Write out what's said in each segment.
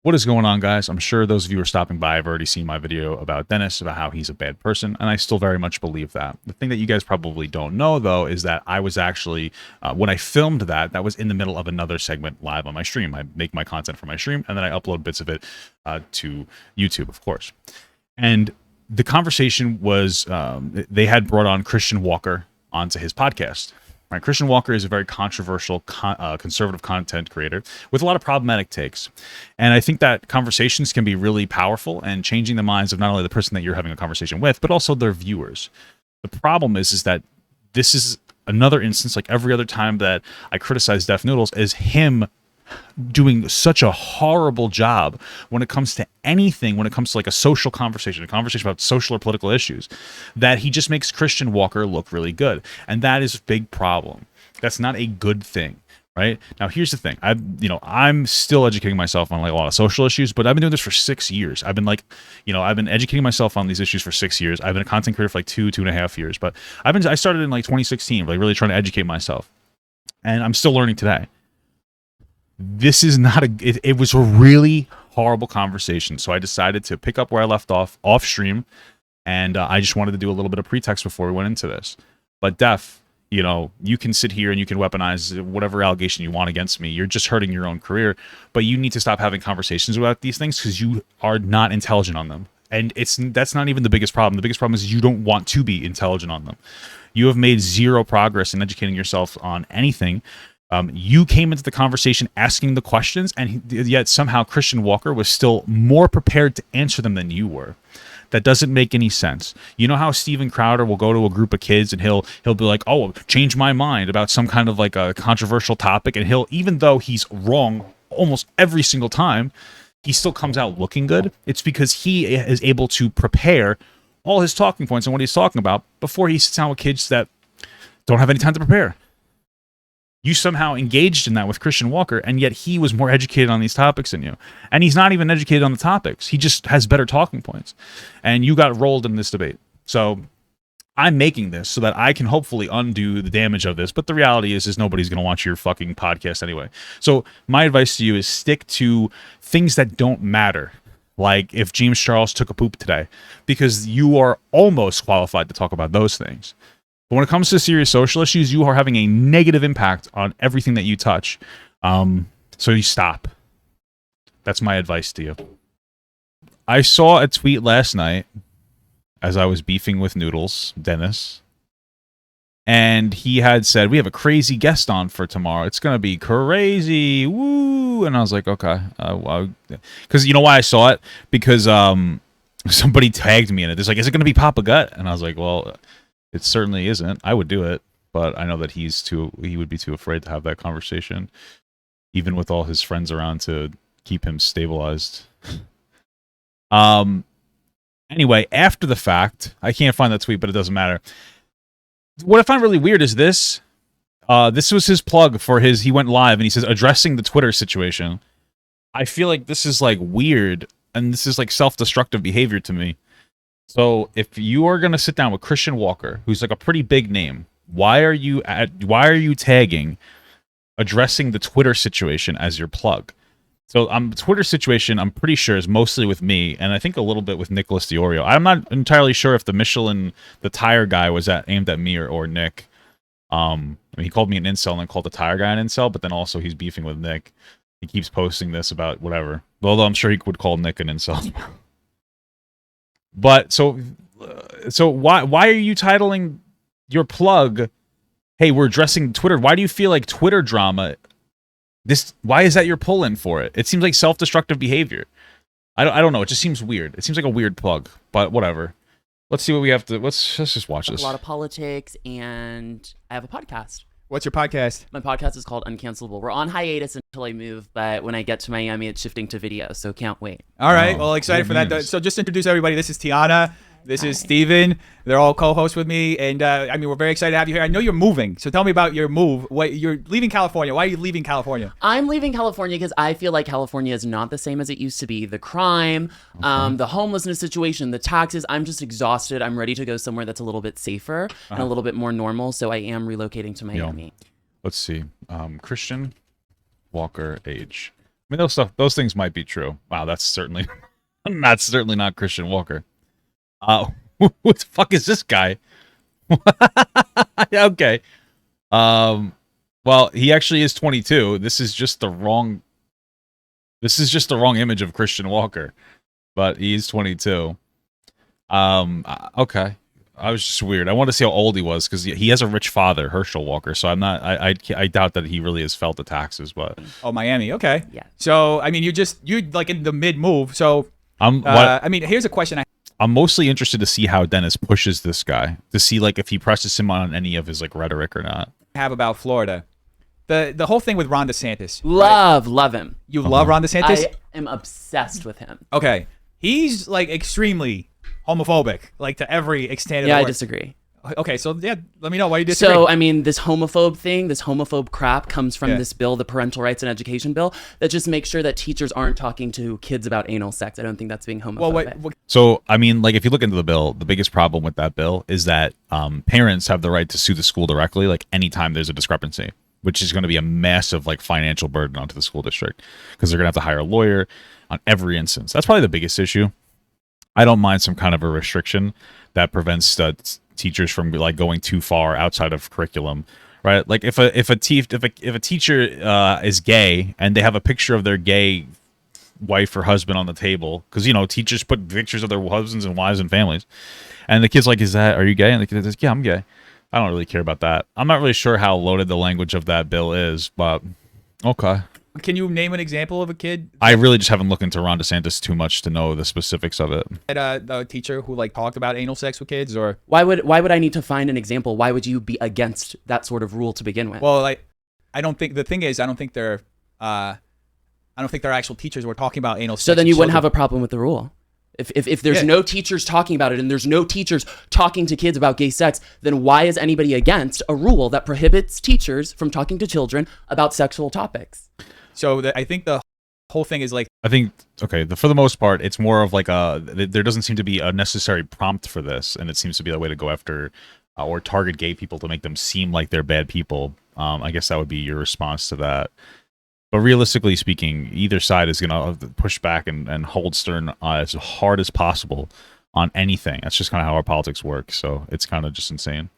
What is going on, guys? I'm sure those of you who are stopping by have already seen my video about Dennis, about how he's a bad person, and I still very much believe that. The thing that you guys probably don't know, though, is that I was actually, when I filmed that was in the middle of another segment live on my stream. I make my content for my stream, and then I upload bits of it to YouTube, of course. And the conversation was, they had brought on Christian Walker onto his podcast. Right, Christian Walker is a very controversial conservative content creator with a lot of problematic takes. And I think that conversations can be really powerful and changing the minds of not only the person that you're having a conversation with, but also their viewers. The problem is that this is another instance, like every other time that I criticize Def Noodles, is him doing such a horrible job when it comes to anything, when it comes to like a social conversation, a conversation about social or political issues, that he just makes Christian Walker look really good. And that is a big problem. That's not a good thing. Right now, here's the thing. I'm still educating myself on like a lot of social issues, but I've been doing this for 6 years. I've been educating myself on these issues for 6 years. I've been a content creator for like 2.5 years, but I started in like 2016, like really trying to educate myself, and I'm still learning today. This is not it was a really horrible conversation. So I decided to pick up where I left off stream. And I just wanted to do a little bit of pretext before we went into this. But Def, you can sit here and you can weaponize whatever allegation you want against me. You're just hurting your own career. But you need to stop having conversations about these things because you are not intelligent on them. And that's not even the biggest problem. The biggest problem is you don't want to be intelligent on them. You have made zero progress in educating yourself on anything. You came into the conversation asking the questions, and yet somehow Christian Walker was still more prepared to answer them than you were. That doesn't make any sense. You know how Steven Crowder will go to a group of kids and he'll be like, "Oh, change my mind about some kind of like a controversial topic," and even though he's wrong almost every single time, he still comes out looking good. It's because he is able to prepare all his talking points and what he's talking about before he sits down with kids that don't have any time to prepare. You somehow engaged in that with Christian Walker, and yet he was more educated on these topics than you. And he's not even educated on the topics. He just has better talking points. And you got rolled in this debate. So I'm making this so that I can hopefully undo the damage of this. But the reality is nobody's going to watch your fucking podcast anyway. So my advice to you is stick to things that don't matter. Like if James Charles took a poop today, because you are almost qualified to talk about those things. But when it comes to serious social issues, you are having a negative impact on everything that you touch. So you stop. That's my advice to you. I saw a tweet last night as I was beefing with Noodles, Dennis. And he had said, "We have a crazy guest on for tomorrow. It's going to be crazy. Woo." And I was like, okay. Because you know why I saw it? Because somebody tagged me in it. It's like, "Is it going to be Papa Gut?" And I was like, well... It certainly isn't. I would do it, but I know that he would be too afraid to have that conversation, even with all his friends around to keep him stabilized. Anyway, after the fact, I can't find that tweet, but it doesn't matter. What I find really weird is this. This was his plug for he went live and he says, addressing the Twitter situation. I feel like this is like weird, and this is like self-destructive behavior to me. So if you are going to sit down with Christian Walker, who's like a pretty big name, why are you tagging addressing the Twitter situation as your plug? So Twitter situation, I'm pretty sure, is mostly with me, and I think a little bit with Nicholas DiOrio. I'm not entirely sure if the Michelin, the tire guy, was aimed at me or Nick. I mean, he called me an incel and then called the tire guy an incel, but then also he's beefing with Nick. He keeps posting this about whatever. Although I'm sure he would call Nick an incel. But so why are you titling your plug, "Hey, we're addressing Twitter"? Why do you feel like Twitter drama? Why is that your pull-in for it? It seems like self-destructive behavior. I don't know. It just seems weird. It seems like a weird plug, but whatever. Let's see what we have to. Let's just watch this. A lot of politics, and I have a podcast. What's your podcast? My podcast is called Uncancelable. We're on hiatus until I move, but when I get to Miami, it's shifting to video, so can't wait. All right. Well, excited for that. So just introduce everybody. This is Tiana. This is Steven. They're all co-hosts with me, and I mean, we're very excited to have you here. I know you're moving, so tell me about your move. You're leaving California. Why are you leaving California? I'm leaving California because I feel like California is not the same as it used to be. The crime, the homelessness situation, the taxes. I'm just exhausted. I'm ready to go somewhere that's a little bit safer and a little bit more normal. So I am relocating to Miami. Let's see. Christian Walker age. mean, those things might be true. Wow, that's certainly not Christian Walker. What the fuck is this guy? Yeah, okay. Well, he actually is 22. This is just the wrong image of Christian Walker, but he's 22. Okay. I was just weird. I want to see how old he was because he has a rich father, Herschel Walker. So I doubt that he really has felt the taxes. But Miami. Okay. Yeah. So I mean, you're like in the mid move. So I mean, here's a question. I'm mostly interested to see how Dennis pushes this guy, to see like if he presses him on any of his like rhetoric or not. Have about Florida, the whole thing with Ron DeSantis. Love him. You love Ron DeSantis? I am obsessed with him. Okay, he's like extremely homophobic, like to every extent. Yeah, of the I word. disagree. Okay, so yeah, let me know why you disagree. So, I mean, this homophobe crap comes from this bill, the Parental Rights and Education Bill, that just makes sure that teachers aren't talking to kids about anal sex. I don't think that's being homophobic. Well, So, I mean, like if you look into the bill, the biggest problem with that bill is that parents have the right to sue the school directly, like anytime there's a discrepancy, which is going to be a massive like financial burden onto the school district because they're going to have to hire a lawyer on every instance. That's probably the biggest issue. I don't mind some kind of a restriction that prevents teachers from like going too far outside of curriculum, right? Like if a teacher is gay and they have a picture of their gay wife or husband on the table, because teachers put pictures of their husbands and wives and families, and the kid's like, are you gay? And the kid says, yeah, I'm gay. I don't really care about that. I'm not really sure how loaded the language of that bill is, but okay. Can you name an example of a kid? I really just haven't looked into Ron DeSantis too much to know the specifics of it. A teacher who like talked about anal sex with kids, or why would I need to find an example? Why would you be against that sort of rule to begin with? Well, I don't think I don't think they're actual teachers who are talking about anal sex. So then you wouldn't have a problem with the rule. If there's no teachers talking about it and there's no teachers talking to kids about gay sex, then why is anybody against a rule that prohibits teachers from talking to children about sexual topics? So I think the whole thing is like... I think, okay, for the most part, it's more of like there doesn't seem to be a necessary prompt for this, and it seems to be the way to go after or target gay people to make them seem like they're bad people. I guess that would be your response to that. But realistically speaking, either side is going to push back and hold stern as hard as possible on anything. That's just kind of how our politics work, so it's kind of just insane.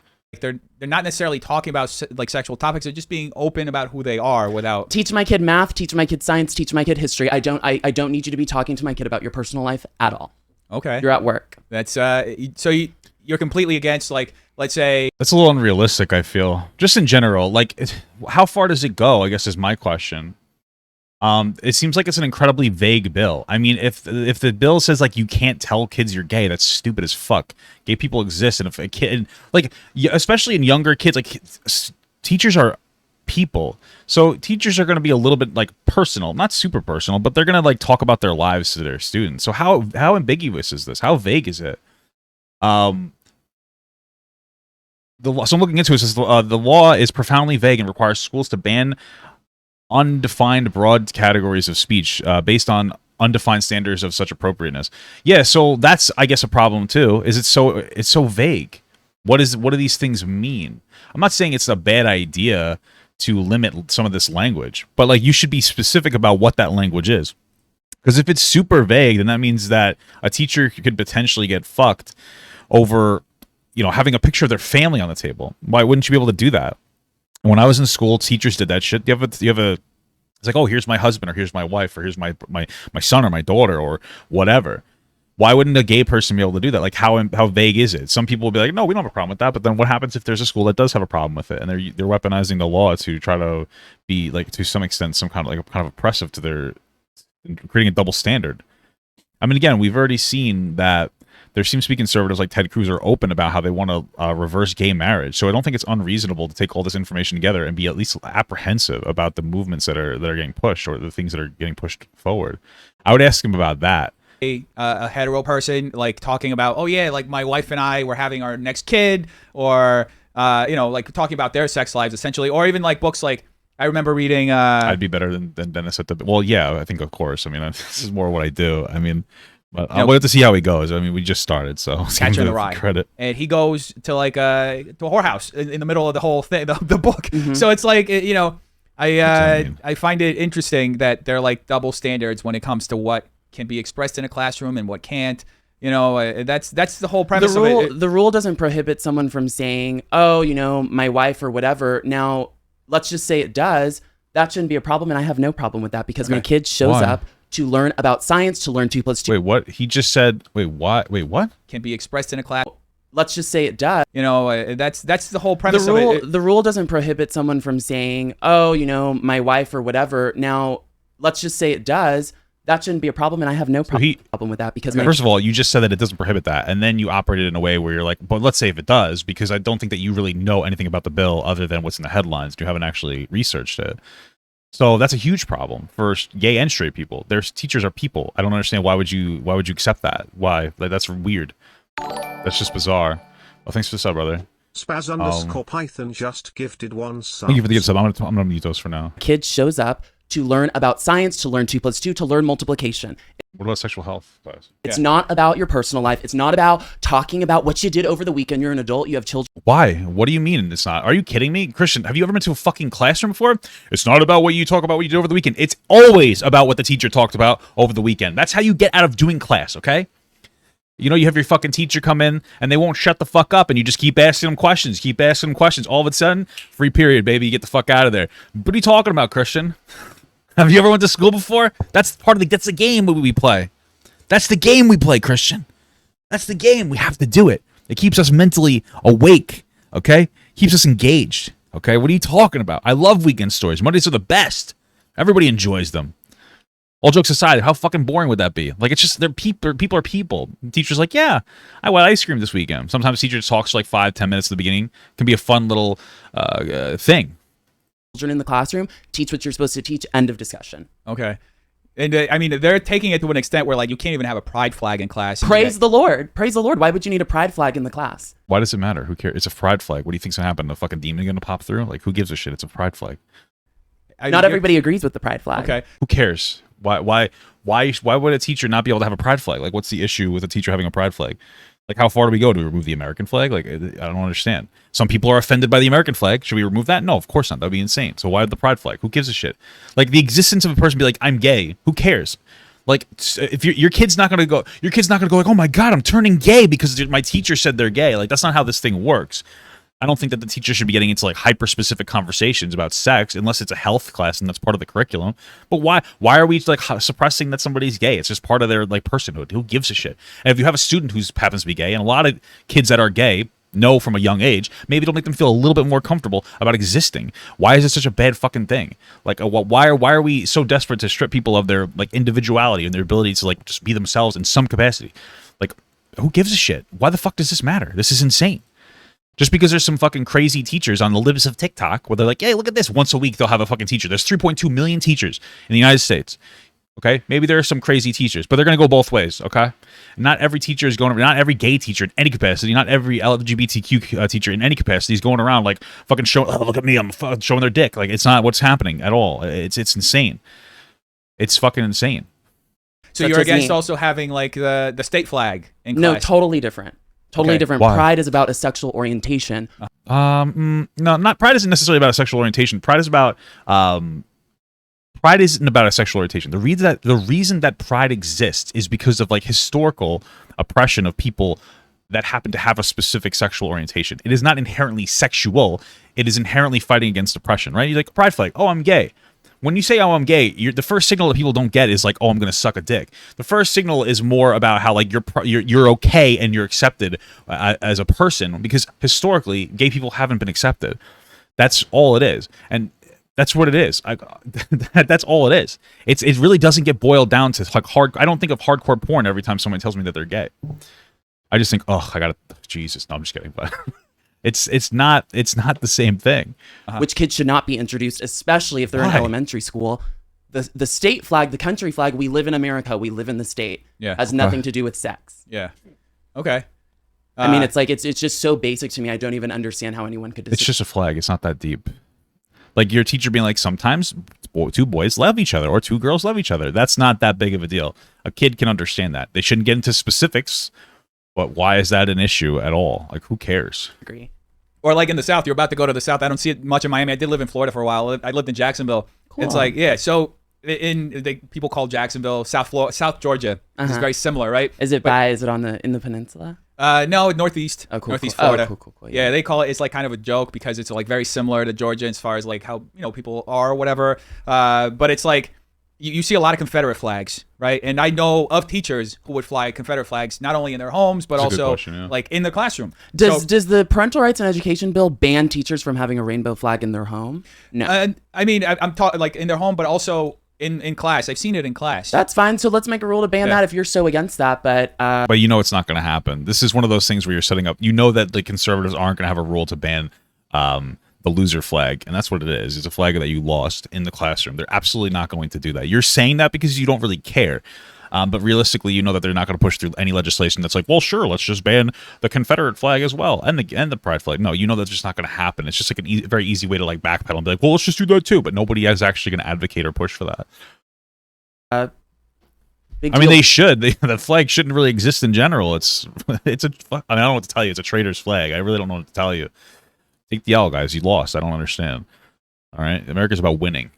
They're not necessarily talking about like sexual topics. They're just being open about who they are without... Teach my kid math, teach my kid science, teach my kid history. I don't need you to be talking to my kid about your personal life at all. Okay. You're at work. That's so you're completely against, like, let's say... That's a little unrealistic, I feel. Just in general, like, how far does it go, I guess is my question. It seems like it's an incredibly vague bill. I mean, if the bill says like you can't tell kids you're gay, that's stupid as fuck. Gay people exist, and if a kid, like, especially in younger kids, like teachers are people, so teachers are going to be a little bit like personal, not super personal, but they're going to like talk about their lives to their students. So how ambiguous is this? How vague is it? So I'm looking into it. It says the law is profoundly vague and requires schools to ban undefined broad categories of speech based on undefined standards of such appropriateness. Yeah, so that's, I guess, a problem too. Is it's so vague. What do these things mean? I'm not saying it's a bad idea to limit some of this language, but like you should be specific about what that language is. Because if it's super vague, then that means that a teacher could potentially get fucked over, having a picture of their family on the table. Why wouldn't you be able to do that? When I was in school, teachers did that shit. You have a it's like, oh, here's my husband, or here's my wife, or here's my son or my daughter, or whatever. Why wouldn't a gay person be able to do that? Like, how vague is it? Some people will be like, no, we don't have a problem with that. But then what happens if there's a school that does have a problem with it, and they're weaponizing the law to try to be, like, to some extent, some kind of oppressive to their, creating a double standard. I mean, again, we've already seen that there seems to be conservatives like Ted Cruz are open about how they want to reverse gay marriage. So I don't think it's unreasonable to take all this information together and be at least apprehensive about the movements that are getting pushed, or the things that are getting pushed forward. I would ask him about that. A hetero person like talking about, oh yeah, like my wife and I were having our next kid, or like talking about their sex lives essentially, or even like books like, I remember reading I'd be better than Dennis at the... Well, yeah, I think of course. I mean, this is more what I do. I mean, but I'll wait to see how he goes. I mean, we just started, so Catcher in the Rye. Credit. And he goes to like to a whorehouse in the middle of the whole thing, the book. Mm-hmm. So it's like, I find it interesting that they're like double standards when it comes to what can be expressed in a classroom and what can't. You know, that's the whole premise of it. The rule doesn't prohibit someone from saying, "Oh, you know, my wife or whatever." Now, let's just say it does. That shouldn't be a problem, and I have no problem with that because my kid shows up to learn about science, to learn 2 + 2. Wait, what? He just said. Wait, what? Wait, what? Can be expressed in a class. Let's just say it does. You know, that's the whole premise of it. The rule doesn't prohibit someone from saying, "Oh, you know, my wife or whatever." Now, let's just say it does. That shouldn't be a problem, and I have no problem with that because first of all, you just said that it doesn't prohibit that, and then you operated in a way where you're like, "But let's say if it does," because I don't think that you really know anything about the bill other than what's in the headlines. You haven't actually researched it, so that's a huge problem for gay and straight people. Their teachers are people. I don't understand why would you accept that? Why? Like that's weird. That's just bizarre. Well, thanks for the sub, brother. Spaz_Python just gifted 1 sub. Thank you for the gift sub. I'm gonna mute those for now. Kid shows up to learn about science, to learn 2 + 2, to learn multiplication. What about sexual health class? It's not about your personal life. It's not about talking about what you did over the weekend. You're an adult. You have children. Why? What do you mean it's not? Are you kidding me? Christian, have you ever been to a fucking classroom before? It's not about what you talk about what you did over the weekend. It's always about what the teacher talked about over the weekend. That's how you get out of doing class, okay? You know, you have your fucking teacher come in and they won't shut the fuck up and you just keep asking them questions, All of a sudden, free period, baby. You get the fuck out of there. What are you talking about, Christian? Have you ever went to school before? That's that's the game we play. That's the game we play, Christian. That's the game. We have to do it. It keeps us mentally awake, okay? Keeps us engaged, okay? What are you talking about? I love weekend stories. Mondays are the best. Everybody enjoys them. All jokes aside, how fucking boring would that be? Like, it's just, people are people. Teacher's like, yeah, I went ice cream this weekend. Sometimes teacher talks for like 5-10 minutes at the beginning. It can be a fun little thing. Children in the classroom, teach what you're supposed to teach, end of discussion. Okay. And I mean, they're taking it to an extent where like you can't even have a pride flag in class. Praise the Lord. Why would you need a pride flag in the class? Why does it matter? Who cares? It's a pride flag. What do you think's gonna happen? A fucking demon gonna pop through? Like, who gives a shit? It's a pride flag. Not everybody agrees with the pride flag. Okay. Who cares? Why would a teacher not be able to have a pride flag? Like, what's the issue with a teacher having a pride flag? Like, how far do we go to remove the American flag? Like, I don't understand. Some people are offended by the American flag. Should we remove that? No, of course not. That would be insane. So why the pride flag? Who gives a shit? Like, the existence of a person be like, I'm gay. Who cares? Like, if your kid's not gonna go like, oh my god, I'm turning gay because my teacher said they're gay. Like, that's not how this thing works. I don't think that the teacher should be getting into like hyper-specific conversations about sex unless it's a health class and that's part of the curriculum. But why are we like suppressing that somebody's gay? It's just part of their like personhood. Who gives a shit? And if you have a student who happens to be gay, and a lot of kids that are gay know from a young age, maybe it'll make them feel a little bit more comfortable about existing. Why is it such a bad fucking thing? Like, why are we so desperate to strip people of their like individuality and their ability to like just be themselves in some capacity? Like, who gives a shit? Why the fuck does this matter? This is insane. Just because there's some fucking crazy teachers on the libs of TikTok where they're like, hey, look at this. Once a week, they'll have a fucking teacher. There's 3.2 million teachers in the United States. Okay? Maybe there are some crazy teachers, but they're going to go both ways. Okay? Not every teacher is going, not every gay teacher in any capacity, not every LGBTQ teacher in any capacity is going around like fucking showing, oh, look at me, I'm showing their dick. Like, it's not what's happening at all. It's insane. It's fucking insane. So you're against also having like the state flag in class? No, totally different. Totally different. Why? Pride is about a sexual orientation. No, not pride isn't necessarily about a sexual orientation. Pride is about pride isn't about a sexual orientation. The reason that pride exists is because of like historical oppression of people that happen to have a specific sexual orientation. It is not inherently sexual. It is inherently fighting against oppression, right? You're like, pride flag. Oh, I'm gay. When you say, oh, I'm gay, the first signal that people don't get is like, oh, I'm going to suck a dick. The first signal is more about how like you're okay and you're accepted as a person, because historically, gay people haven't been accepted. That's all it is. And that's what it is. That's all it is. It really doesn't get boiled down to like I don't think of hardcore porn every time someone tells me that they're gay. I just think, oh, Jesus. No, I'm just kidding. But it's not the same thing. Which kids should not be introduced, especially if they're in elementary school. The state flag, the country flag, we live in America, we live in the state. Yeah. Has nothing to do with sex. Yeah. Okay. I mean, it's like it's just so basic to me. I don't even understand how anyone could. It's just a flag. It's not that deep. Like your teacher being like, sometimes two boys love each other or two girls love each other. That's not that big of a deal. A kid can understand that. They shouldn't get into specifics. But why is that an issue at all? Like, who cares? Agree. Or like in the South, you're about to go to the South. I don't see it much in Miami. I did live in Florida for a while. I lived in Jacksonville. Cool. It's like, yeah. So people call Jacksonville South Georgia. It's very similar, right? Is it in the peninsula? No, Northeast. Oh, cool, Northeast cool. Florida. Oh, cool, yeah, they call it. It's like kind of a joke because it's like very similar to Georgia as far as like how people are or whatever. But it's like you see a lot of Confederate flags, right? And I know of teachers who would fly Confederate flags not only in their homes but also like in the classroom. Does the Parental Rights and Education Bill ban teachers from having a rainbow flag in their home? No. I mean, I'm talking like in their home, but also in class. I've seen it in class. That's fine. So let's make a rule to ban that if you're so against that. But you know it's not going to happen. This is one of those things where you're setting up. You know that the conservatives aren't going to have a rule to ban the loser flag, and that's what it is. It's a flag that you lost in the classroom. They're absolutely not going to do that. You're saying that because you don't really care. But realistically, you know that they're not going to push through any legislation that's like, well, sure, let's just ban the Confederate flag as well and the pride flag. No, you know that's just not going to happen. It's just like a very easy way to like backpedal and be like, well, let's just do that too. But nobody is actually going to advocate or push for that. I mean, they should. That flag shouldn't really exist in general. It's a. I don't know what to tell you. It's a traitor's flag. I really don't know what to tell you. Take the L, guys. You lost. I don't understand. All right, America's about winning.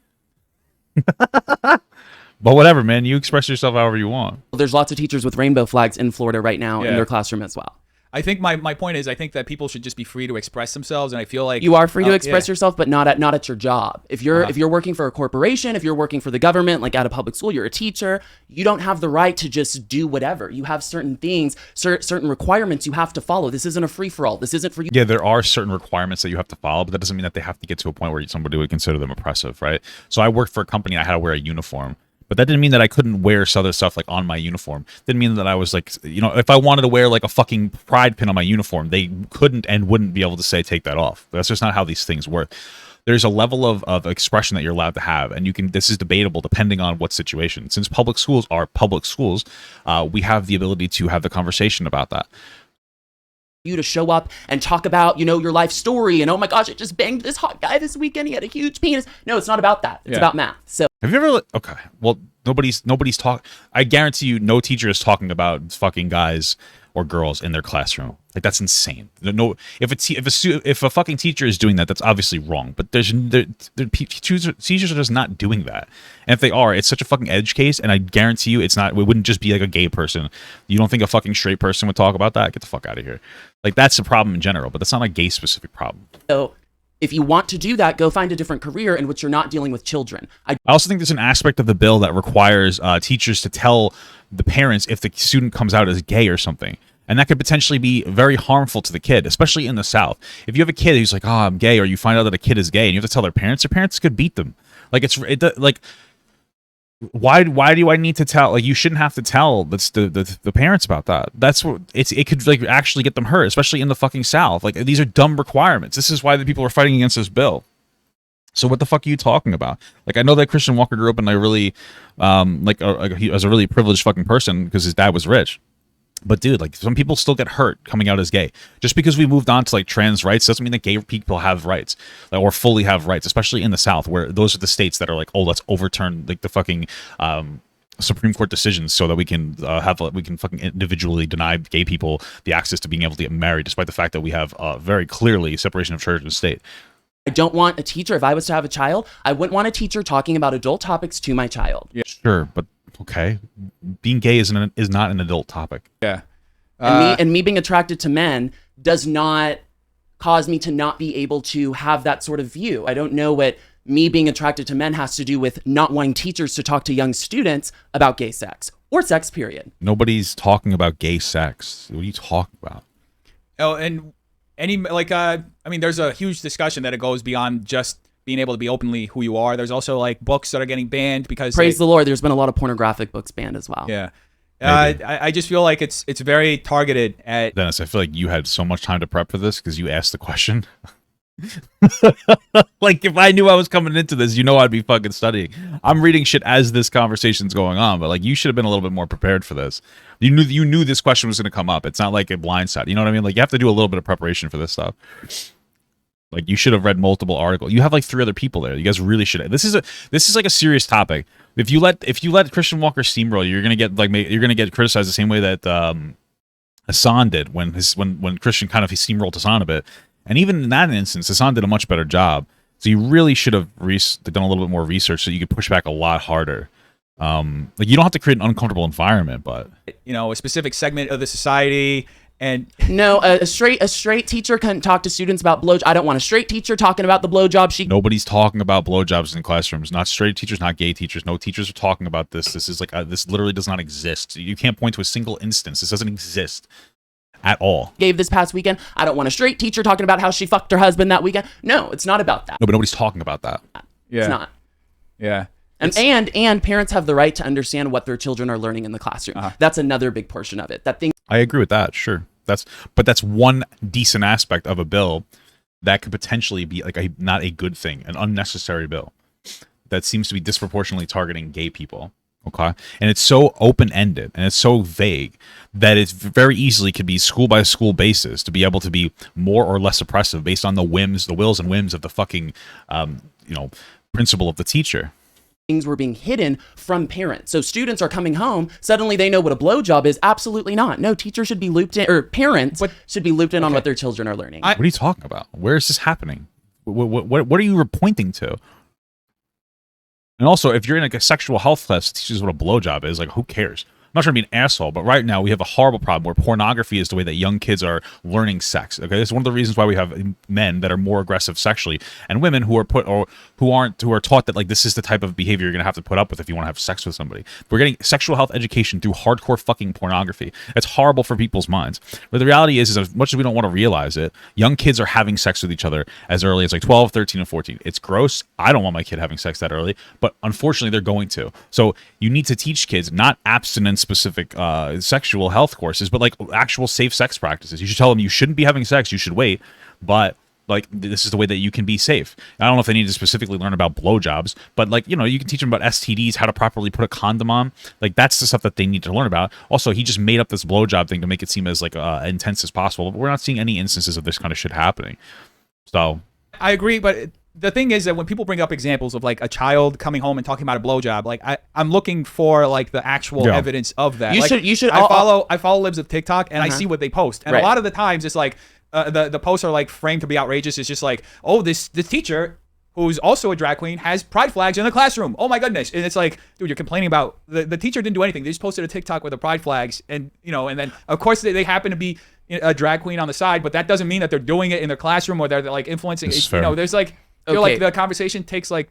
But whatever, man. You express yourself however you want. There's lots of teachers with rainbow flags in Florida right now in their classroom as well. I think my point is I think that people should just be free to express themselves, and I feel like you are free to express yourself, but not at your job. If you're working for a corporation, if you're working for the government, like at a public school, you're a teacher, you don't have the right to just do whatever. You have certain things, certain requirements you have to follow. This isn't a free for all. This isn't for you. Yeah, there are certain requirements that you have to follow, but that doesn't mean that they have to get to a point where somebody would consider them oppressive, right? So I worked for a company. I had to wear a uniform. But that didn't mean that I couldn't wear other stuff like on my uniform. Didn't mean that I was like, if I wanted to wear like a fucking pride pin on my uniform, they couldn't and wouldn't be able to say take that off. That's just not how these things work. There's a level of expression that you're allowed to have, and this is debatable depending on what situation. Since public schools are public schools, we have the ability to have the conversation about that. You to show up and talk about, your life story and, oh my gosh, I just banged this hot guy this weekend. He had a huge penis. No, it's not about that. It's about math. So have you ever? Okay, well, nobody's talking. I guarantee you, no teacher is talking about fucking guys or girls in their classroom. Like that's insane. No, if a fucking teacher is doing that, that's obviously wrong. But teachers are just not doing that. And if they are, it's such a fucking edge case. And I guarantee you, it's not. It wouldn't just be like a gay person. You don't think a fucking straight person would talk about that? Get the fuck out of here. Like that's a problem in general, but that's not a gay specific problem. So if you want to do that, go find a different career in which you're not dealing with children. I also think there's an aspect of the bill that requires teachers to tell the parents if the student comes out as gay or something. And that could potentially be very harmful to the kid, especially in the South. If you have a kid who's like, oh, I'm gay, or you find out that a kid is gay and you have to tell their parents could beat them. Like, why do I need to tell? Like, you shouldn't have to tell the parents about that. That's what it could like actually get them hurt, especially in the fucking South. Like, these are dumb requirements. This is why the people are fighting against this bill. So what the fuck are you talking about? Like, I know that Christian Walker grew up in a really, he was a really privileged fucking person because his dad was rich. But dude, like some people still get hurt coming out as gay. Just because we moved on to like trans rights doesn't mean that gay people have rights or fully have rights, especially in the South, where those are the states that are like, oh, let's overturn like the fucking Supreme Court decisions so that we can fucking individually deny gay people the access to being able to get married, despite the fact that we have very clearly separation of church and state. I don't want a teacher. If I was to have a child, I wouldn't want a teacher talking about adult topics to my child. Yeah, sure, but okay, being gay is not an adult topic. Yeah, and me being attracted to men does not cause me to not be able to have that sort of view. I don't know what me being attracted to men has to do with not wanting teachers to talk to young students about gay sex or sex, period. Nobody's talking about gay sex. What are you talking about? Oh, and there's a huge discussion that it goes beyond just being able to be openly who you are. There's also like books that are getting banned because praise the Lord, there's been a lot of pornographic books banned as well. Yeah. I just feel like it's very targeted at Dennis. I feel like you had so much time to prep for this because you asked the question. Like if I knew I was coming into this, I'd be fucking studying. I'm reading shit as this conversation's going on, but like you should have been a little bit more prepared for this. You knew this question was going to come up. It's not like a blindside. You know what I mean? Like you have to do a little bit of preparation for this stuff. Like you should have read multiple articles. You have like 3 other people there. You guys really should. This is like a serious topic. If you let Christian Walker steamroll, you're gonna get criticized the same way that Hassan did when Christian kind of he steamrolled Hassan a bit. And even in that instance, Hassan did a much better job. So you really should have done a little bit more research so you could push back a lot harder. Like you don't have to create an uncomfortable environment, but a specific segment of the society. And no, a straight teacher couldn't talk to students about blowjob. I don't want a straight teacher talking about the blowjob. Nobody's talking about blowjobs in classrooms. Not straight teachers, not gay teachers. No teachers are talking about this. This is like this literally does not exist. You can't point to a single instance. This doesn't exist at all. Gave this past weekend. I don't want a straight teacher talking about how she fucked her husband that weekend. No, it's not about that. No, but nobody's talking about that. Yeah. It's not. Yeah. And parents have the right to understand what their children are learning in the classroom. That's another big portion of it. I agree with that. Sure. That's one decent aspect of a bill that could potentially be like not a good thing, an unnecessary bill that seems to be disproportionately targeting gay people. Okay. And it's so open-ended and it's so vague that it's very easily could be school by school basis to be able to be more or less oppressive based on the wills and whims of the fucking, principal of the teacher. Things were being hidden from parents. So students are coming home, suddenly they know what a blowjob is. Absolutely not. No, teachers should be looped in, or parents should be looped in on what their children are learning. What are you talking about? Where is this happening? What are you pointing to? And also, if you're in like a sexual health class that teaches what a blowjob is, like who cares? I'm not trying to be an asshole, but right now we have a horrible problem where pornography is the way that young kids are learning sex. Okay, this is one of the reasons why we have men that are more aggressive sexually, and women who are taught that like this is the type of behavior you're gonna have to put up with if you want to have sex with somebody. We're getting sexual health education through hardcore fucking pornography. It's horrible for people's minds. But the reality is as much as we don't want to realize it, young kids are having sex with each other as early as like 12, 13, and 14. It's gross. I don't want my kid having sex that early, but unfortunately they're going to. So you need to teach kids not abstinence specific sexual health courses, but like actual safe sex practices. You should tell them you shouldn't be having sex, you should wait, but like this is the way that you can be safe. I don't know if they need to specifically learn about blowjobs, but like you can teach them about STDs, how to properly put a condom on. Like that's the stuff that they need to learn about. Also, he just made up this blowjob thing to make it seem as like intense as possible, but we're not seeing any instances of this kind of shit happening. So I agree, but the thing is that when people bring up examples of like a child coming home and talking about a blowjob, like I'm looking for like the actual evidence of that. You should. I follow libs of TikTok and I see what they post, and a lot of the times it's like the posts are like framed to be outrageous. It's just like, oh, this teacher who's also a drag queen has pride flags in the classroom. Oh my goodness! And it's like, dude, you're complaining about the teacher didn't do anything. They just posted a TikTok with the pride flags, and and then of course they happen to be a drag queen on the side, but that doesn't mean that they're doing it in their classroom or they're like influencing. There's like. I feel like the conversation takes like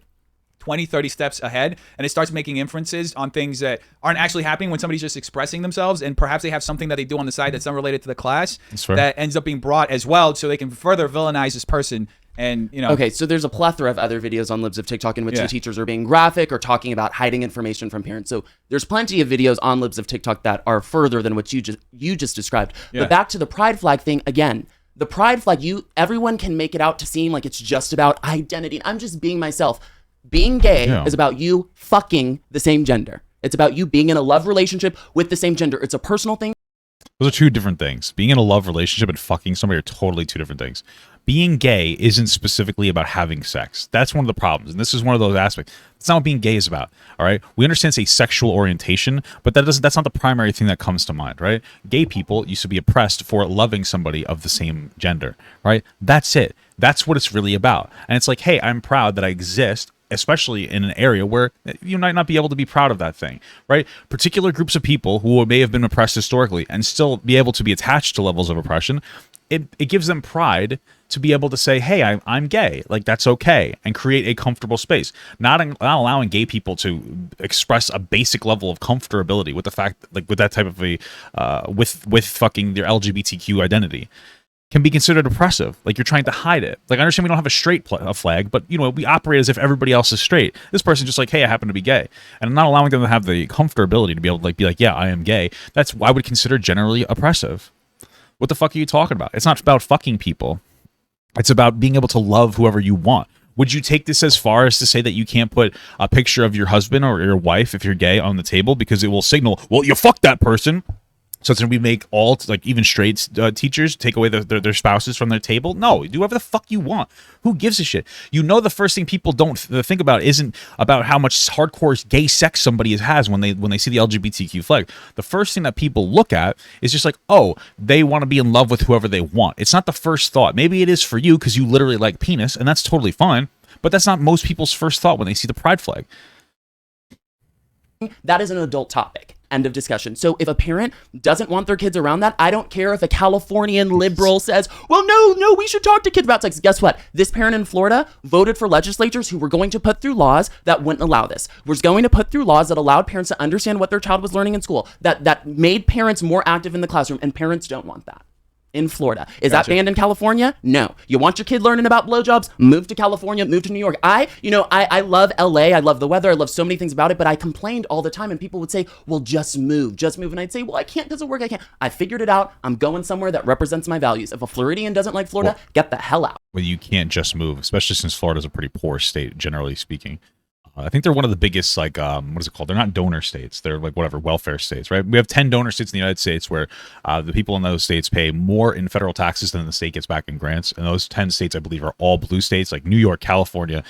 20, 30 steps ahead, and it starts making inferences on things that aren't actually happening when somebody's just expressing themselves, and perhaps they have something that they do on the side that's unrelated to the class that ends up being brought as well, so they can further villainize this person. And okay, so there's a plethora of other videos on libs of TikTok in which the teachers are being graphic or talking about hiding information from parents. So there's plenty of videos on libs of TikTok that are further than what you just described. But back to the pride flag thing again. The pride flag, everyone can make it out to seem like it's just about identity. I'm just being myself. Being gay is about you fucking the same gender. It's about you being in a love relationship with the same gender. It's a personal thing. Those are two different things. Being in a love relationship and fucking somebody are totally two different things. Being gay isn't specifically about having sex. That's one of the problems. And this is one of those aspects. That's not what being gay is about. All right. We understand it's a sexual orientation, but that's not the primary thing that comes to mind, right? Gay people used to be oppressed for loving somebody of the same gender, right? That's it. That's what it's really about. And it's like, hey, I'm proud that I exist, especially in an area where you might not be able to be proud of that thing, right? Particular groups of people who may have been oppressed historically and still be able to be attached to levels of oppression, it gives them pride to be able to say, hey, I'm gay, like that's okay, and create a comfortable space. Not allowing gay people to express a basic level of comfortability with the fact, like with that type of a, with fucking their LGBTQ identity, can be considered oppressive. Like you're trying to hide it. Like I understand we don't have a straight flag, but we operate as if everybody else is straight. This person just like, hey, I happen to be gay, and I'm not allowing them to have the comfortability to be able to be like, yeah, I am gay. That's what I would consider generally oppressive. What the fuck are you talking about? It's not about fucking people. It's about being able to love whoever you want. Would you take this as far as to say that you can't put a picture of your husband or your wife if you're gay on the table because it will signal, well, you fucked that person? So it's going to make all, like, even straight teachers take away their spouses from their table? No, do whatever the fuck you want. Who gives a shit? You know, the first thing people don't think about isn't about how much hardcore gay sex somebody has when they see the LGBTQ flag. The first thing that people look at is just like, oh, they want to be in love with whoever they want. It's not the first thought. Maybe it is for you because you literally like penis, and that's totally fine. But that's not most people's first thought when they see the pride flag. That is an adult topic. End of discussion. So if a parent doesn't want their kids around that, I don't care if a Californian liberal says, well, no, we should talk to kids about sex. Guess what? This parent in Florida voted for legislators who were going to put through laws that wouldn't allow this. Was going to put through laws that allowed parents to understand what their child was learning in school, that made parents more active in the classroom, and parents don't want that. In Florida. Is that banned in California? No. You want your kid learning about blowjobs? Move to California, move to New York. I love LA. I love the weather. I love so many things about it, but I complained all the time, and people would say, well, just move. And I'd say, well, I can't because of work. I can't. I figured it out. I'm going somewhere that represents my values. If a Floridian doesn't like Florida, get the hell out. Well, you can't just move, especially since Florida's a pretty poor state, generally speaking. I think they're one of the biggest, like, what is it called? They're not donor states. They're like whatever, welfare states, right? We have 10 donor states in the United States where the people in those states pay more in federal taxes than the state gets back in grants. And those 10 states, I believe, are all blue states, like New York, California,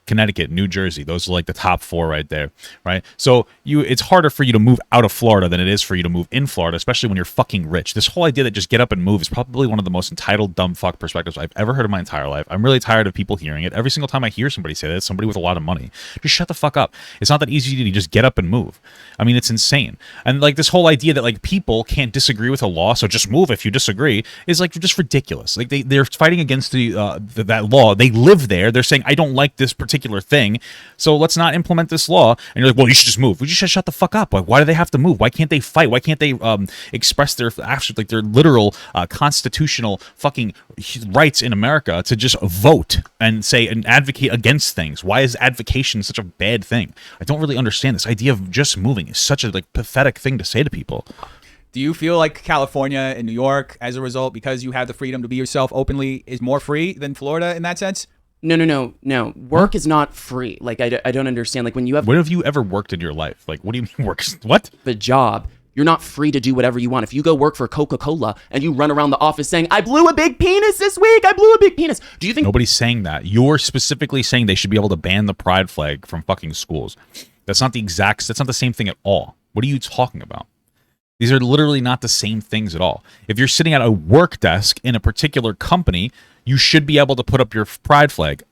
Connecticut, New Jersey. Those are like the top 4 right there, right? So it's harder for you to move out of Florida than it is for you to move in Florida, especially when you're fucking rich. This whole idea that just get up and move is probably one of the most entitled, dumb fuck perspectives I've ever heard in my entire life. I'm really tired of people hearing it. Every single time I hear somebody say that, it's somebody with a lot of money. Just shut the fuck up. It's not that easy to just get up and move. I mean, it's insane. And like this whole idea that like people can't disagree with a law, so just move if you disagree, is like just ridiculous. Like they're fighting against that law. They live there. They're saying, I don't like this particular thing, so let's not implement this law. And you're like, well, you should just move. We just should shut the fuck up. Like, why do they have to move? Why can't they fight? Why can't they express their actually like their literal constitutional fucking rights in America to just vote and say and advocate against things? Why is advocation such a bad thing? I don't really understand this idea of just moving is such a like pathetic thing to say to people. Do you feel like California and New York, as a result, because you have the freedom to be yourself openly, is more free than Florida in that sense? No. Work is not free. Like, I don't understand. Like, when you have... When have you ever worked in your life? Like, what do you mean work? What? The job. You're not free to do whatever you want. If you go work for Coca-Cola and you run around the office saying, I blew a big penis this week, I blew a big penis. Do you think... Nobody's saying that. You're specifically saying they should be able to ban the pride flag from fucking schools. That's not the same thing at all. What are you talking about? These are literally not the same things at all. If you're sitting at a work desk in a particular company, you should be able to put up your pride flag.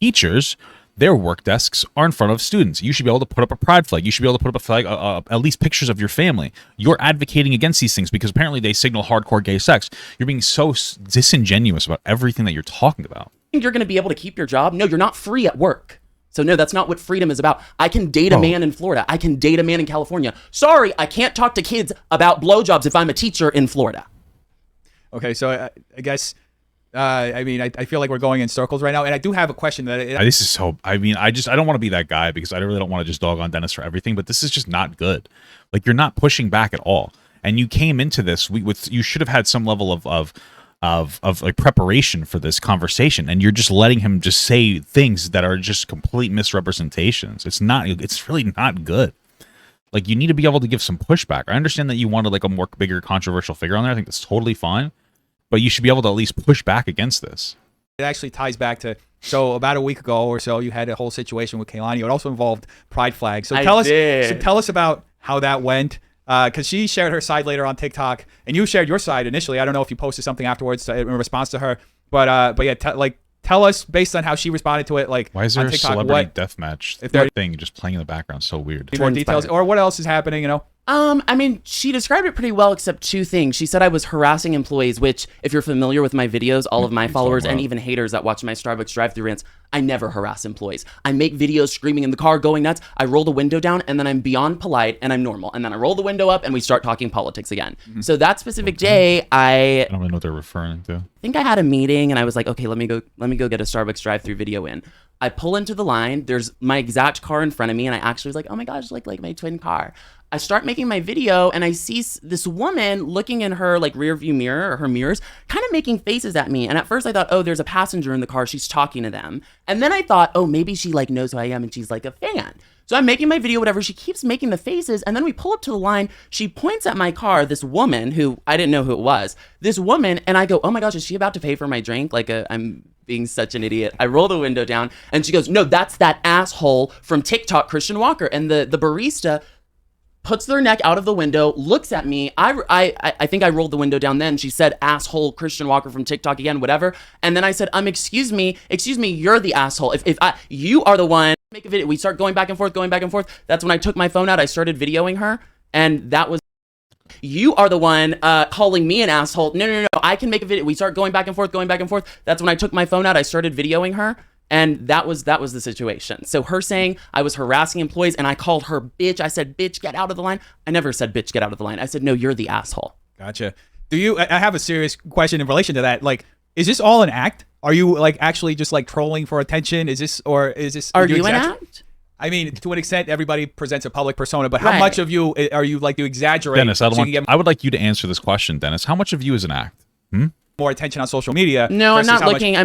Teachers, their work desks are in front of students. You should be able to put up a pride flag. You should be able to put up a flag, at least pictures of your family. You're advocating against these things because apparently they signal hardcore gay sex. You're being so disingenuous about everything that you're talking about. You're going to be able to keep your job? No, you're not free at work. So no, that's not what freedom is about. I can date a man in Florida. I can date a man in California. Sorry, I can't talk to kids about blowjobs if I'm a teacher in Florida. Okay, so I guess... I feel like we're going in circles right now, and I do have a question that this is so. I don't want to be that guy because I really don't want to just dog on Dennis for everything. But this is just not good. Like you're not pushing back at all, and you came into this you should have had some level of like preparation for this conversation, and you're just letting him just say things that are just complete misrepresentations. It's really not good. Like you need to be able to give some pushback. I understand that you wanted like a more bigger controversial figure on there. I think that's totally fine. But you should be able to at least push back against this. It actually ties back to, so about a week ago or so, you had a whole situation with Kaylani. It also involved pride flags. So tell us about how that went. Because she shared her side later on TikTok, and you shared your side initially. I don't know if you posted something afterwards in response to her. But yeah, tell us based on how she responded to it. Like, why is there on TikTok, a celebrity deathmatch thing just playing in the background? So weird. More details, or what else is happening? You know. I mean, she described it pretty well, except 2 things. She said I was harassing employees, which, if you're familiar with my videos, all of my followers and even haters that watch my Starbucks drive-thru rants, I never harass employees. I make videos screaming in the car, going nuts. I roll the window down, and then I'm beyond polite, and I'm normal. And then I roll the window up, and we start talking politics again. So that specific day, I don't really know what they're referring to. I think I had a meeting, and I was like, okay, let me go get a Starbucks drive-thru video in. I pull into the line. There's my exact car in front of me, and I actually was like, oh my gosh, like my twin car. I start making my video, and I see this woman looking in her like rear view mirror or her mirrors, kind of making faces at me. And at first I thought, oh, there's a passenger in the car. She's talking to them. And then I thought, oh, maybe she like knows who I am and she's like a fan. So I'm making my video, whatever. She keeps making the faces. And then we pull up to the line. She points at my car, this woman who I didn't know who it was, this woman. And I go, oh my gosh, is she about to pay for my drink? Like I'm being such an idiot. I roll the window down and she goes, no, that's that asshole from TikTok, Christian Walker. And the barista puts their neck out of the window, looks at me. I think I rolled the window down then. She said, asshole, Christian Walker from TikTok again, whatever. And then I said, excuse me, you're the asshole. You are the one, make a video. We start going back and forth. That's when I took my phone out. I started videoing her. And that was, you are the one calling me an asshole. No, I can make a video. We start going back and forth. That's when I took my phone out. I started videoing her. And that was the situation. So her saying I was harassing employees and I called her bitch. I said, bitch, get out of the line. I never said, bitch, get out of the line. I said, no, you're the asshole. Gotcha. I have a serious question in relation to that. Like, is this all an act? Are you like actually just like trolling for attention? Is this? Are you an act? I mean, to an extent, everybody presents a public persona, but how much of you are you like to exaggerate? Dennis, I would like you to answer this question, Dennis. How much of you is an act? More attention on social media? No, I'm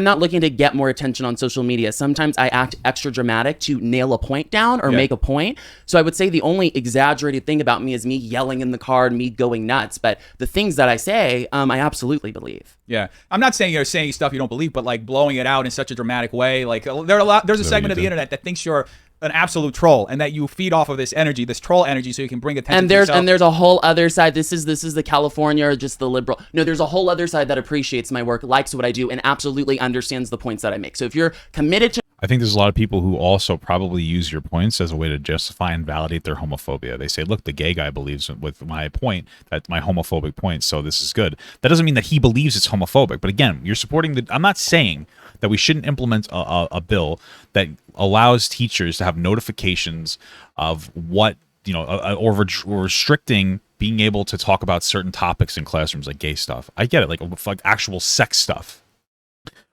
not looking to get more attention on social media. Sometimes I act extra dramatic to nail a point down or make a point. So I would say the only exaggerated thing about me is me yelling in the car and me going nuts. But the things that I say, I absolutely believe. Yeah, I'm not saying you're saying stuff you don't believe, but like blowing it out in such a dramatic way. Like there's a segment of the internet that thinks you're an absolute troll and that you feed off of this energy, this troll energy, so you can bring attention to yourself. And there's a whole other side. This is the California or just the liberal. No, there's a whole other side that appreciates my work, likes what I do, and absolutely understands the points that I make. So if you're committed to, I think there's a lot of people who also probably use your points as a way to justify and validate their homophobia. They say, look, the gay guy believes with my point, that my homophobic point, so this is good. That doesn't mean that he believes it's homophobic. But again, you're supporting I'm not saying that we shouldn't implement a bill that allows teachers to have notifications of what, or restricting being able to talk about certain topics in classrooms, like gay stuff. I get it, like actual sex stuff.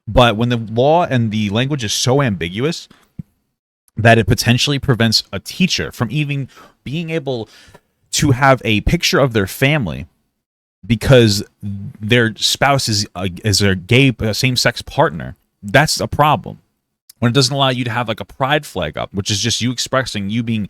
But when the law and the language is so ambiguous that it potentially prevents a teacher from even being able to have a picture of their family because their spouse is a gay same-sex partner, that's a problem. When it doesn't allow you to have like a pride flag up, which is just you expressing you being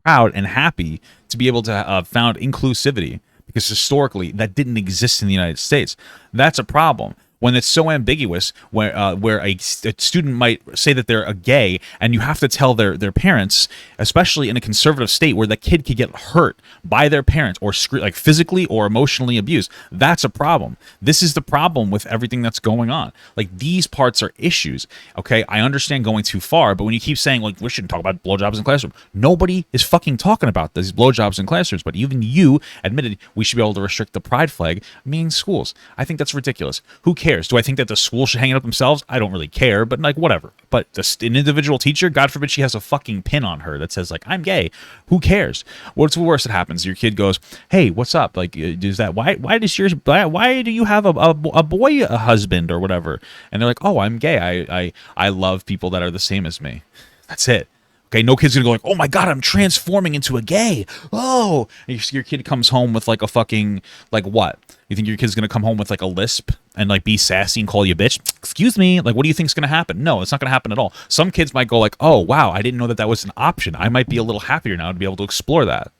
proud and happy to be able to found inclusivity, because historically that didn't exist in the United States, that's a problem. When it's so ambiguous, where a student might say that they're a gay, and you have to tell their parents, especially in a conservative state where the kid could get hurt by their parents or like physically or emotionally abused, that's a problem. This is the problem with everything that's going on. Like, these parts are issues. Okay, I understand going too far, but when you keep saying like we shouldn't talk about blowjobs in classrooms, nobody is fucking talking about these blowjobs in classrooms. But even you admitted we should be able to restrict the pride flag in schools. I think that's ridiculous. Who cares? Do I think that the school should hang it up themselves? I don't really care, but like whatever. But an individual teacher, God forbid she has a fucking pin on her that says like I'm gay. Who cares? What's the worst that happens? Your kid goes, "Hey, what's up? Like, is that why do you have a boy husband or whatever?" And they're like, "Oh, I'm gay. I love people that are the same as me." That's it. Okay, no kid's gonna go like, "Oh my God, I'm transforming into a gay." Oh, and your kid comes home with like a fucking, like what? You think your kid's gonna come home with like a lisp and like be sassy and call you a bitch? Excuse me, like what do you think's gonna happen? No, it's not gonna happen at all. Some kids might go like, "Oh wow, I didn't know that was an option. I might be a little happier now to be able to explore that."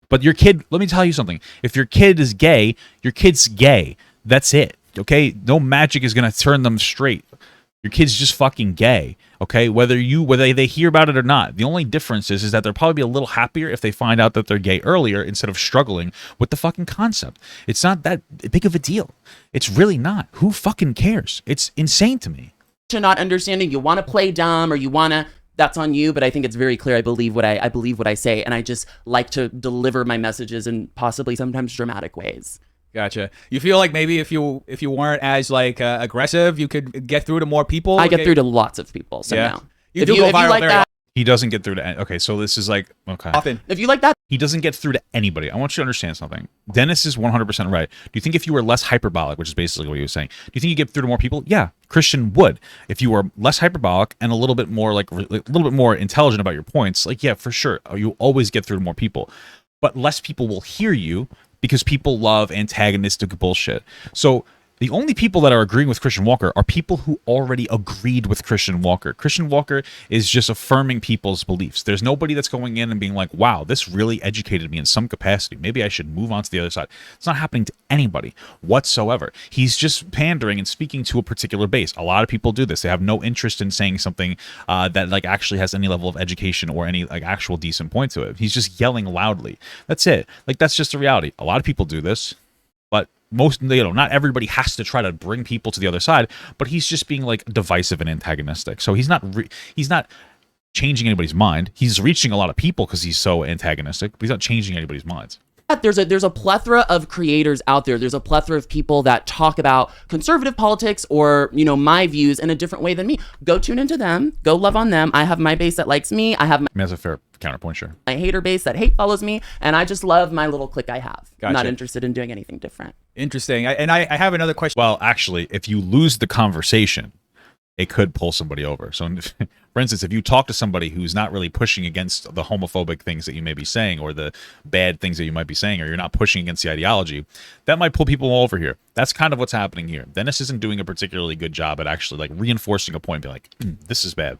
But your kid, let me tell you something. If your kid is gay, your kid's gay. That's it. Okay, no magic is gonna turn them straight. Your kid's just fucking gay, okay? Whether they hear about it or not. The only difference is that they'll probably be a little happier if they find out that they're gay earlier instead of struggling with the fucking concept. It's not that big of a deal. It's really not. Who fucking cares? It's insane to me. To not understanding, you want to play dumb or you want to, that's on you, but I think it's very clear. I believe what I say, and I just like to deliver my messages in possibly sometimes dramatic ways. Gotcha. You feel like maybe if you weren't as like aggressive, you could get through to more people? I get through to lots of people somehow. Yeah. You do go viral very often. He doesn't get through to okay, so this is like okay. Often. If you like that, he doesn't get through to anybody. I want you to understand something. Dennis is 100% right. Do you think if you were less hyperbolic, which is basically what he was saying, do you think you get through to more people? Yeah, Christian would. If you were less hyperbolic and a little bit more like a little bit more intelligent about your points, like yeah, for sure, you always get through to more people. But less people will hear you because people love antagonistic bullshit. So The only people that are agreeing with Christian Walker are people who already agreed with Christian Walker. Christian Walker is just affirming people's beliefs. There's nobody that's going in and being like, wow, this really educated me in some capacity. Maybe I should move on to the other side. It's not happening to anybody whatsoever. He's just pandering and speaking to a particular base. A lot of people do this. They have no interest in saying something that like actually has any level of education or any like actual decent point to it. He's just yelling loudly. That's it. Like, that's just the reality. A lot of people do this, but most, not everybody has to try to bring people to the other side, but he's just being like divisive and antagonistic. So he's not changing anybody's mind. He's reaching a lot of people because he's so antagonistic, but he's not changing anybody's minds. There's a plethora of creators out there. There's a plethora of people that talk about conservative politics or, my views in a different way than me. Go tune into them. Go love on them. I have my base that likes me. I have That's a fair counterpoint, sure. my hater base that hate follows me. And I just love my little clique I have. Gotcha. I'm not interested in doing anything different. Interesting. I have another question. Well, actually, if you lose the conversation, it could pull somebody over. So, for instance, if you talk to somebody who's not really pushing against the homophobic things that you may be saying or the bad things that you might be saying, or you're not pushing against the ideology, that might pull people over here. That's kind of what's happening here. Dennis isn't doing a particularly good job at actually like reinforcing a point, being like, this is bad.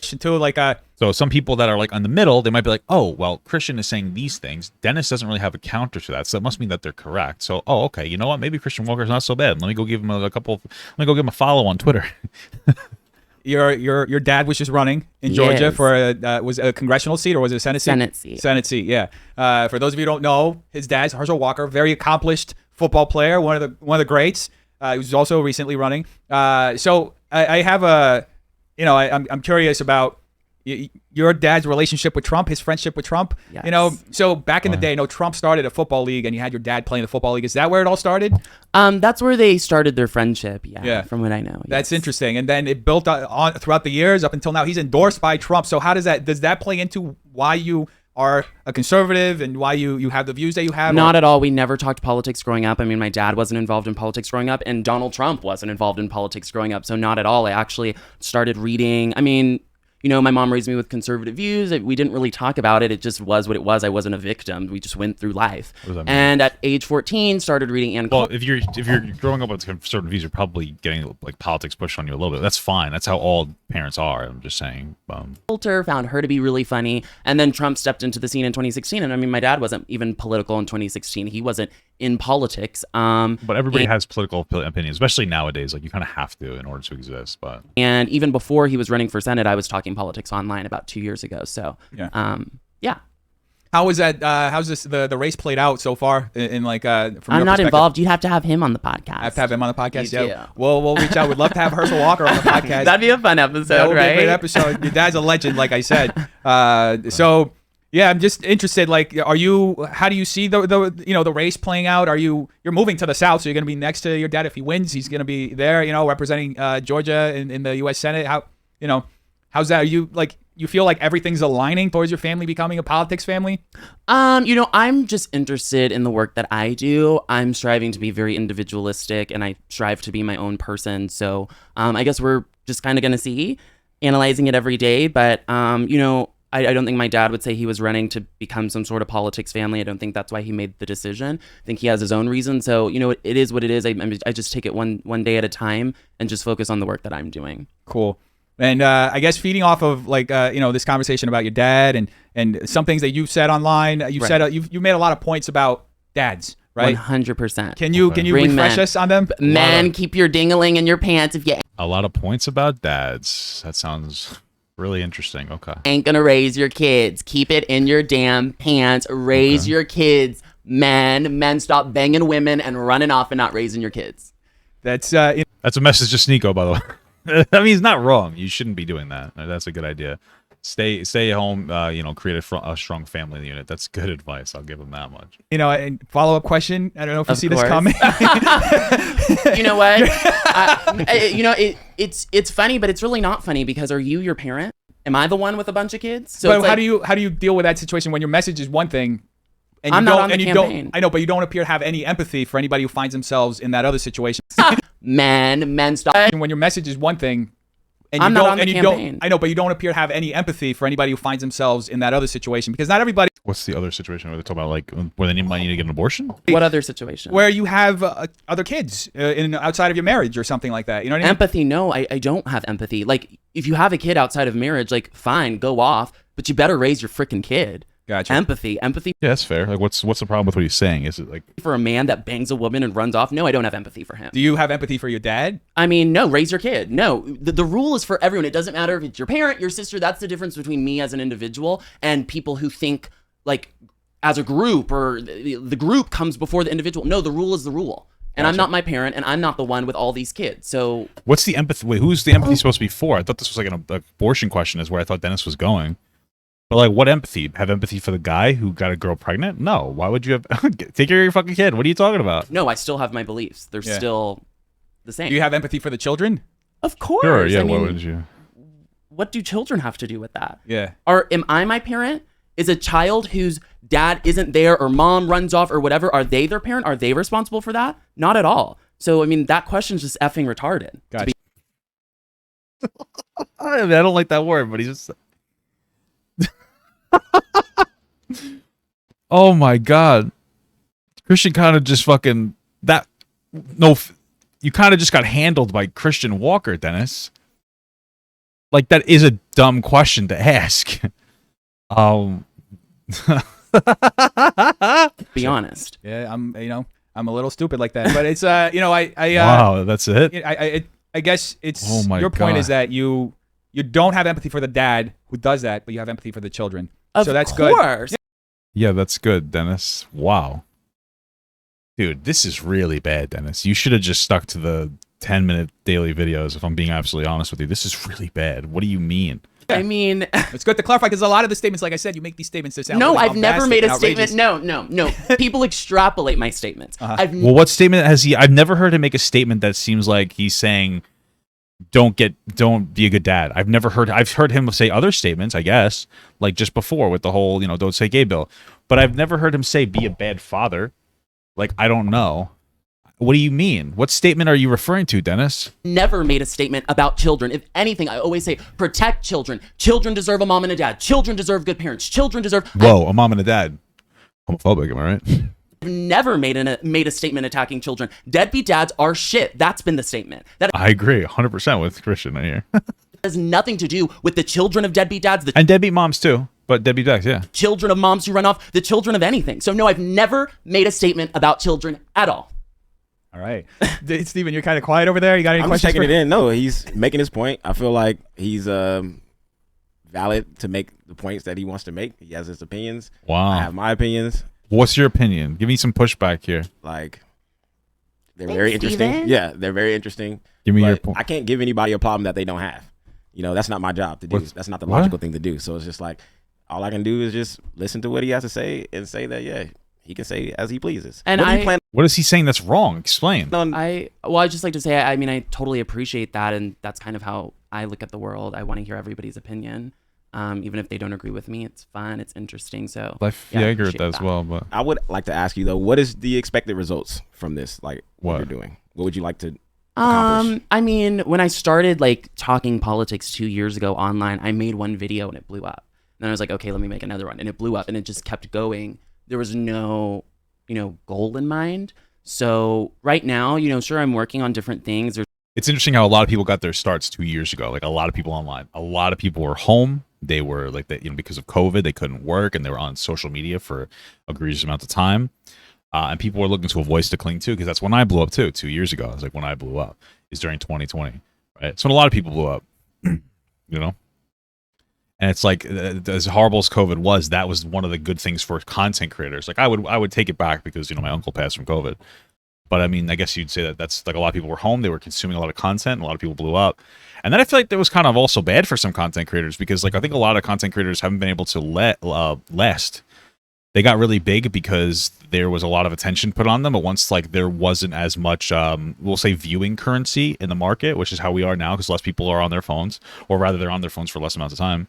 Too, like So some people that are like in the middle, they might be like, oh, well, Christian is saying these things. Dennis doesn't really have a counter to that. So that must mean that they're correct. So, oh, okay, you know what? Maybe Christian Walker's not so bad. Let me go give him let me go give him a follow on Twitter. your dad was just running in Georgia Yes. for was a congressional seat or was it a Senate seat? Senate seat. Senate seat, yeah. For those of you who don't know, his dad's Herschel Walker, very accomplished football player, one of the greats. He was also recently running. So I have I'm curious about your dad's relationship with Trump, his friendship with Trump. Yes. So back in the day, Trump started a football league, and you had your dad playing the football league. Is that where it all started? That's where they started their friendship. Yeah. From what I know. That's yes. interesting. And then it built on throughout the years up until now. He's endorsed by Trump. So how does that play into why you are a conservative and why you have the views that you have? Not at all. We never talked politics growing up. I mean, my dad wasn't involved in politics growing up, and Donald Trump wasn't involved in politics growing up. So not at all. I actually started reading. I mean, my mom raised me with conservative views. We didn't really talk about it. It just was what it was. I wasn't a victim. We just went through life. What does that mean? And at age 14, started reading Ann. Well, if you're growing up with conservative views, you're probably getting like politics pushed on you a little bit. That's fine. That's how all parents are. I'm just saying. Coulter found her to be really funny, and then Trump stepped into the scene in 2016. And I mean, my dad wasn't even political in 2016. He wasn't in politics. But everybody has political opinions, especially nowadays. Like, you kind of have to in order to exist. But and even before he was running for Senate, I was talking politics online about 2 years ago. So yeah. How is that? How's the race played out so far? In like, from I'm your not perspective? involved. You have to have him on the podcast. I have to have him on the podcast. You Yeah, do. we'll reach out. We'd love to have Herschel Walker on the podcast. That'd be a fun episode, That would right? be a great episode. Your dad's a legend, like I said. So yeah, I'm just interested. Like, how do you see the race playing out? You're moving to the South, so you're going to be next to your dad if he wins. He's going to be there, representing Georgia in the U.S. Senate. How's that? Are you feel like everything's aligning towards your family becoming a politics family? I'm just interested in the work that I do. I'm striving to be very individualistic, and I strive to be my own person. So I guess we're just kind of going to see, analyzing it every day. But, I don't think my dad would say he was running to become some sort of politics family. I don't think that's why he made the decision. I think he has his own reason. So, it is what it is. I just take it one day at a time and just focus on the work that I'm doing. Cool. And I guess feeding off of this conversation about your dad and some things that you've said online, said you made a lot of points about dads, right? 100%. Can you refresh us on them? Men, keep your ding-a-ling in your pants if you a lot of points about dads. That sounds really interesting. Okay. ain't gonna raise your kids. Keep it in your damn pants. Raise your kids. Men, stop banging women and running off and not raising your kids. That's That's a message to Sneeko, by the way. I mean, he's not wrong. You shouldn't be doing that. That's a good idea. Stay home. Create a strong family unit. That's good advice. I'll give him that much. and follow up question. I don't know if you Of see this course. coming. You know what? It's funny, but it's really not funny because are you your parent? Am I the one with a bunch of kids? So But it's how like, do you deal with that situation when your message is one thing, and I'm you not don't on the and you campaign. don't? I know, but you don't appear to have any empathy for anybody who finds themselves in that other situation. men stop. And when your message is one thing, and I'm you not don't, on the and you campaign. don't, I know, but you don't appear to have any empathy for anybody who finds themselves in that other situation because not everybody. What's the other situation where they talk about like where they might need to get an abortion? What other situation? Where you have other kids outside of your marriage or something like that. You know what I mean? Empathy? No, I don't have empathy. Like, if you have a kid outside of marriage, like, fine, go off, but you better raise your freaking kid. Gotcha. Empathy Yeah, that's fair. Like, what's the problem with what he's saying? Is it like for a man that bangs a woman and runs off? No, I don't have empathy for him. Do you have empathy for your dad? I mean, no, raise your kid. No, the rule is for everyone. It doesn't matter if it's your parent, your sister. That's the difference between me as an individual and people who think like as a group, or the group comes before the individual. No, the rule is the rule. And I'm not my parent, and I'm not the one with all these kids. So what's the empathy? Wait, who's the empathy supposed to be for? I thought this was like an abortion question is where I thought Dennis was going. But like, what empathy? Have empathy for the guy who got a girl pregnant? No. Why would you have take care of your fucking kid? What are you talking about? no, I still have my beliefs. They're still the same. Do you have empathy for the children? Of course. Sure. Yeah. I mean, Why would you? what do children have to do with that? Yeah. Or am I my parent? Is a child whose dad isn't there or mom runs off or whatever, are they their parent? Are they responsible for that? Not at all. So, I mean, that question's just effing retarded. Gotcha. I mean, I don't like that word, but he's just. Oh my god, Christian kind of just fucking that. No, you kind of just got handled by Christian Walker, Dennis. Like, that is a dumb question to ask. Be honest. Yeah, I'm a little stupid like that, but it's Wow, that's it. I guess it's Oh my your point God. is that you don't have empathy for the dad who does that, but you have empathy for the children. Of so that's course. good. Yeah, that's good, Dennis. Wow. Dude, this is really bad, Dennis. You should have just stuck to the 10-minute daily videos, if I'm being absolutely honest with you. This is really bad. What do you mean? I mean, It's good to clarify because a lot of the statements, like I said, you make these statements that sound no, really I've never bombastic made a and outrageous. statement. No. People extrapolate my statements. Well, what statement has he... I've never heard him make a statement that seems like he's saying, don't be a good dad. I've heard him say other statements, I guess, like just before with the whole, don't say gay bill. But I've never heard him say, be a bad father. Like, I don't know. What do you mean? What statement are you referring to, Dennis? Never made a statement about children. If anything, I always say protect children. Children deserve a mom and a dad. Children deserve good parents. Children deserve. Whoa, a mom and a dad. Homophobic, am I right? I've never made a statement attacking children. Deadbeat dads are shit. That's been the statement. That I agree 100% with Christian here. has nothing to do with the children of deadbeat dads, the And deadbeat moms too. But deadbeat dads, yeah. children of moms who run off, the children of anything. So no, I've never made a statement about children at all. All right. Steven, you're kind of quiet over there. You got any I'm just questions? taking it in. No, he's making his point. I feel like he's valid to make the points that he wants to make. He has his opinions. Wow. I have my opinions. What's your opinion? Give me some pushback here. Like, they're Thanks, very interesting. Steven. Yeah, they're very interesting. Give me your But point. I can't give anybody a problem that they don't have. That's not my job to do. That's not the what? logical thing to do. So it's just like, all I can do is just listen to what he has to say and say that, yeah, he can say as he pleases. And what do you I- plan What is he saying that's wrong? Explain. on? I'd just like to say, I mean, I totally appreciate that, and that's kind of how I look at the world. I want to hear everybody's opinion, even if they don't agree with me. It's fun, it's interesting. So I agree with appreciate that as well, but I would like to ask you, though, what is the expected results from this? Like, what What? you're doing? What would you like to accomplish? I mean, when I started like talking politics 2 years ago online, I made one video and it blew up. Then I was like, okay, let me make another one, and it blew up, and it just kept going. There was no, goal in mind. So right now, sure, I'm working on different things. it's interesting how a lot of people got their starts 2 years ago. Like, a lot of people online. A lot of people were home. They were like that, because of COVID, they couldn't work, and they were on social media for egregious amounts of time. And people were looking to a voice to cling to, because that's when I blew up too. 2 years ago, it was like when I blew up. Is during 2020, right? So when a lot of people blew up, And it's like, as horrible as COVID was, that was one of the good things for content creators. Like, I would take it back because my uncle passed from COVID. But I mean, I guess you'd say that that's like a lot of people were home. They were consuming a lot of content. And a lot of people blew up. And then I feel like that was kind of also bad for some content creators, because like I think a lot of content creators haven't been able to last. They got really big because there was a lot of attention put on them. But once like there wasn't as much, we'll say, viewing currency in the market, which is how we are now, because less people are on their phones, or rather they're on their phones for less amounts of time.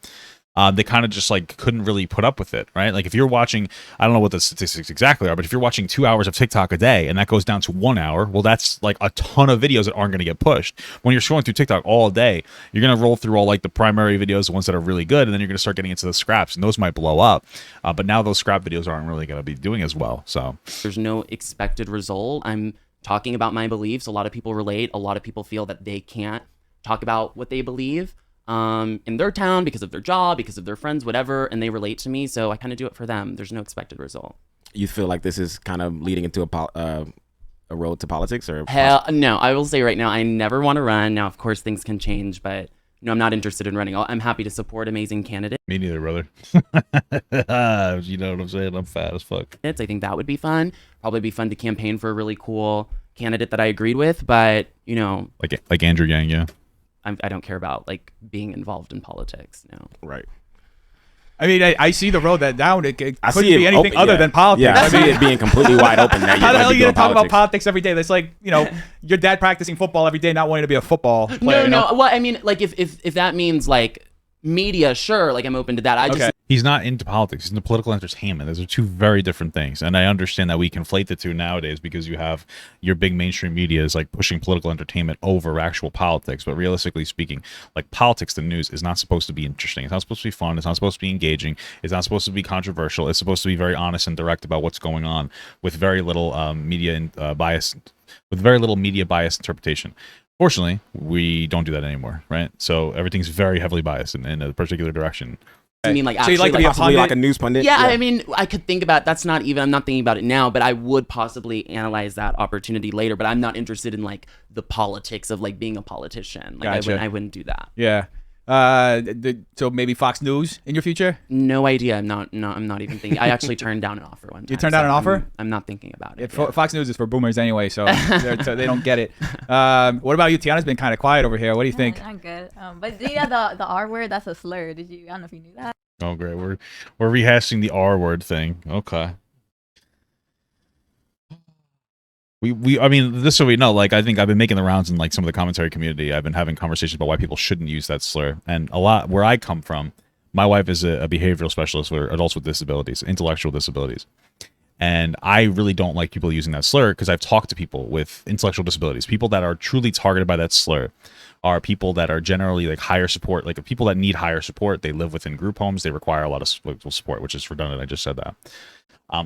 they kind of just like couldn't really put up with it, right? Like if you're watching, I don't know what the statistics exactly are, but if you're watching 2 hours of TikTok a day and that goes down to 1 hour, well, that's like a ton of videos that aren't going to get pushed. When you're scrolling through TikTok all day, you're going to roll through all like the primary videos, the ones that are really good, and then you're going to start getting into the scraps, and those might blow up. But now those scrap videos aren't really going to be doing as well. So there's no expected result. I'm talking about my beliefs. A lot of people relate. A lot of people feel that they can't talk about what they believe in their town because of their job, because of their friends, whatever, and they relate to me. So I kind of do it for them. There's no expected result. You feel like this is kind of leading into a road to politics, or hell no? I will say right now, I never want to run. Now, of course, things can change, but no, I'm not interested in running. I'm happy to support amazing candidates. me neither, brother. You know what I'm saying? I'm fat as fuck. I think that would be fun. Probably be fun to campaign for a really cool candidate that I agreed with, but you know, like Andrew Yang, yeah. I don't care about like being involved in politics. No. right? I mean, I see the road that down. It couldn't see it be anything open, other yeah. than politics. Yeah, I I see mean, it being completely wide open. That how the hell are you going gonna talk about politics every day? That's like, you know, your dad practicing football every day, not wanting to be a football player. No, you know? well, I mean, like if that means like media, sure, like I'm open to that. I Okay. just He's not into politics. He's into political entertainment. Those are two very different things. And I understand that we conflate the two nowadays because you have your big mainstream media is like pushing political entertainment over actual politics. But realistically speaking, like politics, the news is not supposed to be interesting. It's not supposed to be fun. It's not supposed to be engaging. It's not supposed to be controversial. It's supposed to be very honest and direct about what's going on with very little media bias, with very little media bias interpretation. Fortunately, we don't do that anymore, right? So everything's very heavily biased in a particular direction. I mean, like So you actually, like to be a possibly pundit? like a news pundit. yeah, I mean, I could think about that's not even. I'm not thinking about it now, but I would possibly analyze that opportunity later. But I'm not interested in like the politics of like being a politician. Like Gotcha. I wouldn't do that. Yeah. So maybe Fox News in your future? No idea. I'm not even thinking. I actually turned down an offer one time. You turned down an offer? I'm not thinking about it. Fox News is for boomers anyway, so they don't get it. What about you? Tiana's been kind of quiet over here. What do you think? I'm good. But yeah, the R word, that's a slur. I don't know if you knew that. Oh, great. We're rehashing the R word thing. Okay. I mean, this so we know, like, I think I've been making the rounds in like some of the commentary community. I've been having conversations about why people shouldn't use that slur. And a lot where I come from, my wife is a behavioral specialist for adults with disabilities, intellectual disabilities. And I really don't like people using that slur because I've talked to people with intellectual disabilities. People that are truly targeted by that slur are people that are generally like higher support, like people that need higher support. They live within group homes. They require a lot of support, which is redundant. I just said that.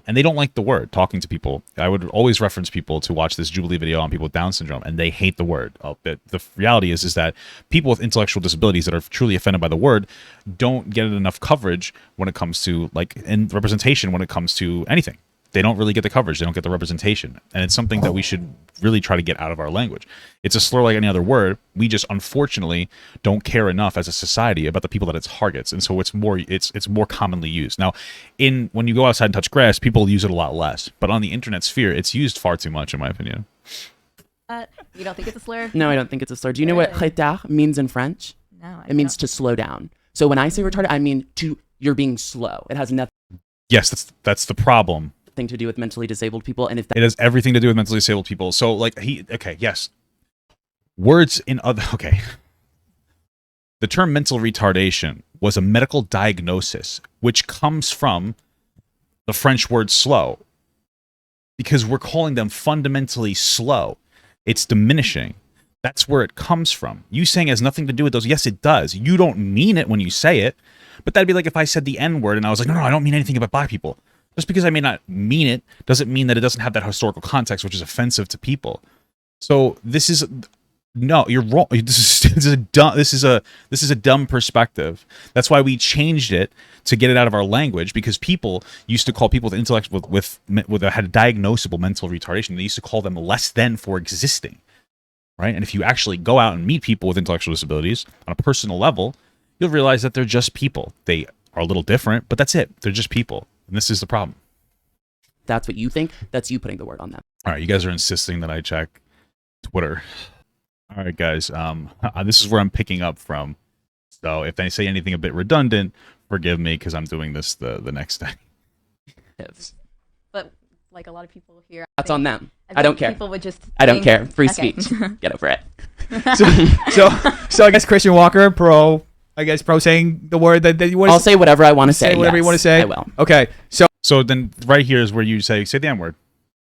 And they don't like the word talking to people. I would always reference people to watch this Jubilee video on people with Down syndrome, and they hate the word. The reality is that people with intellectual disabilities that are truly offended by the word don't get enough coverage when it comes to like and representation when it comes to anything. They don't really get the coverage. They don't get the representation. And it's something that we should really try to get out of our language. It's a slur like any other word. We just unfortunately don't care enough as a society about the people that it targets. And so it's more commonly used. Now, when you go outside and touch grass, people use it a lot less. But on the internet sphere, it's used far too much, in my opinion. You don't think it's a slur? No, I don't think it's a slur. Do you know what retard means in French? No. It means to slow down. So when I say retarded, I mean you're being slow. It has nothing Yes, that's the problem. to do with mentally disabled people. And if It has everything to do with mentally disabled people. So like words in other the term mental retardation was a medical diagnosis which comes from the French word slow, because we're calling them fundamentally slow. It's diminishing. That's where it comes from. You saying it has nothing to do with those. Yes, it does. You don't mean it when you say it, but that'd be like if I said the N word and I was like, no, I don't mean anything about black people. Just because I may not mean it doesn't mean that it doesn't have that historical context, which is offensive to people. So no, you're wrong. This is a dumb perspective. That's why we changed it to get it out of our language, because people used to call people with intellectual with had a diagnosable mental retardation. They used to call them less than for existing, right? And if you actually go out and meet people with intellectual disabilities on a personal level, you'll realize that they're just people. They are a little different, but that's it. They're just people. And this is the problem. that's what you think, that's you putting the word on them. All right, you guys are insisting that I check Twitter. All right, guys. This is where I'm picking up from. So if they say anything a bit redundant, forgive me, because I'm doing this the next day. But like a lot of people here, That's on them. I don't care. People would just. I don't care. Free Okay. speech. Get over it. So I guess Christian Walker, pro I guess, pro saying the word that you want to I'll say whatever I want to say. whatever you yes, want to say? I will. Okay. So then right here is where you say the N word,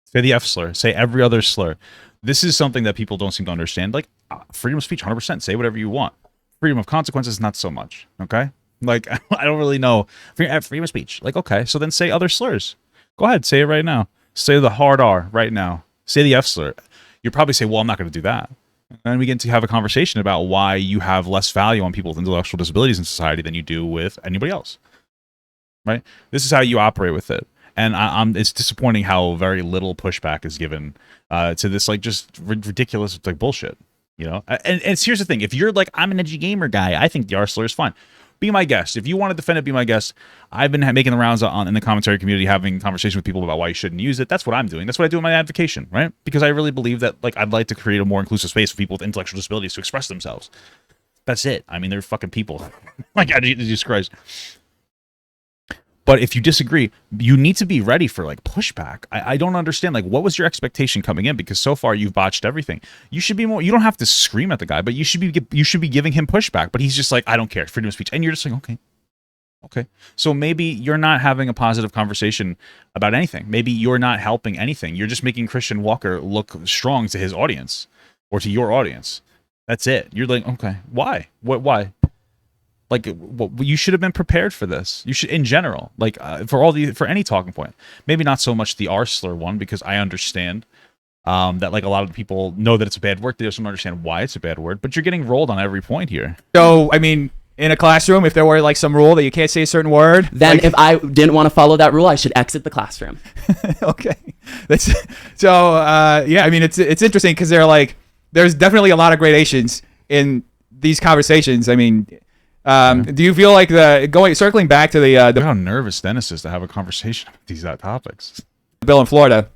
say the F slur, say every other slur. This is something that people don't seem to understand. Like freedom of speech, 100%. Say whatever you want. Freedom of consequences, not so much. Okay. Like, I don't really know. Freedom of speech. Like, okay. So then say other slurs. Go ahead. Say it right now. Say the hard R right now. Say the F slur. You probably say, well, I'm not going to do that. And then we get to have a conversation about why you have less value on people with intellectual disabilities in society than you do with anybody else. Right? This is how you operate with it. And it's disappointing how very little pushback is given to this, like, just ridiculous, like, bullshit. You know? And here's the thing. If you're like, I'm an edgy gamer guy, I think the R slur is fine. Be my guest. If you want to defend it, be my guest. I've been making the rounds in the commentary community, having conversations with people about why you shouldn't use it. That's what I'm doing. That's what I do in my advocation, right? Because I really believe that, like, I'd like to create a more inclusive space for people with intellectual disabilities to express themselves. That's it. I mean, they're fucking people. Like, Jesus Christ. But if you disagree, you need to be ready for, like, pushback. I don't understand, like, what was your expectation coming in? Because so far you've botched everything. You should be more. You don't have to scream at the guy, but you should be giving him pushback. But he's just like, I don't care, freedom of speech, and you're just like, okay. So maybe you're not having a positive conversation about anything. Maybe you're not helping anything. You're just making Christian Walker look strong to his audience or to your audience. That's it. You're like, okay, why? Why? Like, you should have been prepared for this. You should, in general, like, for any talking point. Maybe not so much the R slur one, because I understand that, like, a lot of people know that it's a bad word. They just don't understand why it's a bad word. But you're getting rolled on every point here. So, I mean, in a classroom, if there were, like, some rule that you can't say a certain word, Then like, if I didn't want to follow that rule, I should exit the classroom. okay. Yeah, I mean, it's interesting because there's definitely a lot of gradations in these conversations. I mean, do you feel like circling back to Look how nervous Dennis is to have a conversation about these topics. bill in Florida?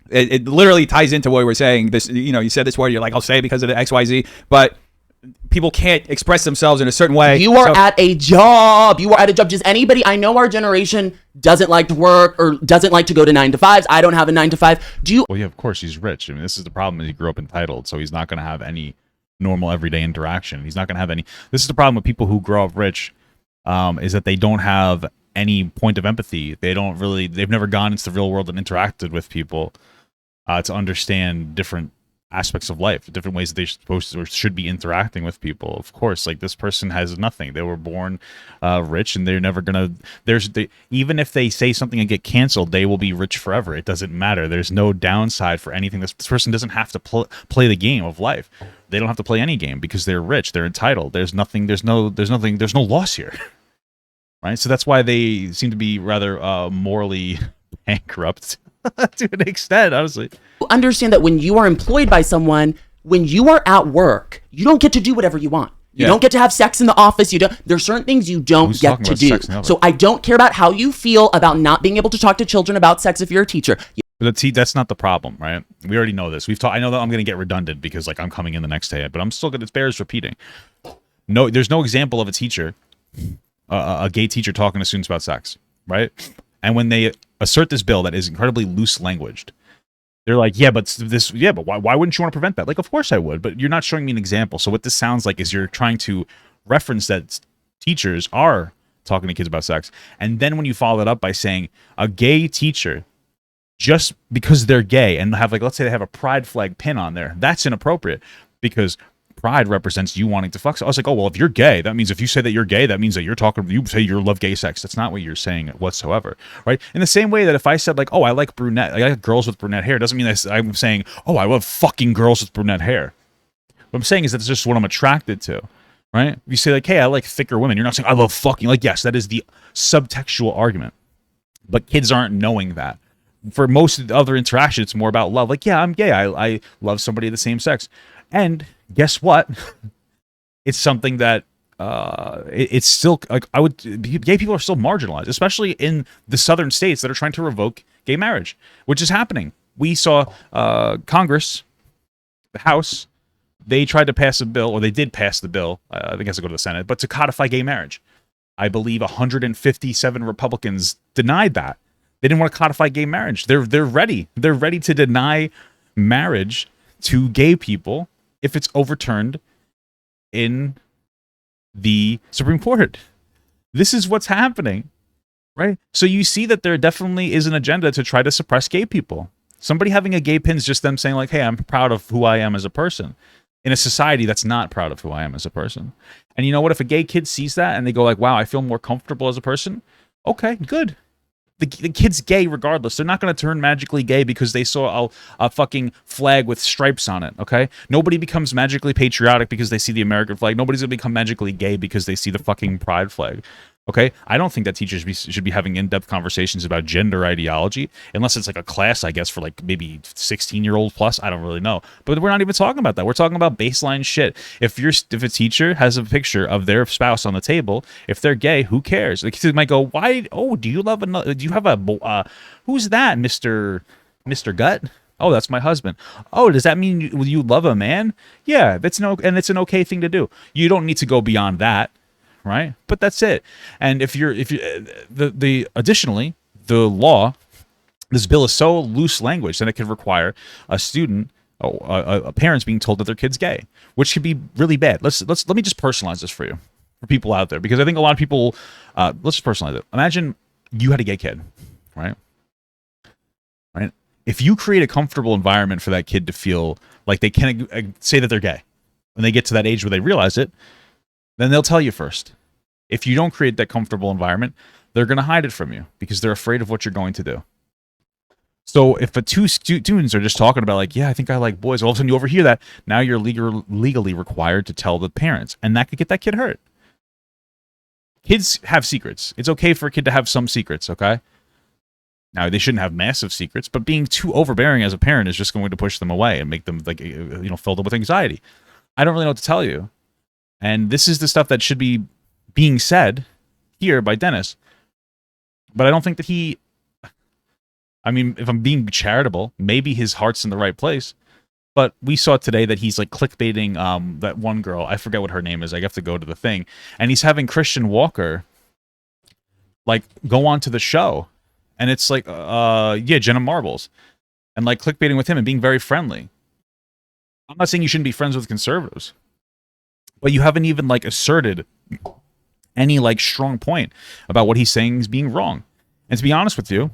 It literally ties into what we were saying. This, you said this word, you're like, I'll say it because of the XYZ, but people can't express themselves in a certain way. You are at a job. Does anybody, I know our generation doesn't like to work or doesn't like to go to 9 to 5s. I don't have a 9 to 5. Well, yeah, of course he's rich. I mean, this is the problem. He grew up entitled, so he's not going to have any normal everyday interaction. He's not going to have any. This is the problem with people who grow up rich, is that they don't have any point of empathy. They've never gone into the real world and interacted with people to understand different aspects of life, different ways that they're supposed to or should be interacting with people. Of course, like, this person has nothing. They were born rich, and they're never gonna. Even if they say something and get canceled, they will be rich forever. It doesn't matter. There's no downside for anything. This person doesn't have to play the game of life. They don't have to play any game because they're rich. They're entitled. There's nothing. There's no loss here, right? So that's why they seem to be rather morally bankrupt to an extent, honestly. Understand that when you are employed by someone, when you are at work, you don't get to do whatever you want. You don't get to have sex in the office. There's certain things you don't get to do. So I don't care about how you feel about not being able to talk to children about sex if you're a teacher. But that's not the problem, right? We already know this. I know that I'm going to get redundant because, like, I'm coming in the next day, but I'm still going to. It bears repeating. No, there's no example of a teacher, a gay teacher, talking to students about sex, right? And when they assert this bill that is incredibly loose languaged, they're like, but why wouldn't you want to prevent that? Like, of course I would, but you're not showing me an example. So what this sounds like is you're trying to reference that teachers are talking to kids about sex, and then when you follow it up by saying a gay teacher, just because they're gay and have, like, let's say they have a pride flag pin on there, that's inappropriate because pride represents you wanting to fuck. So I was like, oh, well, if you're gay, that means if you say that you're gay, that means that you say you love gay sex. That's not what you're saying whatsoever, right? In the same way that if I said, like, oh, I like girls with brunette hair, doesn't mean that I'm saying, oh, I love fucking girls with brunette hair. What I'm saying is that's just what I'm attracted to, right? If you say, like, hey, I like thicker women, you're not saying I love fucking. Like, yes, that is the subtextual argument, but kids aren't knowing that. For most of the other interaction, it's more about love. Like, yeah, I'm gay. I love somebody of the same sex. And guess what? It's something that it's still, like, gay people are still marginalized, especially in the southern states that are trying to revoke gay marriage, which is happening. We saw Congress, the House, they tried to pass a bill, or they did pass the bill. I think it has to go to the Senate, but to codify gay marriage. I believe 157 Republicans denied that. They didn't want to codify gay marriage. They're ready. They're ready to deny marriage to gay people if it's overturned in the Supreme Court. This is what's happening, right? So you see that there definitely is an agenda to try to suppress gay people. Somebody having a gay pin is just them saying like, hey, I'm proud of who I am as a person in a society that's not proud of who I am as a person. And you know what? If a gay kid sees that and they go like, wow, I feel more comfortable as a person. Okay, good. The kid's gay regardless. They're not going to turn magically gay because they saw a fucking flag with stripes on it, okay? Nobody becomes magically patriotic because they see the American flag. Nobody's going to become magically gay because they see the fucking pride flag, okay? I don't think that teachers should be having in-depth conversations about gender ideology, unless it's like a class, I guess, for like maybe 16-year-old plus. I don't really know. But we're not even talking about that. We're talking about baseline shit. If a teacher has a picture of their spouse on the table, if they're gay, who cares? The kids might go, why? Oh, do you love another? Do you have a who's that, Mr. Gut? Oh, that's my husband. Oh, does that mean you love a man? Yeah, and it's an okay thing to do. You don't need to go beyond that. Right, but that's it. And additionally, the law, this bill is so loose language that it could require a student, parents being told that their kid's gay, which could be really bad. Let me just personalize this for you, for people out there, because I think a lot of people. Let's just personalize it. Imagine you had a gay kid, right? Right. If you create a comfortable environment for that kid to feel like they can say that they're gay, when they get to that age where they realize it, then they'll tell you first. If you don't create that comfortable environment, they're going to hide it from you because they're afraid of what you're going to do. So if two students are just talking about like, yeah, I think I like boys, all of a sudden you overhear that, now you're legally required to tell the parents, and that could get that kid hurt. Kids have secrets. It's okay for a kid to have some secrets, okay? Now, they shouldn't have massive secrets, but being too overbearing as a parent is just going to push them away and make them like, fill them with anxiety. I don't really know what to tell you. And this is the stuff that should be being said here by Dennis. But I don't think that if I'm being charitable, maybe his heart's in the right place. But we saw today that he's like clickbaiting that one girl. I forget what her name is. I have to go to the thing. And he's having Christian Walker like go on to the show. And it's like, Jenna Marbles. And like clickbaiting with him and being very friendly. I'm not saying you shouldn't be friends with conservatives. But you haven't even like asserted any like strong point about what he's saying is being wrong. And to be honest with you,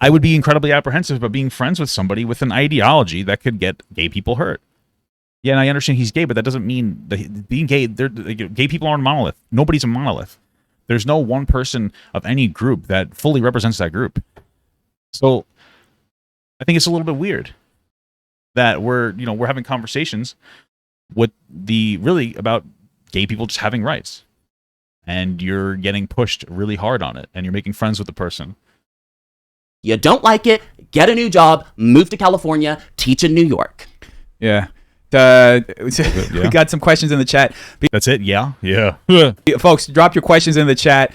I would be incredibly apprehensive about being friends with somebody with an ideology that could get gay people hurt. Yeah, and I understand he's gay, but that doesn't mean that being gay, gay people aren't a monolith. Nobody's a monolith. There's no one person of any group that fully represents that group. So I think it's a little bit weird that we're having conversations with about gay people just having rights, and you're getting pushed really hard on it, and you're making friends with the person. You don't like it, get a new job, move to California, teach in New York. Yeah. We got some questions in the chat. That's it. Yeah. Folks, drop your questions in the chat.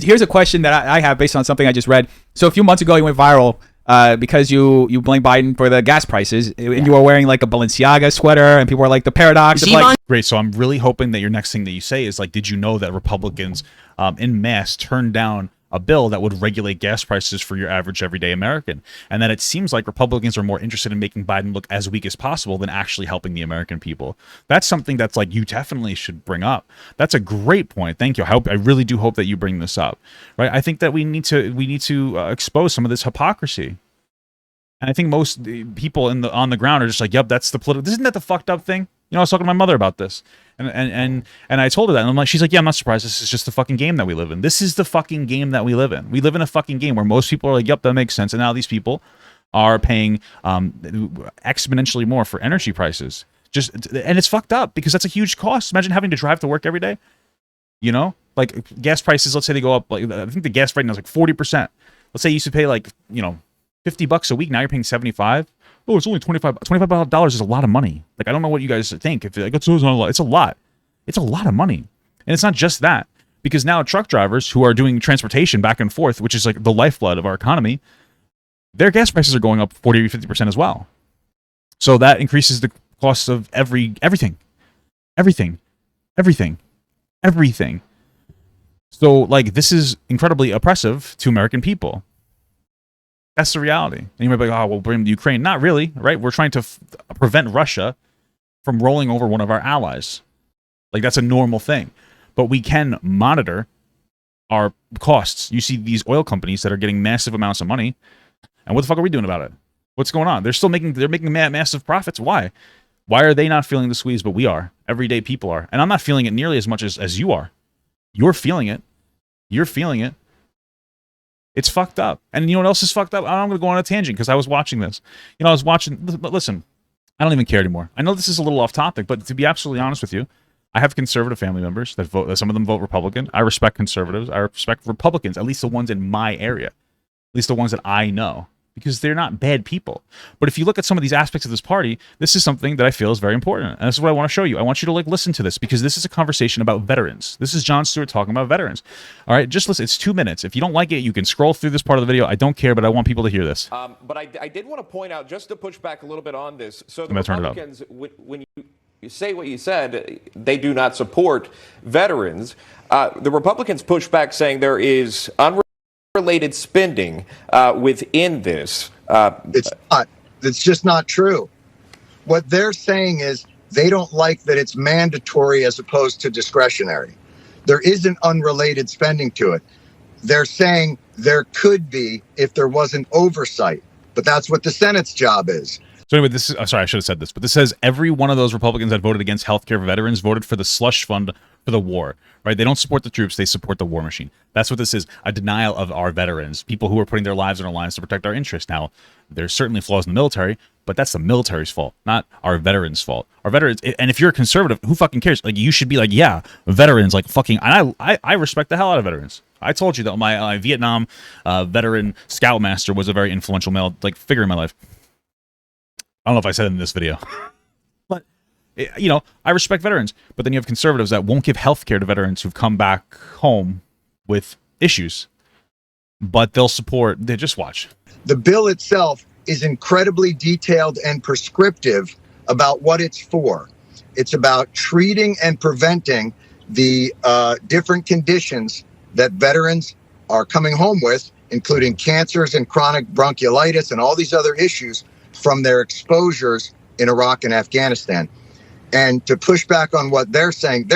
Here's a question that I have based on something I just read. So a few months ago, you went viral because you blame Biden for the gas prices, and you were wearing like a Balenciaga sweater, and people were like, the paradox of like. Great. So I'm really hoping that your next thing that you say is like, did you know that Republicans en masse turned down a bill that would regulate gas prices for your average everyday American, and that it seems like Republicans are more interested in making Biden look as weak as possible than actually helping the American people. That's something that's like you definitely should bring up. That's a great point. Thank you. I really do hope that you bring this up. Right? I think that we need to expose some of this hypocrisy. And I think most people on the ground are just like, yep, that's the political. Isn't that the fucked up thing? I was talking to my mother about this, and I told her that, and I'm like, she's like, yeah, I'm not surprised. This is just the fucking game that we live in. This is the fucking game that we live in. We live in a fucking game where most people are like, yep, that makes sense. And now these people are paying exponentially more for energy prices. And it's fucked up because that's a huge cost. Imagine having to drive to work every day. Like gas prices. Let's say they go up. Like I think the gas right now is like 40%. Let's say you used to pay like $50 a week. Now you're paying $75. Oh, it's only $25 is a lot of money. Like, I don't know what you guys think. If like, it's a lot. It's a lot. It's a lot of money. And it's not just that. Because now truck drivers who are doing transportation back and forth, which is like the lifeblood of our economy, their gas prices are going up 40 or 50% as well. So that increases the cost of everything. So, like, this is incredibly oppressive to American people. That's the reality. And you might be like, oh, we'll blame the Ukraine. Not really, right? We're trying to prevent Russia from rolling over one of our allies. Like, that's a normal thing. But we can monitor our costs. You see these oil companies that are getting massive amounts of money, and what the fuck are we doing about it? What's going on? They're making massive profits. Why? Why are they not feeling the squeeze, but we are? Everyday people are. And I'm not feeling it nearly as much as you are. You're feeling it. You're feeling it. It's fucked up. And you know what else is fucked up? I'm going to go on a tangent because I was watching this. You know, I was watching, but listen, I don't even care anymore. I know this is a little off topic, but to be absolutely honest with you, I have conservative family members that vote. Some of them vote Republican. I respect conservatives. I respect Republicans, at least the ones in my area, at least the ones that I know, because they're not bad people. But if you look at some of these aspects of this party, this is something that I feel is very important. And this is what I want to show you. I want you to listen to this, because this is a conversation about veterans. This is Jon Stewart talking about veterans. All right, just listen. It's 2 minutes. If you don't like it, you can scroll through this part of the video. I don't care, but I want people to hear this. But I did want to point out, just to push back a little bit on this. So the I'm gonna turn it up. Republicans, when you say what you said, they do not support veterans. The Republicans push back, saying there is unrelated spending within this. It's not. It's just not true. What they're saying is they don't like that it's mandatory as opposed to discretionary. There isn't unrelated spending to it. They're saying there could be if there wasn't oversight, but that's what the Senate's job is. So anyway, this is, sorry, I should have said this, but this says every one of those Republicans that voted against health care for veterans voted for the slush fund for the war, right? They don't support the troops, they support the war machine. That's what this is, a denial of our veterans, people who are putting their lives on the lines to protect our interests. Now, there's certainly flaws in the military, but that's the military's fault, not our veterans' fault. Our veterans, and if you're a conservative, who fucking cares? Like, you should be like, yeah, veterans, like fucking, and I respect the hell out of veterans. I told you that my Vietnam veteran scoutmaster was a very influential male figure in my life. I don't know if I said it in this video, but you know, I respect veterans, but then you have conservatives that won't give health care to veterans who've come back home with issues, but they'll support, they just watch. The bill itself is incredibly detailed and prescriptive about what it's for. It's about treating and preventing the different conditions that veterans are coming home with, including cancers and chronic bronchiolitis and all these other issues from their exposures in Iraq and Afghanistan. And to push back on what they're saying,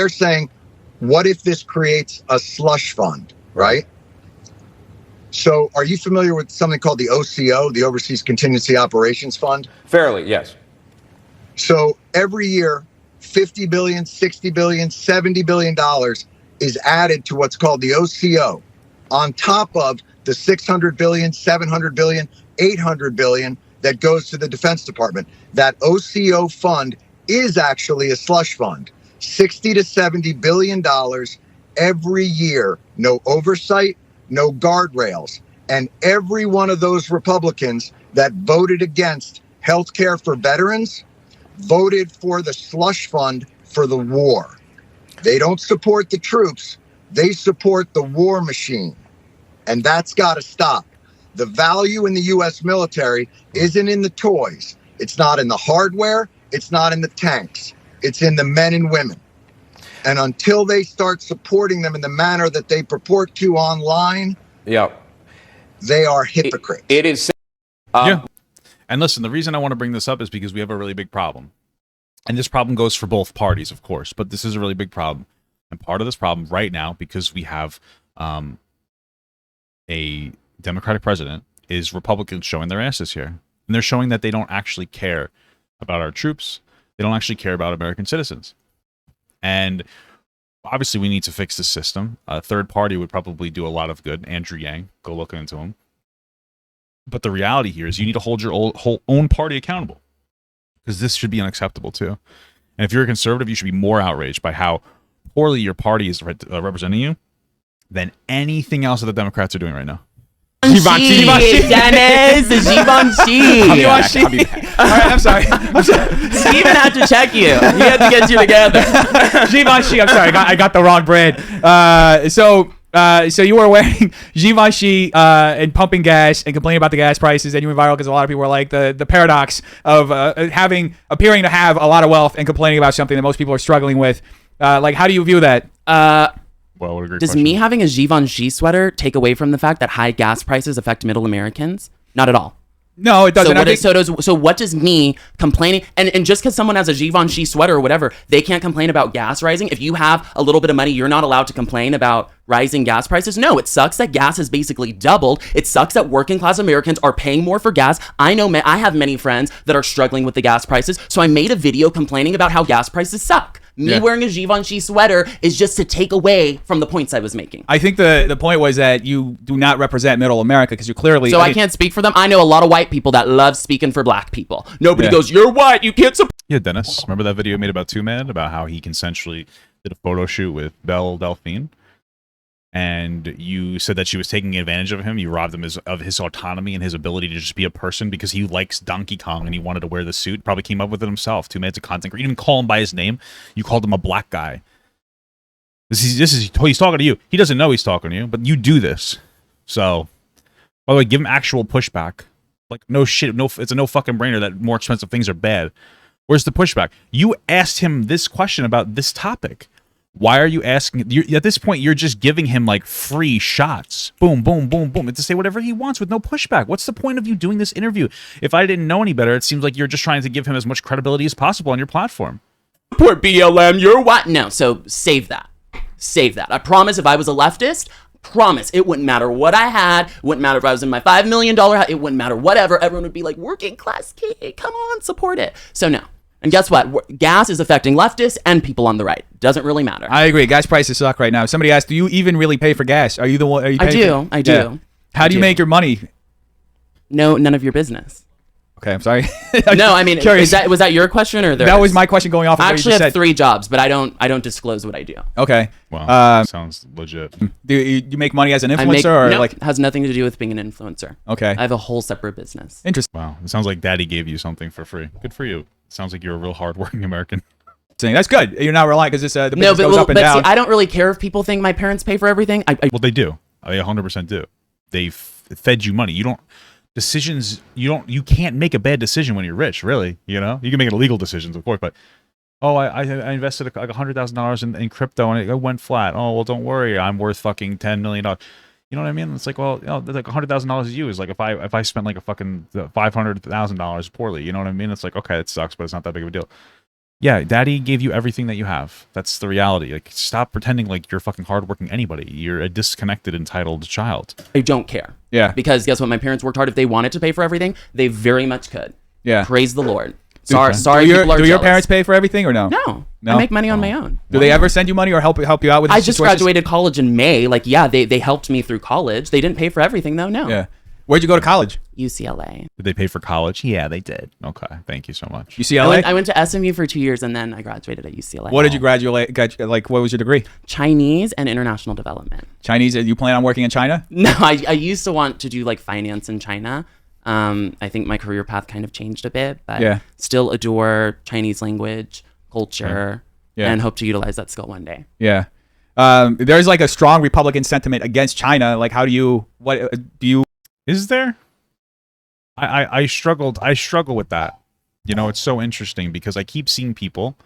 what if this creates a slush fund, right? So are you familiar with something called the OCO, the Overseas Contingency Operations Fund? Fairly, yes. So every year, $50 billion, $60 billion, $70 billion is added to what's called the OCO, on top of the $600 billion, $700 billion, $800 billion that goes to the Defense Department. That OCO fund is actually a slush fund, $60 to $70 billion every year. No oversight, no guardrails. And every one of those Republicans that voted against health care for veterans voted for the slush fund for the war. They don't support the troops. They support the war machine. And that's got to stop. The value in the U.S. military isn't in the toys. It's not in the hardware. It's not in the tanks. It's in the men and women. And until they start supporting them in the manner that they purport to online, they are hypocrites. It is. Yeah. And listen, the reason I want to bring this up is because we have a really big problem. And this problem goes for both parties, of course, but this is a really big problem. And part of this problem right now, because we have a Democratic president, is Republicans showing their asses here. And they're showing that they don't actually care about our troops. They don't actually care about American citizens. And obviously we need to fix the system. A third party would probably do a lot of good. Andrew Yang, go look into him. But the reality here is you need to hold your whole own party accountable, because this should be unacceptable too. And if you're a conservative, you should be more outraged by how poorly your party is representing you than anything else that the Democrats are doing right now. Givenchy, Dennis, Givenchy. All right, I'm sorry. Steven had to check you. He had to get you together. Givenchy, I'm sorry, I got the wrong brand. So you were wearing Givenchy and pumping gas and complaining about the gas prices, and you went viral because a lot of people were like the paradox of appearing to have a lot of wealth and complaining about something that most people are struggling with. Like, how do you view that? Well, what a great Does question. me having a Givenchy sweater take away from the fact that high gas prices affect middle Americans? Not at all. No, it doesn't. So what does me complaining and just because someone has a Givenchy sweater or whatever, they can't complain about gas rising. If you have a little bit of money, you're not allowed to complain about rising gas prices. No, it sucks that gas has basically doubled. It sucks that working class Americans are paying more for gas. I know I have many friends that are struggling with the gas prices. So I made a video complaining about how gas prices suck. Me wearing a Givenchy sweater is just to take away from the points I was making. I think the point was that you do not represent middle America because you clearly... So I can't speak for them. I know a lot of white people that love speaking for black people. Nobody goes, you're white, you can't support... Yeah, Dennis, remember that video I made about Two Man about how he consensually did a photo shoot with Belle Delphine? And you said that she was taking advantage of him. You robbed him of his autonomy and his ability to just be a person because he likes Donkey Kong and he wanted to wear the suit. Probably came up with it himself. 2 minutes of content. You didn't even call him by his name. You called him a black guy. He's talking to you. He doesn't know he's talking to you, but you do this. So, by the way, give him actual pushback. Like, no shit. It's a no fucking brainer that more expensive things are bad. Where's the pushback? You asked him this question about this topic. Why are you asking? At this point, you're just giving him like free shots. Boom, boom, boom, boom. And to say whatever he wants with no pushback. What's the point of you doing this interview? If I didn't know any better, it seems like you're just trying to give him as much credibility as possible on your platform. Support BLM, you're what? No, so save that. Save that. I promise if I was a leftist, promise it wouldn't matter what I had. It wouldn't matter if I was in my $5 million house. It wouldn't matter whatever. Everyone would be like, working class kid, come on, support it. So no. And guess what? Gas is affecting leftists and people on the right. Doesn't really matter. I agree. Gas prices suck right now. Somebody asked, do you even really pay for gas? Are you the one? I do. I do. Yeah. How do you make your money? No, none of your business. Okay, I'm sorry. No, I mean, was that your question or that was my question going off of I what actually you just have said. 3 jobs, but I don't disclose what I do. Okay. Wow, sounds legit. Do you make money as an influencer Nope, it has nothing to do with being an influencer. Okay. I have a whole separate business. Interesting. Wow, it sounds like Daddy gave you something for free. Good for you. Sounds like you're a real hardworking American. That's good. You're not relying because the business goes up and but down. See, I don't really care if people think my parents pay for everything. Well, they do. They 100% do. They fed you money. You can't make a bad decision when you're rich, really. You know, you can make illegal decisions, of course, but I invested like $100,000 in crypto and it went flat. Oh, well, don't worry, I'm worth fucking $10 million. You know what I mean? It's like, well, like $100,000 to you is like if I spent like a fucking $500,000 poorly. You know what I mean? It's like, okay, it sucks, but it's not that big of a deal. Yeah, Daddy gave you everything that you have. That's the reality. Like, stop pretending like you're fucking hardworking anybody. You're a disconnected, entitled child. I don't care. Yeah. Because guess what? My parents worked hard. If they wanted to pay for everything, they very much could. Yeah. Praise the Lord. Okay. Sorry, do people are your jealous. parents pay for everything or no? No. I make money on my own. Do they ever send you money or help you out with? I just graduated college in May. Like, yeah, they helped me through college. They didn't pay for everything though. No. Yeah. Where'd you go to college? UCLA. Did they pay for college? Yeah, they did. Okay, thank you so much. UCLA. I went to SMU for 2 years and then I graduated at UCLA. What did you graduate? Like, what was your degree? Chinese and international development. Chinese. You plan on working in China? No, I used to want to do like finance in China. I think my career path kind of changed a bit, but still adore Chinese language, culture, and hope to utilize that skill one day. Yeah. There's like a strong Republican sentiment against China. Like, how do you? What do you? Is there? I struggle with that. You know, it's so interesting because I keep seeing people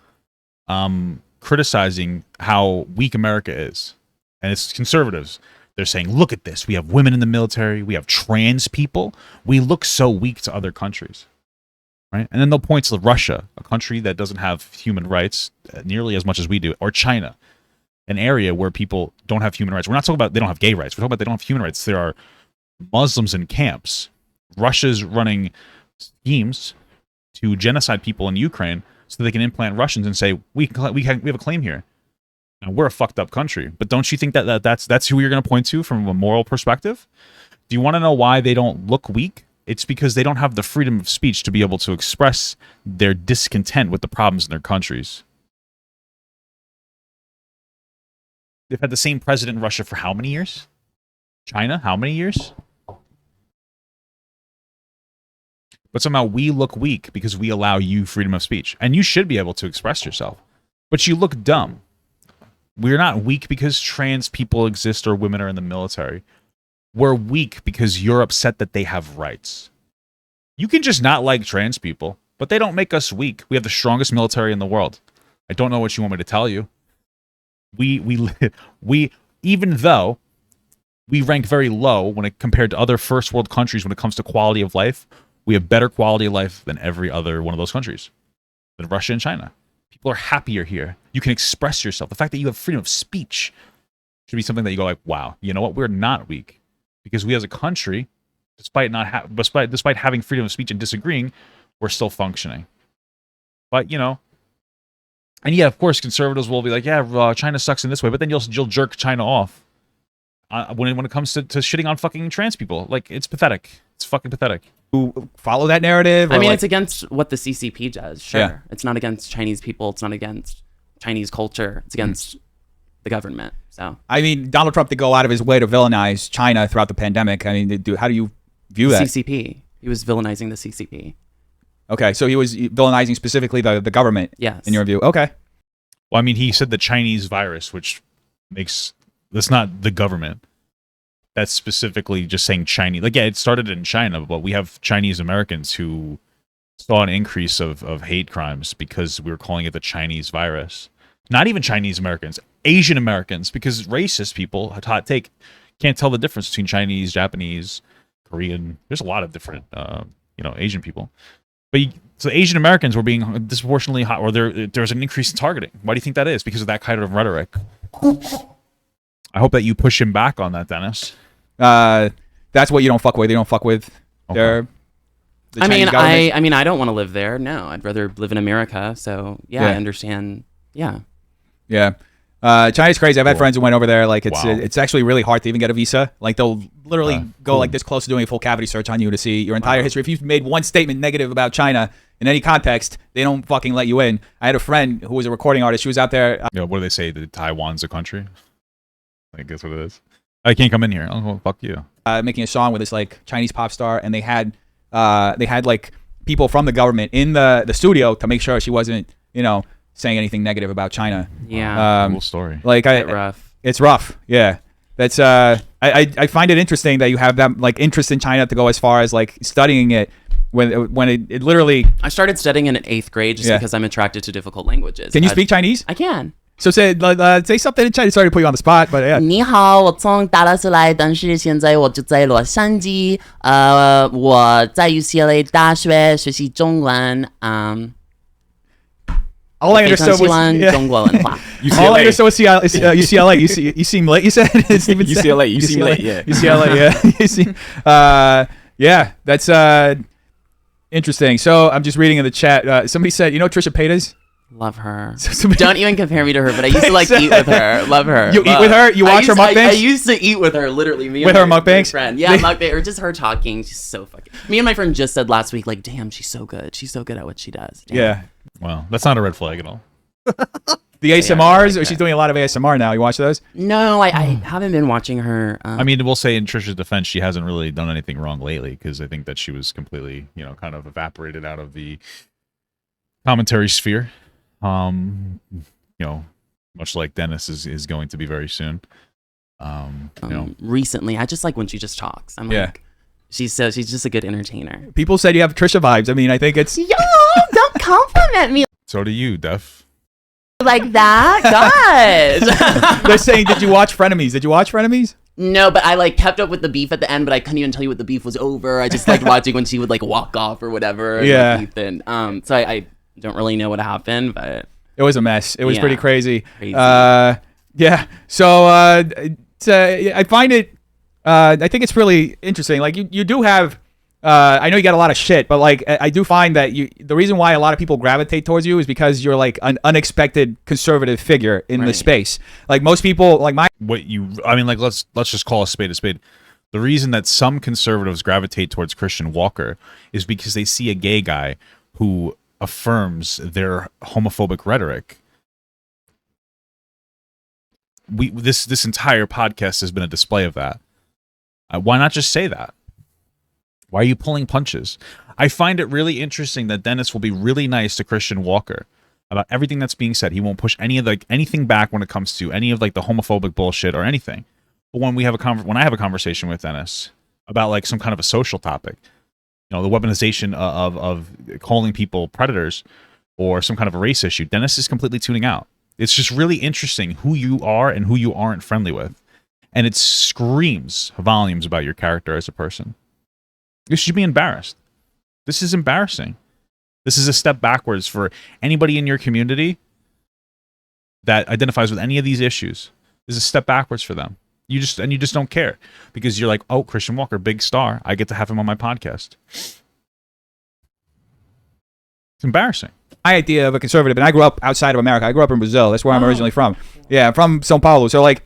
criticizing how weak America is. And it's conservatives. They're saying, look at this. We have women in the military. We have trans people. We look so weak to other countries. Right? And then they'll point to Russia, a country that doesn't have human rights nearly as much as we do, or China, an area where people don't have human rights. We're not talking about they don't have gay rights. We're talking about they don't have human rights. There are Muslims in camps. Russia's running schemes to genocide people in Ukraine so they can implant Russians and say we have a claim here. Now, we're a fucked up country, but don't you think that's who you're going to point to from a moral perspective? Do you want to know why they don't look weak? It's because they don't have the freedom of speech to be able to express their discontent with the problems in their countries. They've had the same president in Russia for how many years? China, how many years? But somehow we look weak because we allow you freedom of speech. And you should be able to express yourself. But you look dumb. We're not weak because trans people exist or women are in the military. We're weak because you're upset that they have rights. You can just not like trans people, but they don't make us weak. We have the strongest military in the world. I don't know what you want me to tell you. We even though we rank very low when it compared to other first world countries when it comes to quality of life, We have better quality of life than every other one of those countries, than Russia and China. People are happier here. You can express yourself. The fact that you have freedom of speech should be something that you go like, wow, you know what? We're not weak, because we as a country, despite having freedom of speech and disagreeing, we're still functioning. But you know, and yeah, of course, conservatives will be like, yeah, China sucks in this way, but then you'll jerk China off when it comes to shitting on fucking trans people. Like, it's pathetic. It's fucking pathetic. Who follow that narrative? I mean, like, it's against what the CCP does. Sure, Yeah. It's not against Chinese people. It's not against Chinese culture. It's against the government. So I mean, Donald Trump did go out of his way to villainize China throughout the pandemic. I mean, how do you view that? CCP. He was villainizing the CCP. Okay, so he was villainizing specifically the government. Yes. In your view, okay. Well, I mean, he said the Chinese virus, which that's not the government. That's specifically just saying Chinese. Like, yeah, it started in China, but we have Chinese Americans who saw an increase of hate crimes because we were calling it the Chinese virus. Not even Chinese Americans, Asian Americans, because racist people, hot take, can't tell the difference between Chinese, Japanese, Korean. There's a lot of different, Asian people. But so Asian Americans were being disproportionately hot, or there's an increase in targeting. Why do you think that is? Because of that kind of rhetoric. I hope that you push him back on that, Dennis. That's what you don't fuck with. You don't fuck with the Chinese government. I mean, I don't want to live there. No, I'd rather live in America. So yeah. I understand. Yeah. Yeah. China's crazy. I've had friends who went over there. Like, Wow. it's actually really hard to even get a visa. Like, they'll literally go like this close to doing a full cavity search on you to see your entire history. If you've made one statement negative about China in any context, they don't fucking let you in. I had a friend who was a recording artist. She was out there. What do they say? That Taiwan's a country? I guess what it is. I can't come in here. Oh, well, fuck you. Making a song with this like Chinese pop star, and they had like people from the government in the studio to make sure she wasn't, saying anything negative about China. Yeah. Cool story. Like, Rough. it's rough. Yeah. That's I find it interesting that you have that like interest in China to go as far as like studying it when it literally. I started studying it in 8th grade just Yeah. because I'm attracted to difficult languages. Can you speak Chinese? I can. So say something in Chinese. Sorry to put you on the spot, but yeah. 你好，我从达拉斯来，但是现在我就在洛杉矶。我在 UCLA 大学学习中文。 All I understood was all I understood was UCLA. You seem late. You said it's even UCLA. You seem late. Yeah. UCLA. Yeah. You seem. Yeah. That's interesting. So I'm just reading in the chat. Somebody said, Trisha Paytas? Love her. Don't even compare me to her, but I used to like eat with her. Love her. You eat with her? You watch her mukbangs? I used to eat with her, literally. Me and with my her mukbangs? friend. Yeah, mukbang, or just her talking. She's so fucking. Me and my friend just said last week, like, damn, she's so good. She's so good at what she does. Damn. Yeah. Well, that's not a red flag at all. The ASMRs, or she's doing a lot of ASMR now. You watch those? No, I haven't been watching her. I mean, we'll say in Trisha's defense, she hasn't really done anything wrong lately, because I think that she was completely, kind of evaporated out of the commentary sphere. Much like Dennis is going to be very soon. Recently, I just like when she just talks. I'm like, she's just a good entertainer. People said you have Trisha vibes. I mean, I think it's. Yo, don't compliment me So do you, Def. like that. God. They're saying, did you watch Frenemies? No, but I like kept up with the beef at the end, but I couldn't even tell you what the beef was over. I just liked watching when she would like walk off or whatever. Yeah. Like, Ethan. So I don't really know what happened, but It was a mess. It was pretty crazy. Crazy. Yeah. So I find it. I think it's really interesting. Like you do have. I know you got a lot of shit, but like I do find that the reason why a lot of people gravitate towards you is because you're like an unexpected conservative figure in the space. Like most people, like let's just call a spade a spade. The reason that some conservatives gravitate towards Christian Walker is because they see a gay guy who affirms their homophobic rhetoric. This entire podcast has been a display of that. Why not just say that? Why are you pulling punches? I find it really interesting that Dennis will be really nice to Christian Walker about everything that's being said. He won't push anything back when it comes to any of like the homophobic bullshit or anything. But when I have a conversation with Dennis about like some kind of a social topic, the weaponization of calling people predators or some kind of a race issue, Dennis is completely tuning out. It's just really interesting who you are and who you aren't friendly with. And it screams volumes about your character as a person. You should be embarrassed. This is embarrassing. This is a step backwards for anybody in your community that identifies with any of these issues. This is a step backwards for them. You just don't care because you're like, oh, Christian Walker, big star. I get to have him on my podcast. It's embarrassing. My idea of a conservative, and I grew up outside of America. I grew up in Brazil. That's where I'm originally from. Yeah, I'm from São Paulo. So like,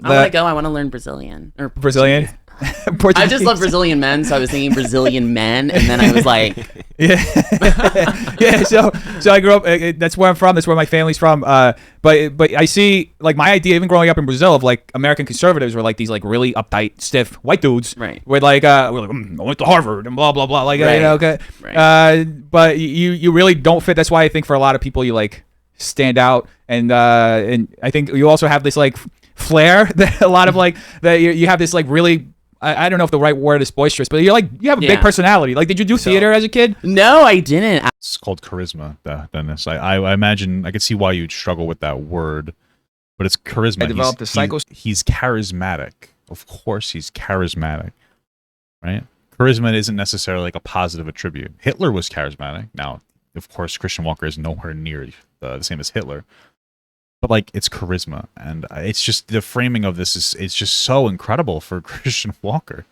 I want to go. I want to learn Brazilian or Brazilian. I just love Brazilian men, so I was thinking Brazilian men, and then I was like, yeah, yeah. So I grew up. That's where I'm from. That's where my family's from. But I see like my idea, even growing up in Brazil, of like American conservatives were like these like really uptight, stiff white dudes, right? With like, I went to Harvard and blah blah blah. Like, right. You know, okay. Right. But you really don't fit. That's why I think for a lot of people you like stand out, and I think you also have this like flair that a lot of like that you have this like really. I don't know if the right word is boisterous, but you have a big personality. Like, did you do theater as a kid? No, I didn't. It's called charisma, Dennis. I imagine I could see why you'd struggle with that word, but it's charisma. I developed he's charismatic. Of course, he's charismatic, right? Charisma isn't necessarily like a positive attribute. Hitler was charismatic. Now, of course, Christian Walker is nowhere near the same as Hitler. But like it's charisma, and it's just the framing of this it's just so incredible for Christian Walker.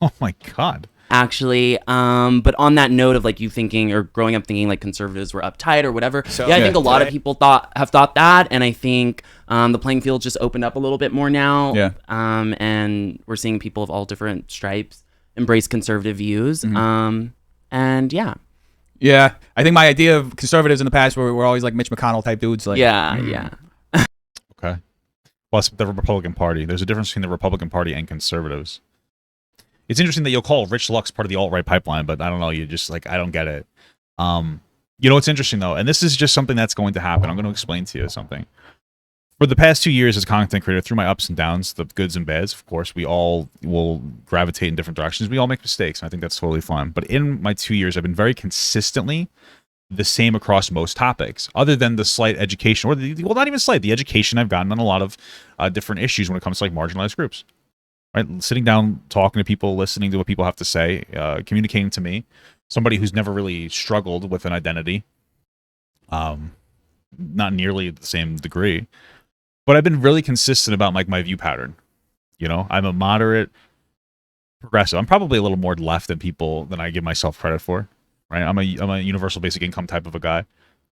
Oh my god! Actually, but on that note of like you thinking or growing up thinking like conservatives were uptight or whatever, I think a lot of people have thought that, and I think the playing field just opened up a little bit more now. Yeah. And we're seeing people of all different stripes embrace conservative views. Mm-hmm. And yeah. Yeah, I think my idea of conservatives in the past were always like Mitch McConnell type dudes. Like, yeah. Okay. Plus the Republican Party. There's a difference between the Republican Party and conservatives. It's interesting that you'll call Rich Lux part of the alt-right pipeline, but I don't know. You just like, I don't get it. You know what's interesting though, and this is just something that's going to happen. I'm going to explain to you something. For the past 2 years as a content creator, through my ups and downs, the goods and bads, of course, we all will gravitate in different directions. We all make mistakes, and I think that's totally fine. But in my 2 years, I've been very consistently the same across most topics, other than the slight education, or well, not even slight, the education I've gotten on a lot of different issues when it comes to like marginalized groups. Right, sitting down, talking to people, listening to what people have to say, communicating to me, somebody who's never really struggled with an identity, not nearly the same degree, but I've been really consistent about like my view pattern. You know, I'm a moderate progressive. I'm probably a little more left than I give myself credit for. Right, I'm a universal basic income type of a guy.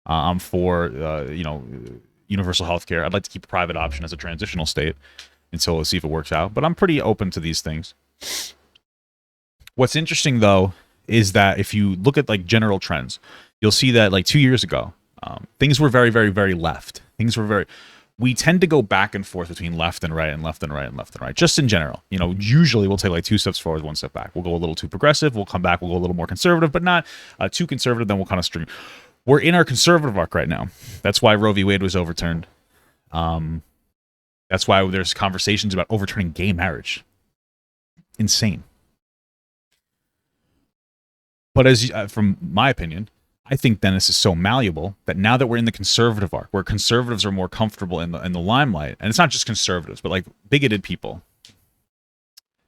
I'm for universal health care. I'd like to keep a private option as a transitional state until we'll see if it works out. But I'm pretty open to these things. What's interesting though is that if you look at like general trends, you'll see that like 2 years ago, things were very, very, very left. We tend to go back and forth between left and right and left and right and left and right, just in general. You know, usually we'll take like 2 steps forward, 1 step back. We'll go a little too progressive. We'll come back. We'll go a little more conservative, but not too conservative. Then we'll kind of stream. We're in our conservative arc right now. That's why Roe v. Wade was overturned. That's why there's conversations about overturning gay marriage. Insane. But from my opinion, I think Dennis is so malleable that now that we're in the conservative arc, where conservatives are more comfortable in the limelight, and it's not just conservatives, but like bigoted people,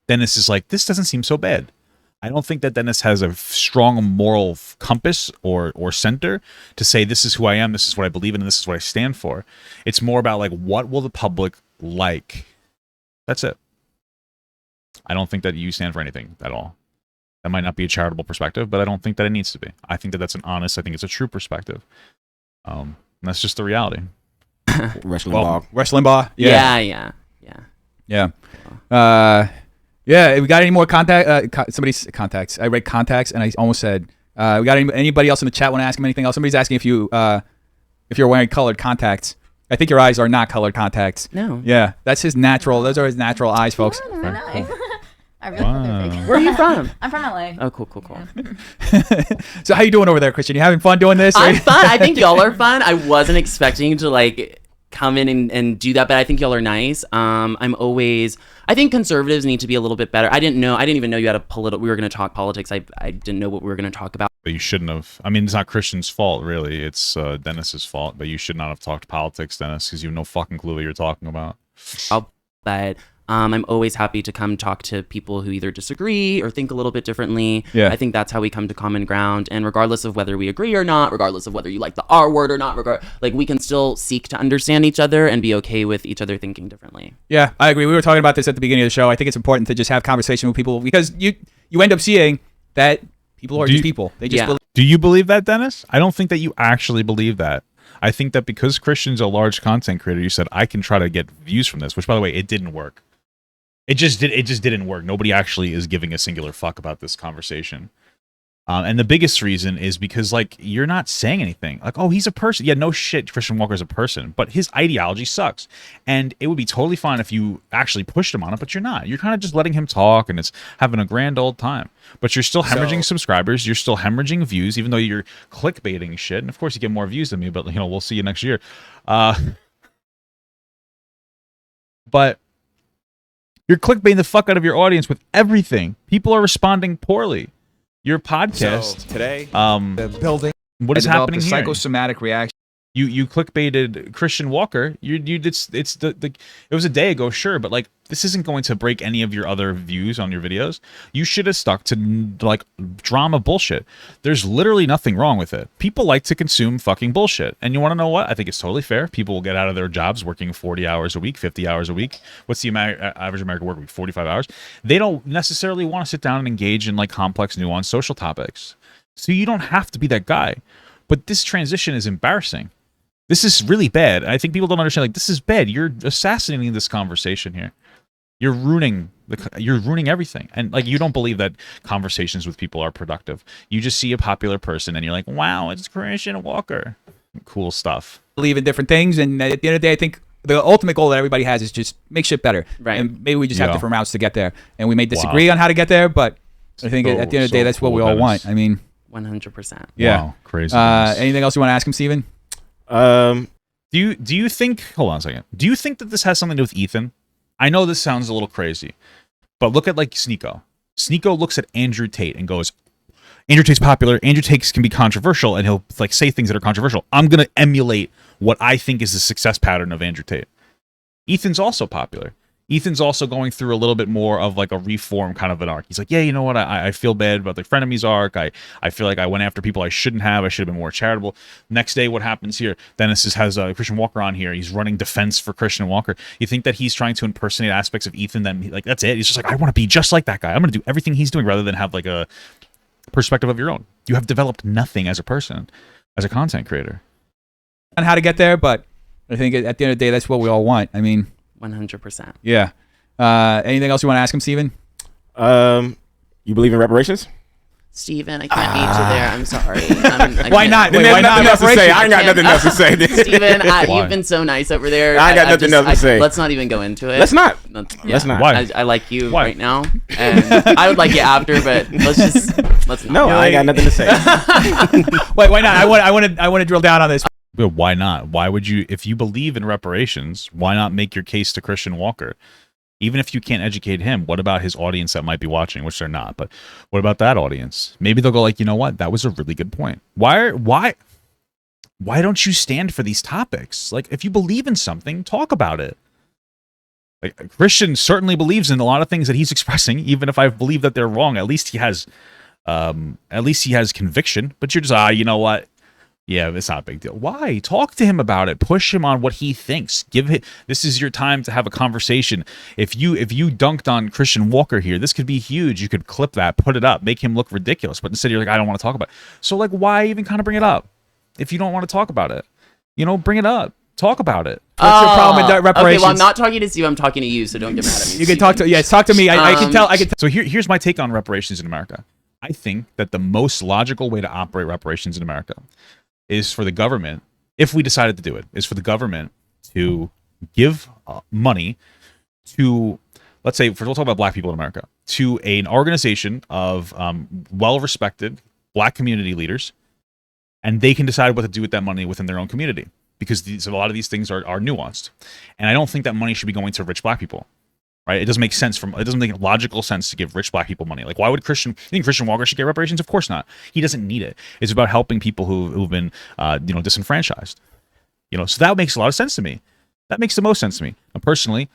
Dennis is like, this doesn't seem so bad. I don't think that Dennis has a strong moral compass or center to say this is who I am, this is what I believe in, and this is what I stand for. It's more about like, what will the public like? That's it. I don't think that you stand for anything at all. That might not be a charitable perspective, but I don't think that it needs to be. I think that that's an honest, I think it's a true perspective. And that's just the reality. Rush Limbaugh. Rush Limbaugh. Yeah. We got any more somebody's contacts? I read contacts, and I almost said, we got anybody else in the chat want to ask him anything else? Somebody's asking if you're wearing colored contacts. I think your eyes are not colored contacts. No. Yeah, that's his natural. Those are his natural eyes, folks. Nice. I really thought they were fake. Where are you from? I'm from LA. Oh, cool. Yeah. So how you doing over there, Christian? You having fun doing this? I'm fun. I think y'all are fun. I wasn't expecting to like come in and do that, but I think y'all are nice. I think conservatives need to be a little bit better. I didn't even know you had we were going to talk politics. I didn't know what we were going to talk about. But you shouldn't have. I mean, it's not Christian's fault, really. It's Dennis's fault. But you should not have talked politics, Dennis, because you have no fucking clue what you're talking about. But I'm always happy to come talk to people who either disagree or think a little bit differently. Yeah. I think that's how we come to common ground. And regardless of whether we agree or not, regardless of whether you like the R word or not, like we can still seek to understand each other and be okay with each other thinking differently. Yeah, I agree. We were talking about this at the beginning of the show. I think it's important to just have conversation with people because you end up seeing that people are just people. They just Do you believe that, Dennis? I don't think that you actually believe that. I think that because Christian's a large content creator, you said I can try to get views from this, which by the way, it didn't work. It just didn't work. Nobody actually is giving a singular fuck about this conversation. And the biggest reason is because, like, you're not saying anything. Like, oh, he's a person. Yeah, no shit, Christian Walker's a person. But his ideology sucks. And it would be totally fine if you actually pushed him on it, but you're not. You're kind of just letting him talk, and it's having a grand old time. But you're still hemorrhaging subscribers. You're still hemorrhaging views, even though you're clickbaiting shit. And, of course, you get more views than me, but, we'll see you next year. But you're clickbaiting the fuck out of your audience with everything. People are responding poorly. Your podcast today, the building. What is happening the here? psychosomatic reaction. You clickbaited Christian Walker. It was a day ago, sure, but like this isn't going to break any of your other views on your videos. You should have stuck to like drama bullshit. There's literally nothing wrong with it. People like to consume fucking bullshit, and you want to know what? I think it's totally fair. People will get out of their jobs working 40 hours a week, 50 hours a week. What's the average American work week? 45 hours. They don't necessarily want to sit down and engage in like complex, nuanced social topics. So you don't have to be that guy. But this transition is embarrassing. This is really bad. I think people don't understand. Like, this is bad. You're assassinating this conversation here. You're ruining everything. And like, you don't believe that conversations with people are productive. You just see a popular person and you're like, wow, it's Christian Walker. Cool stuff. Believe in different things, and at the end of the day, I think the ultimate goal that everybody has is just make shit better. Right. And maybe we just have different routes to get there. And we may disagree on how to get there, but I think at the end of the day, that's what we all want. I mean, 100%. Yeah. Wow, crazy. Anything else you want to ask him, Steven? Do you think, hold on a second. Do you think that this has something to do with Ethan? I know this sounds a little crazy, but look at like Sneeko. Sneeko looks at Andrew Tate and goes, Andrew Tate's popular. Andrew Tate can be controversial, and he'll like say things that are controversial. I'm going to emulate what I think is the success pattern of Andrew Tate. Ethan's also popular. Ethan's also going through a little bit more of like a reform kind of an arc. He's like, yeah, you know what? I feel bad about the frenemies arc. I feel like I went after people I shouldn't have. I should have been more charitable. Next day, what happens here? Dennis has Christian Walker on here. He's running defense for Christian Walker. You think that he's trying to impersonate aspects of Ethan? Then like that's it. He's just like, I want to be just like that guy. I'm going to do everything he's doing rather than have like a perspective of your own. You have developed nothing as a person, as a content creator. On how to get there, but I think at the end of the day, that's what we all want. I mean, 100%. Yeah. Anything else you want to ask him, Steven? You believe in reparations? Steven, I can't meet you there. I'm sorry. Why not? Wait, why not? Nothing to say. I ain't got nothing else to say. Steven, you've been so nice over there. I got nothing else to say. Let's not even go into it. Let's not. Let's not. Why? I like you right now, and I would like you after, but let's not. No, I ain't got nothing to say. Wait, why not? I want to drill down on this. But why not? Why would you, if you believe in reparations, why not make your case to Christian Walker? Even if you can't educate him, what about his audience that might be watching, which they're not, but what about that audience? Maybe they'll go like, you know what? That was a really good point. Why don't you stand for these topics? Like, if you believe in something, talk about it. Like, Christian certainly believes in a lot of things that he's expressing, even if I believe that they're wrong. At least he has conviction. But you're just, you know what? Yeah, it's not a big deal. Why? Talk to him about it. Push him on what he thinks. This is your time to have a conversation. If you dunked on Christian Walker here, this could be huge. You could clip that, put it up, make him look ridiculous. But instead, you're like, I don't want to talk about it. So, like, why even kind of bring it up if you don't want to talk about it? Bring it up. Talk about it. What's your problem with reparations? Okay, well, I'm not talking to Steve. I'm talking to you, so don't get mad at me. You can talk to me. I can tell. So here's my take on reparations in America. I think that the most logical way to operate reparations in America is for the government, if we decided to do it, is for the government to give money to, let's say, we'll talk about black people in America, to an organization of well-respected black community leaders, and they can decide what to do with that money within their own community, because a lot of these things are nuanced. And I don't think that money should be going to rich black people. Right? It doesn't make sense. It doesn't make logical sense to give rich black people money. Like, why would Christian Walker should get reparations? Of course not. He doesn't need it. It's about helping people who've been, disenfranchised. So that makes a lot of sense to me. That makes the most sense to me. Now, personally,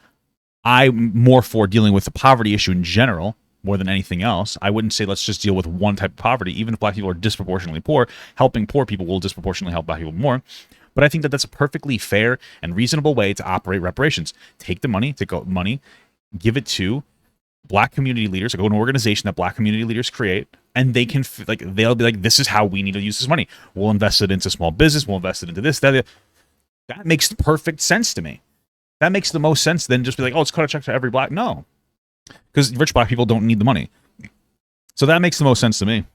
I'm more for dealing with the poverty issue in general more than anything else. I wouldn't say let's just deal with one type of poverty. Even if black people are disproportionately poor, helping poor people will disproportionately help black people more. But I think that that's a perfectly fair and reasonable way to operate reparations. Take the money, give it to black community leaders, go to an organization that black community leaders create, and they can they'll be like, this is how we need to use this money. We'll invest it into small business. We'll invest it into this, that. That makes perfect sense to me. That makes the most sense than just be like, oh, let's cut a check to every black. No, because rich black people don't need the money. So that makes the most sense to me.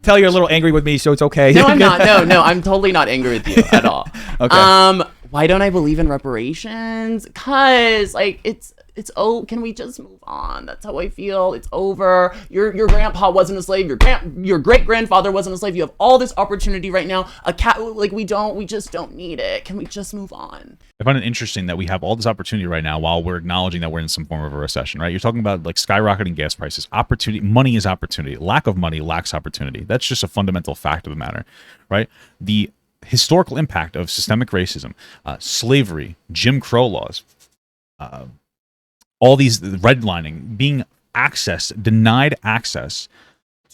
Tell you're a little angry with me, so it's okay. No, I'm not. No, I'm totally not angry with you at all. Okay. Why don't I believe in reparations? Cause like it's can we just move on? That's how I feel. It's over. Your grandpa wasn't a slave. Your great grandfather wasn't a slave. You have all this opportunity right now. We just don't need it. Can we just move on? I find it interesting that we have all this opportunity right now while we're acknowledging that we're in some form of a recession, right? You're talking about like skyrocketing gas prices. Opportunity, money is opportunity. Lack of money lacks opportunity. That's just a fundamental fact of the matter, right? The historical impact of systemic racism, slavery, Jim Crow laws, all these redlining, being denied access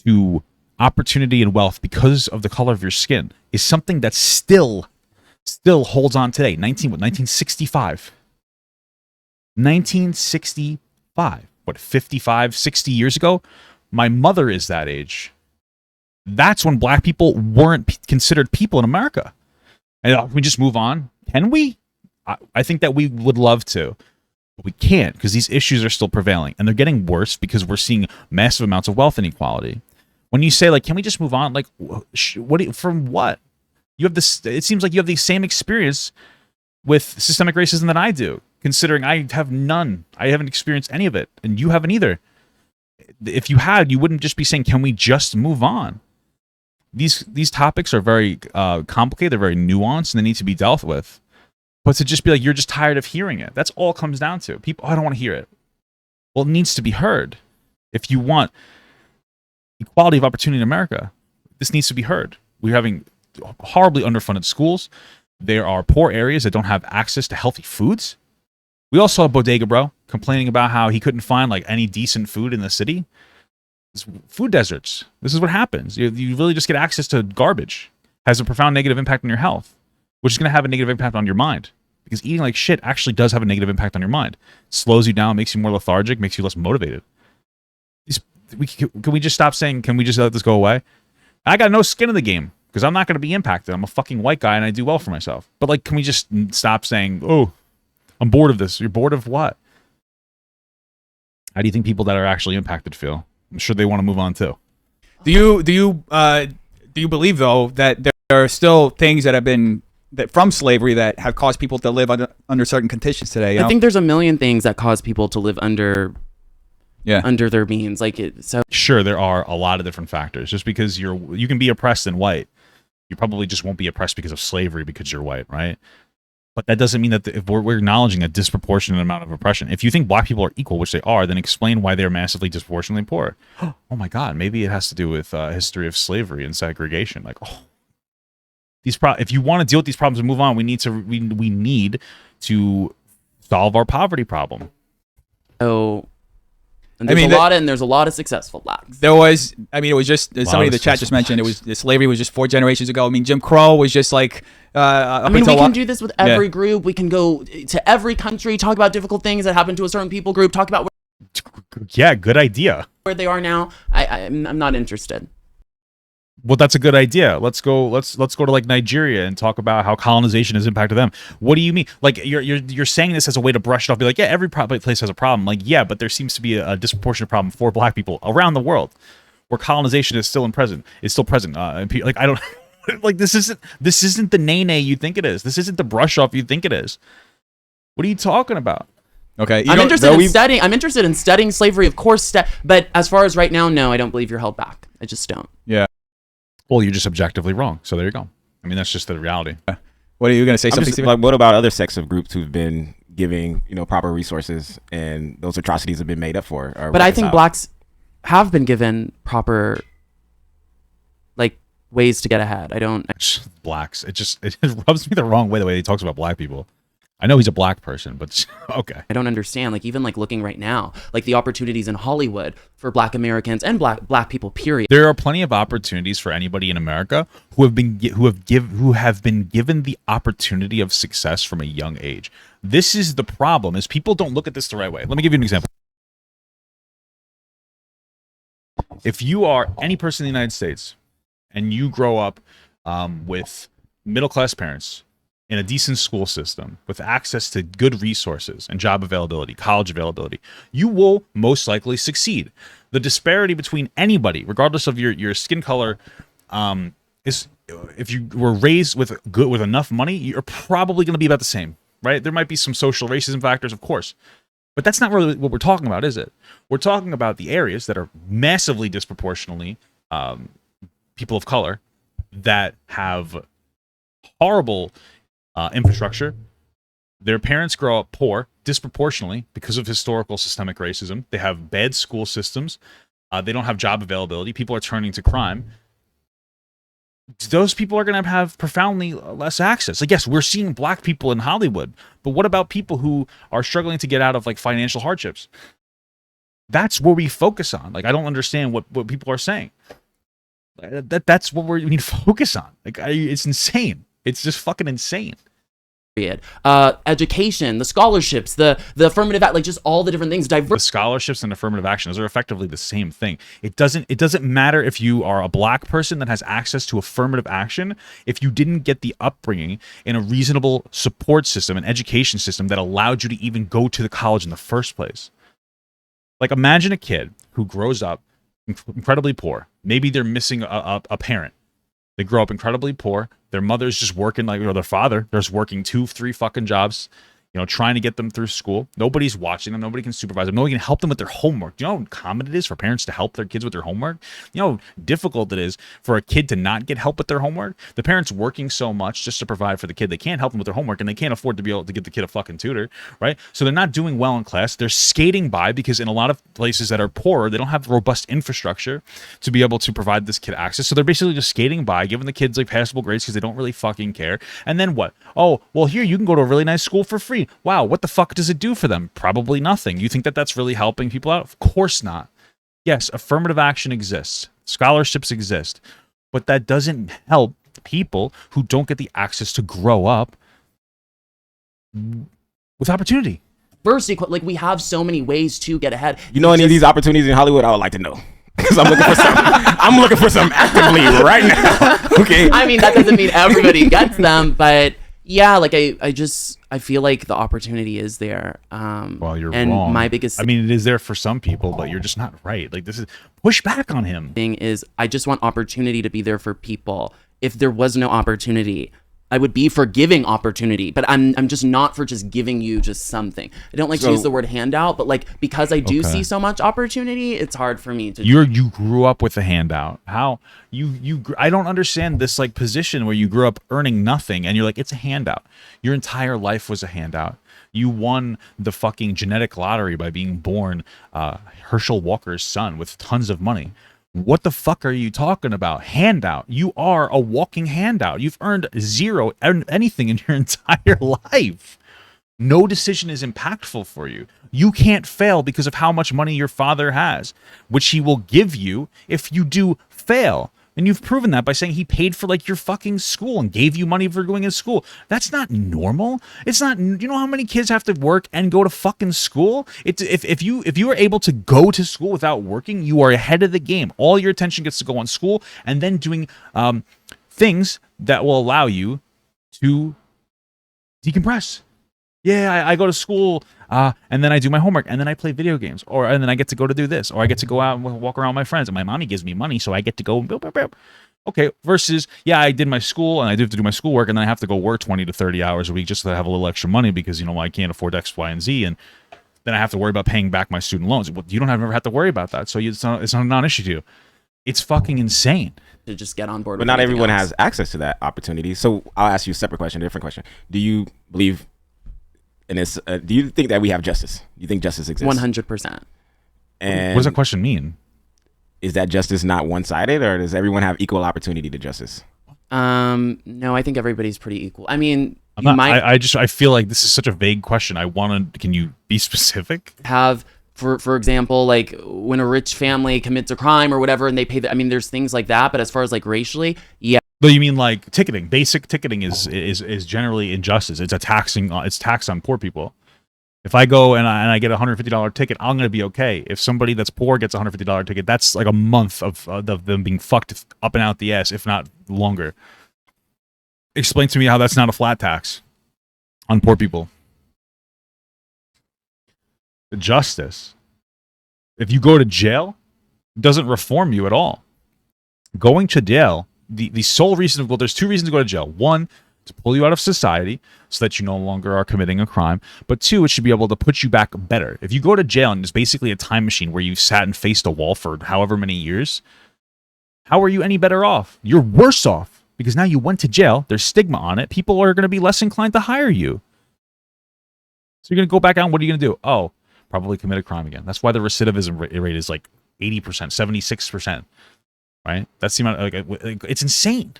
to opportunity and wealth because of the color of your skin is something that still holds on today. 1965. 1965. What, 55, 60 years ago? My mother is that age. That's when black people weren't considered people in America. And can we just move on? Can we? I think that we would love to. But we can't, because these issues are still prevailing, and they're getting worse because we're seeing massive amounts of wealth inequality. When you say, like, can we just move on? Like, from what? You have this. It seems like you have the same experience with systemic racism that I do, considering I have none. I haven't experienced any of it, and you haven't either. If you had, you wouldn't just be saying, can we just move on? These topics are very complicated. They're very nuanced, and they need to be dealt with. But to just be like, you're just tired of hearing it. That's all it comes down to. People, I don't want to hear it. Well, it needs to be heard. If you want equality of opportunity in America, this needs to be heard. We're having horribly underfunded schools. There are poor areas that don't have access to healthy foods. We also saw Bodega Bro complaining about how he couldn't find like any decent food in the city. It's food deserts. This is what happens. You really just get access to garbage. Has a profound negative impact on your health, which is going to have a negative impact on your mind. Because eating like shit actually does have a negative impact on your mind. It slows you down, makes you more lethargic, makes you less motivated. Can we just stop saying, can we just let this go away? I got no skin in the game because I'm not going to be impacted. I'm a fucking white guy and I do well for myself. But like, can we just stop saying, oh, I'm bored of this? You're bored of what? How do you think people that are actually impacted feel? I'm sure they want to move on too. Do you believe though that there are still things that have been from slavery that have caused people to live under certain conditions today? I think there's a million things that cause people to live under their means. Sure, there are a lot of different factors. Just because you can be oppressed and white, you probably just won't be oppressed because of slavery because you're white, right? But that doesn't mean that if we're acknowledging a disproportionate amount of oppression. If you think black people are equal, which they are, then explain why they're massively disproportionately poor. Oh my God, maybe it has to do with history of slavery and segregation. Like, if you want to deal with these problems and move on, we need to solve our poverty problem. So, and there's a lot of successful blacks. It was just somebody in the chat just mentioned slavery was just 4 generations ago. I mean, Jim Crow was just like. We can do this with every group. We can go to every country, talk about difficult things that happen to a certain people group, talk about good idea. Where they are now. I'm not interested. Well, that's a good idea. Let's go to like Nigeria and talk about how colonization has impacted them. What do you mean? Like you're saying this as a way to brush it off, be like, yeah, every place has a problem. Like, yeah, but there seems to be a disproportionate problem for black people around the world where colonization is still present. Like, I don't like this isn't the nay you think it is. This isn't the brush off you think it is. What are you talking about? Okay, I'm interested in studying slavery, of course, but as far as right now, no, I don't believe you're held back. I just don't. Yeah. Well, you're just objectively wrong. So there you go. I mean, that's just the reality. What are you going to say? Something like, what about other sects of groups who've been giving, proper resources and those atrocities have been made up for? But I think blacks have been given proper, ways to get ahead. I don't. Blacks. It rubs me the wrong way the way he talks about black people. I know he's a black person, but okay. I don't understand. Like even like looking right now, like the opportunities in Hollywood for Black Americans and black people. Period. There are plenty of opportunities for anybody in America who have been given the opportunity of success from a young age. This is the problem: is people don't look at this the right way. Let me give you an example. If you are any person in the United States and you grow up with middle-class parents in a decent school system with access to good resources and job availability, college availability, you will most likely succeed. The disparity between anybody, regardless of your skin color, is if you were raised with enough money, you're probably going to be about the same, right? There might be some social racism factors, of course, but that's not really what we're talking about, is it? We're talking about the areas that are massively disproportionately people of color that have horrible infrastructure. Their parents grow up poor disproportionately because of historical systemic racism. They have bad school systems. They don't have job availability. People are turning to crime. Those people are going to have profoundly less access. Like, yes, we're seeing black people in Hollywood, but what about people who are struggling to get out of like financial hardships? That's where we focus on. Like, I don't understand what people are saying. That's what we need to focus on. Like, it's insane. It's just fucking insane. Education, the scholarships, the affirmative act, like just all the different things. The scholarships and affirmative actions are effectively the same thing. It doesn't matter if you are a black person that has access to affirmative action if you didn't get the upbringing in a reasonable support system, an education system that allowed you to even go to the college in the first place. Like, imagine a kid who grows up incredibly poor. Maybe they're missing a parent. They grow up incredibly poor. Their mother's just working, or their father, there's working 2-3 fucking jobs, trying to get them through school. Nobody's watching them. Nobody can supervise them. Nobody can help them with their homework. Do you know how common it is for parents to help their kids with their homework? You know how difficult it is for a kid to not get help with their homework? The parents working so much just to provide for the kid. They can't help them with their homework, and they can't afford to be able to give the kid a fucking tutor, right? So they're not doing well in class. They're skating by because in a lot of places that are poorer, they don't have robust infrastructure to be able to provide this kid access. So they're basically just skating by, giving the kids like passable grades because they don't really fucking care. And then what? Oh, well, here you can go to a really nice school for free. Wow, what the fuck does it do for them? Probably nothing. You think that that's really helping people out? Of course not. Yes, affirmative action exists. Scholarships exist. But that doesn't help people who don't get the access to grow up with opportunity. First, like, we have so many ways to get ahead. Any of these opportunities in Hollywood, I would like to know. Because I'm looking for some. I'm looking for some actively right now. Okay. I mean, that doesn't mean everybody gets them, but yeah, like I feel like the opportunity is there. Well, you're and wrong. My biggest it is there for some people, but you're just not right. Like, this is push back on him. Thing is, I just want opportunity to be there for people. If there was no opportunity, I would be for giving opportunity, but I'm just not for just giving you just something. I don't like to use the word handout, but like, because I do see so much opportunity, it's hard for me to. You grew up with a handout. How I don't understand this like position where you grew up earning nothing and you're like, it's a handout. Your entire life was a handout. You won the fucking genetic lottery by being born Herschel Walker's son with tons of money. What the fuck are you talking about? Handout. You are a walking handout. You've earned zero anything in your entire life. No decision is impactful for you. You can't fail because of how much money your father has, which he will give you if you do fail. And you've proven that by saying he paid for like your fucking school and gave you money for going to school. That's not normal. It's not. You know how many kids have to work and go to fucking school? It's if you are able to go to school without working, you are ahead of the game. All your attention gets to go on school and then doing things that will allow you to decompress. Yeah, I go to school and then I do my homework and then I play video games and then I get to go to do this or I get to go out and walk around with my friends and my mommy gives me money so I get to go and boop, boop, boop. Okay, versus, yeah, I did my school and I do have to do my schoolwork and then I have to go work 20 to 30 hours a week just to have a little extra money because, I can't afford X, Y, and Z and then I have to worry about paying back my student loans. Well, you don't ever have to worry about that, so it's not a non-issue to you. It's fucking insane. To just get on board But with not everyone else. has access to that opportunity. So I'll ask you a separate question, a different question. Do you believe in this? Do you think that we have justice? Do you think justice exists? 100%. And what does that question mean? Is that justice not one-sided, or does everyone have equal opportunity to justice? No, I think everybody's pretty equal. I mean, I feel like this is such a vague question. Can you be specific? Have, for example, like when a rich family commits a crime or whatever, and they pay I mean, there's things like that. But as far as like racially, yeah. But you mean like ticketing? Basic ticketing is generally injustice. It's tax on poor people. If I go and I get a $150 ticket, I'm gonna be okay. If somebody that's poor gets a $150 ticket, that's like a month of them being fucked up and out the ass, if not longer. Explain to me how that's not a flat tax on poor people. The justice. If you go to jail, it doesn't reform you at all. Going to jail, the sole reason there's two reasons to go to jail. One, to pull you out of society so that you no longer are committing a crime. But two, it should be able to put you back better. If you go to jail and it's basically a time machine where you've sat and faced a wall for however many years, how are you any better off? You're worse off because now you went to jail. There's stigma on it. People are going to be less inclined to hire you. So you're going to go back out and what are you going to do? Oh, probably commit a crime again. That's why the recidivism rate is like 80%, 76%. Right? That's the amount. It's insane.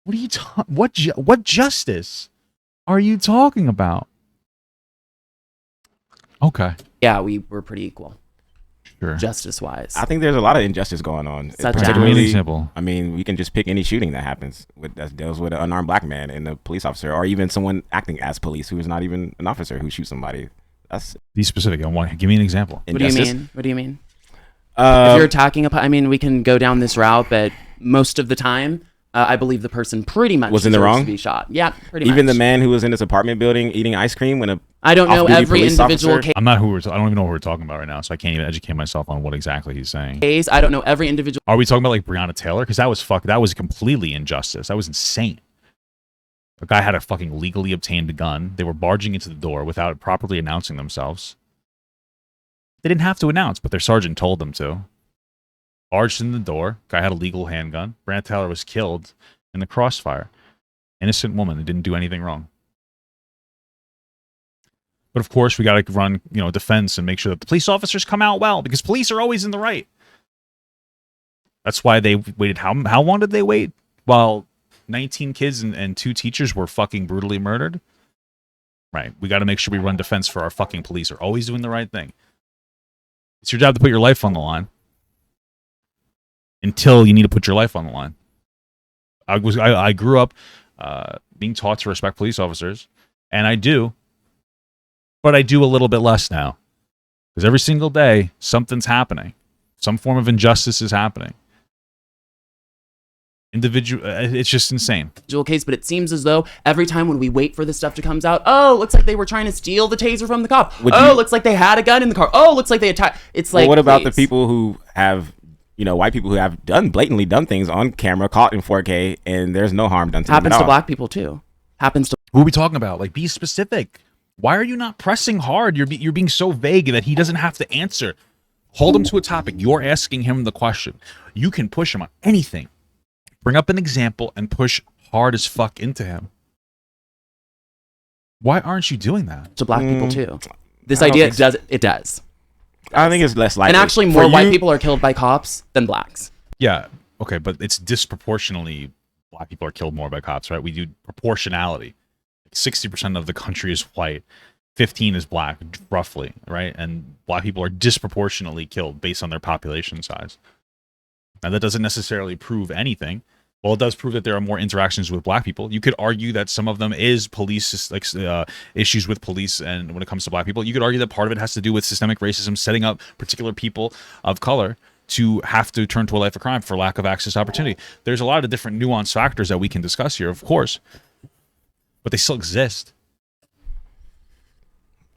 What are you what justice are you talking about? Okay. Yeah, we're pretty equal. Sure. Justice-wise. I think there's a lot of injustice going on. Such as? Particularly, example. I mean, we can just pick any shooting that happens that deals with an unarmed black man and a police officer, or even someone acting as police who is not even an officer who shoots somebody. That's be specific. Give me an example. Injustice. What do you mean? If you're attacking I mean, we can go down this route, but most of the time, I believe the person pretty much was in the wrong to be shot. Yeah, pretty much. Even the man who was in this apartment building eating ice cream when I don't know every individual case. I'm not I don't even know who we're talking about right now, so I can't even educate myself on what exactly he's saying. I don't know every individual. Are we talking about like Breonna Taylor? Because that was completely injustice. That was insane. A guy had a fucking legally obtained gun. They were barging into the door without properly announcing themselves. They didn't have to announce, but their sergeant told them to. Barged in the door. Guy had a legal handgun. Breonna Taylor was killed in the crossfire. Innocent woman that didn't do anything wrong. But of course, we got to run, defense and make sure that the police officers come out well, because police are always in the right. That's why they waited. How long did they wait? While 19 kids and 2 teachers were fucking brutally murdered? Right. We got to make sure we run defense for our fucking police. Are always doing the right thing. It's your job to put your life on the line. Until you need to put your life on the line. I grew up being taught to respect police officers, and I do, but I do a little bit less now, because every single day something's happening, some form of injustice is happening. It's just insane. Case, but it seems as though every time when we wait for this stuff to come out, looks like they were trying to steal the taser from the cop. Looks like they had a gun in the car. Looks like they attacked. It's like, what about the people who have? White people who have blatantly done things on camera, caught in 4K, and there's no harm done to them. Happens to black people too. Happens to. Who are we talking about? Like, be specific. Why are you not pressing hard? You're being so vague that he doesn't have to answer. Hold him to a topic. You're asking him the question. You can push him on anything. Bring up an example and push hard as fuck into him. Why aren't you doing that? To black people too. This idea does. I think it's less likely. And actually, more white people are killed by cops than blacks. Yeah, okay, but it's disproportionately black people are killed more by cops, right? We do proportionality. 60% of the country is white, 15 is black, roughly, right? And black people are disproportionately killed based on their population size. Now, that doesn't necessarily prove anything. Well, it does prove that there are more interactions with black people. You could argue that some of them is police, issues with police, and when it comes to black people, you could argue that part of it has to do with systemic racism, setting up particular people of color to have to turn to a life of crime for lack of access to opportunity. There's a lot of different nuanced factors that we can discuss here, of course, but they still exist.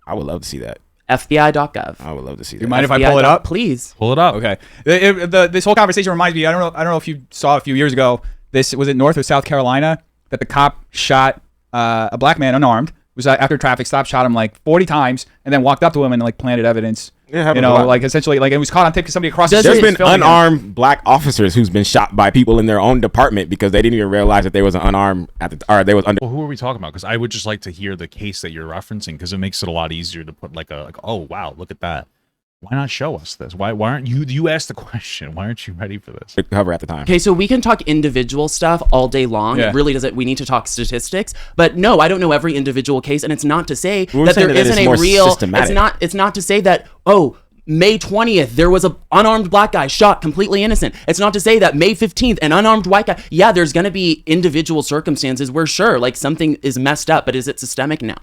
I would love to see that. FBI.gov. I would love to see that. You mind if I pull it up? Please. Pull it up. Okay. This whole conversation reminds me. I don't know if you saw a few years ago. This was it North or South Carolina that the cop shot a black man unarmed. It was after a traffic stop, shot him like 40 times, and then walked up to him and like planted evidence. Yeah, essentially, it was caught on tape because somebody across the street. There's been unarmed black officers who's been shot by people in their own department because they didn't even realize that there was an unarmed they was under. Well, who are we talking about? Because I would just like to hear the case that you're referencing, because it makes it a lot easier to put oh wow, look at that. Why not show us this? Why aren't you? You asked the question. Why aren't you ready for this? Cover at the time. Okay, so we can talk individual stuff all day long. Yeah. It really doesn't. We need to talk statistics, but no, I don't know every individual case, and it's not to say We're that saying there that it's isn't a more real. systematic. It's not to say that May 20th there was a unarmed black guy shot completely innocent. It's not to say that May 15th an unarmed white guy. Yeah, there's gonna be individual circumstances where sure, like something is messed up, but is it systemic? No.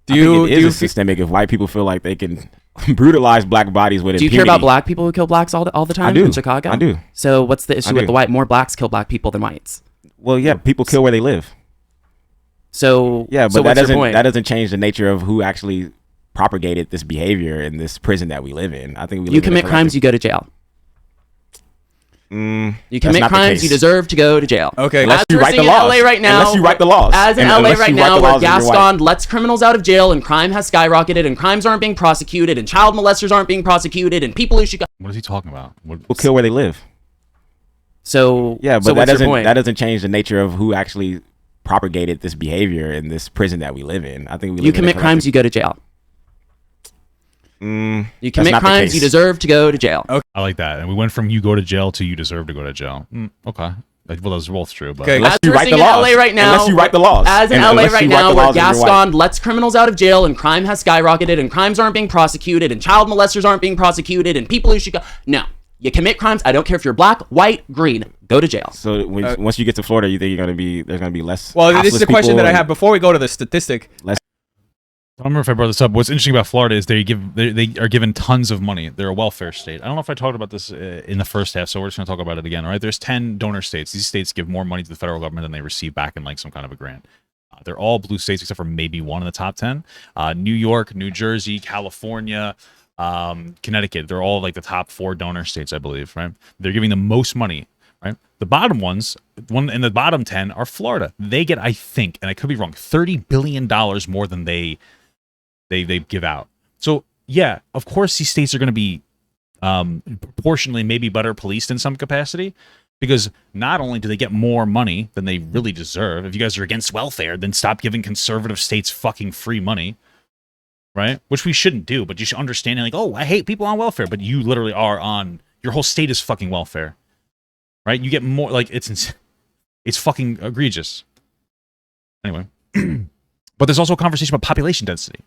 I think it is systemic if white people feel like they can brutalize black bodies with Do you impunity. care about black people who kill blacks all the time do. in Chicago? I do. So what's the issue I with do. the white? More blacks kill black people than whites. Well, yeah, people kill where they live. So Yeah, but so what's your point? that doesn't change the nature of who actually propagated this behavior in this prison that we live in. I think we live You in a commit crimes, you go to jail. You that's commit not the crimes, case. you deserve to go to jail. Okay, Unless As you we're write the seeing laws. in LA right now, Unless you write the laws. As in And LA unless right you write now, the where laws and you're white. Gaston lets criminals out of jail and crime has skyrocketed and crimes aren't being prosecuted and child molesters aren't being prosecuted and people who should go. What is he talking about? People kill where they live. So Yeah, but so what's your point? that doesn't change the nature of who actually propagated this behavior in this prison that we live in. I think we live You in a commit crimes, you go to jail. You that's commit not the crimes, you case. deserve to go to jail. I like that. And we went from you go to jail to you deserve to go to jail. Okay. Well, those are both true. But Okay. Unless As you we're write the seeing in laws. LA right now, Unless you write the laws. As in And LA unless right you write now, the where laws and you're white. Gaston lets criminals out of jail and crime has skyrocketed and crimes aren't being prosecuted and child molesters aren't being prosecuted and people who should go. No, you commit crimes. I don't care if you're black, white, green. Go to jail. So once you get to Florida, you think there's gonna be less. Well, this houseless is the question people that I and have before we go to the statistic. I don't remember if I brought this up. What's interesting about Florida is they are given tons of money. They're a welfare state. I don't know if I talked about this in the first half, so we're just going to talk about it again. All right, there's 10 donor states. These states give more money to the federal government than they receive back in like some kind of a grant. They're all blue states except for maybe one in the top 10. New York, New Jersey, California, Connecticut. They're all like the top 4 donor states, I believe. Right? They're giving the most money. Right? The bottom ones, one in the bottom 10 are Florida. They get, I think, and I could be wrong, $30 billion more than they give out. So yeah, of course these states are going to be proportionally maybe better policed in some capacity, because not only do they get more money than they really deserve. If you guys are against welfare, then stop giving conservative states fucking free money, right? Which we shouldn't do, but you should understand, like, oh, I hate people on welfare, but you literally are on, your whole state is fucking welfare, right? You get more, like, it's fucking egregious. Anyway, but there's also a conversation about population density.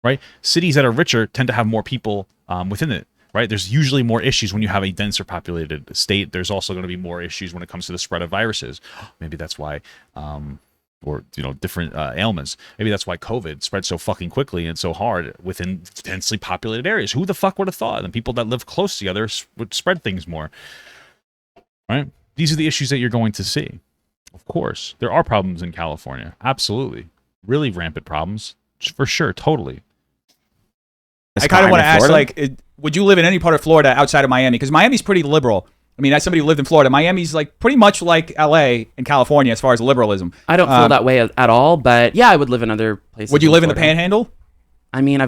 Right? Cities that are richer tend to have more people within it, right? There's usually more issues when you have a denser populated state. There's also going to be more issues when it comes to the spread of viruses. Maybe that's why, or, different ailments. Maybe that's why COVID spread so fucking quickly and so hard within densely populated areas. Who the fuck would have thought? And people that live close together would spread things more, right? These are the issues that you're going to see. Of course, there are problems in California. Absolutely. Really rampant problems. For sure, totally. I kind of want to ask, like, would you live in any part of Florida outside of Miami? Because Miami's pretty liberal. I mean, as somebody who lived in Florida, Miami's like pretty much like LA and California as far as liberalism. I don't feel that way at all, but yeah, I would live in other places. Would you live in the Florida. Panhandle? I mean, I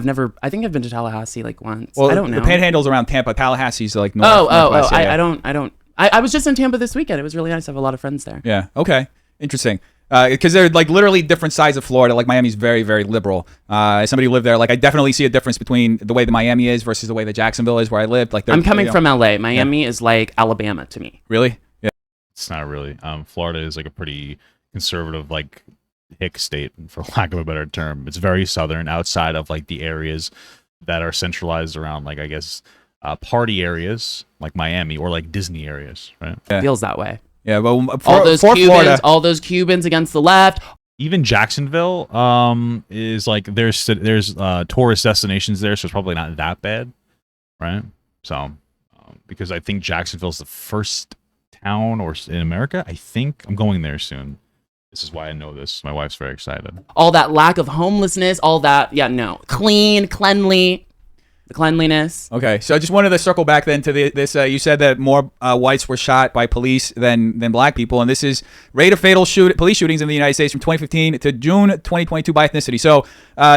think I've been to Tallahassee like once. Well, I don't know. The Panhandle's around Tampa. Tallahassee's like north. Oh, northwest, yeah. I was just in Tampa this weekend. It was really nice. I have a lot of friends there. Yeah. Okay. Interesting. Because they're like literally different sides of Florida. Like Miami's very, very liberal. As somebody who lived there, like I definitely see a difference between the way that Miami is versus the way that Jacksonville is, where I lived. Like I'm coming from LA. Miami is like Alabama to me. Really? Yeah. It's not really. Florida is like a pretty conservative, like, hick state, for lack of a better term. It's very southern, outside of like the areas that are centralized around, like, I guess, party areas like Miami or like Disney areas, right? Yeah. Feels that way. Yeah. Well, all those Cubans, Florida, all those Cubans against the left. Even Jacksonville is like there's tourist destinations there, so it's probably not that bad, right? So because I think Jacksonville's the first town in America. I think I'm going there soon. This is why I know this. My wife's very excited. All that lack of homelessness, all that, cleanly. The cleanliness. Okay, so I just wanted to circle back then to this. You said that more whites were shot by police than black people, and this is rate of fatal police shootings in the United States from 2015 to June 2022 by ethnicity. So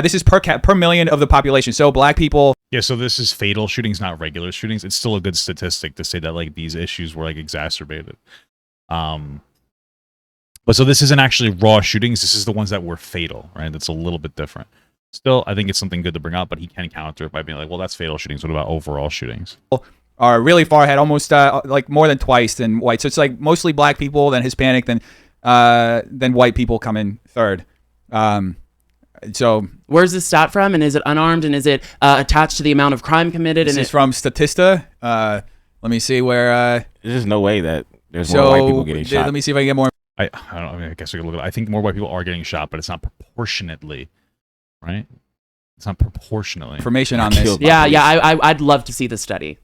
this is per million of the population. So black people. Yeah, so this is fatal shootings, not regular shootings. It's still a good statistic to say that like these issues were like exacerbated. But so this isn't actually raw shootings. This is the ones that were fatal, right? That's a little bit different. Still, I think it's something good to bring up, but he can counter it by being like, well, that's fatal shootings. What about overall shootings? Are really far ahead, almost like more than twice than white. So it's like mostly black people, then Hispanic, then white people come in third. So where's this stat from, and is it unarmed, and is it attached to the amount of crime committed? this And is from Statista. Let me see where. There's just no way that there's more white people So getting shot. let me see if I can get more. I don't know. I mean, I guess we could look at it. I think more white people are getting shot, but it's not proportionately, right? It's not proportionally. Information on this. Killed by yeah, police. yeah, I'd love to see the study.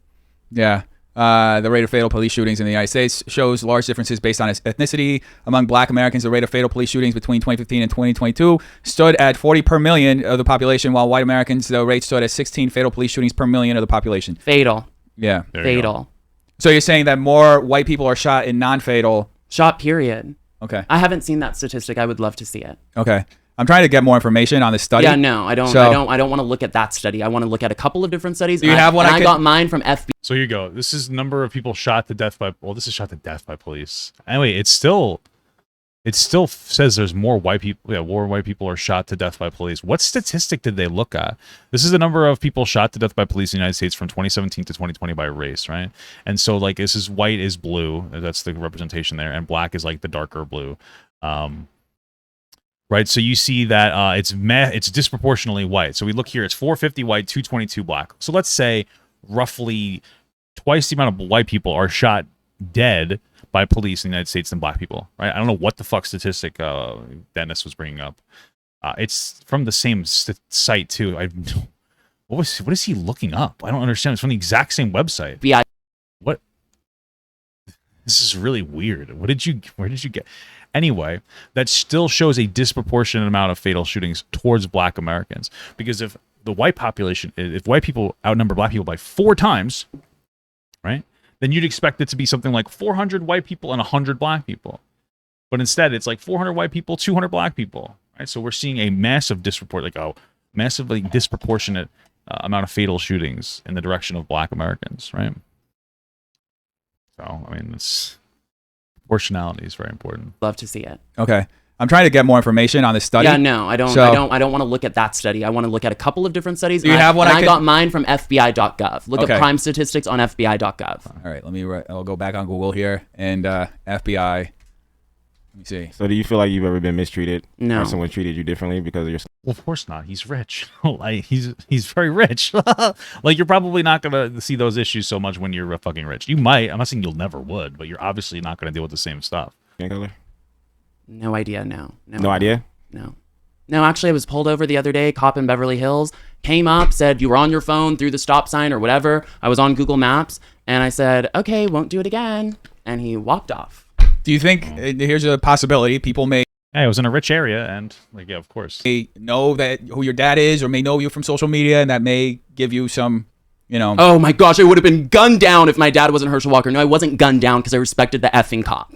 Yeah. The rate of fatal police shootings in the United States shows large differences based on ethnicity. Among black Americans, the rate of fatal police shootings between 2015 and 2022 stood at 40 per million of the population, while white Americans, the rate stood at 16 fatal police shootings per million of the population. Fatal. Yeah. There you go. Fatal. So you're saying that more white people are shot in non-fatal. Shot, period. Okay. I haven't seen that statistic. I would love to see it. Okay. I'm trying to get more information on this study. Yeah, no, I don't. So- I don't want to look at that study. I want to look at a couple of different studies. Do you and have one and I I could- got mine from FBI. So here you go. This is number of people shot to death by. Well, this is shot to death by police. Anyway, it still says there's more white people. Yeah, more white people are shot to death by police. What statistic did they look at? This is the number of people shot to death by police in the United States from 2017 to 2020 by race, right? And so like this is white is blue. That's the representation there, and black is like the darker blue. Right, so you see that it's disproportionately white. So we look here, it's 450 white, 222 black. So let's say roughly twice the amount of white people are shot dead by police in the United States than black people, right? I don't know what the fuck statistic Dennis was bringing up. It's from the same site too. What is he looking up? I don't understand. It's from the exact same website. FBI. What? This is really weird. Where did you get? Anyway, that still shows a disproportionate amount of fatal shootings towards black Americans. Because if the white population, if white people outnumber black people by 4 times, right, then you'd expect it to be something like 400 white people and 100 black people. But instead, it's like 400 white people, 200 black people, right? So we're seeing a massive massively disproportionate amount of fatal shootings in the direction of black Americans, right? So, I mean, proportionality is very important. Love to see it. Okay. I'm trying to get more information on this study. Yeah, no, I don't. So- I don't want to look at that study. I want to look at a couple of different studies. Do you and have one and I I could- got mine from FBI.gov. Look Okay. up crime statistics on FBI.gov. All right. I'll go back on Google here and FBI. Let me see. So do you feel like you've ever been mistreated? No. Or someone treated you differently because of your... Well, of course not. He's rich. Like he's very rich. Like you're probably not gonna see those issues so much when you're fucking rich. You might. I'm not saying you'll never would, but you're obviously not gonna deal with the same stuff. Skin color? No idea. No. No idea? No. No, actually, I was pulled over the other day. Cop in Beverly Hills came up, said you were on your phone through the stop sign or whatever. I was on Google Maps, and I said, okay, won't do it again. And he walked off. Do you think here's a possibility people may Hey, I was in a rich area, and like, yeah, of course. know that who your dad is or may know you from social media, and that may give you some, Oh my gosh, I would have been gunned down if my dad wasn't Herschel Walker. No, I wasn't gunned down because I respected the effing cop.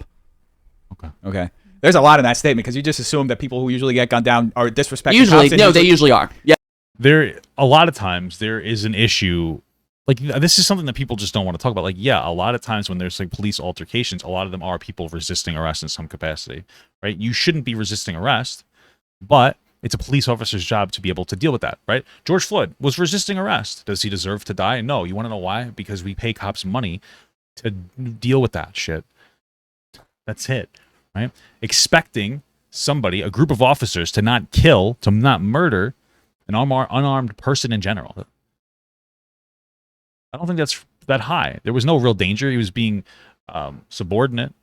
Okay. There's a lot in that statement because you just assume that people who usually get gunned down are disrespecting Usually, cops and no, they usually are. Yeah. A lot of times there is an issue. Like this is something that people just don't want to talk about. Like, yeah, a lot of times when there's like police altercations, a lot of them are people resisting arrest in some capacity, right? You shouldn't be resisting arrest, but it's a police officer's job to be able to deal with that, right? George Floyd was resisting arrest. Does he deserve to die? No. You want to know why? Because we pay cops money to deal with that shit. That's it, right? Expecting somebody, a group of officers, to not kill, to not murder an unarmed person in general. I don't think that's that high. There was no real danger. He was being insubordinate.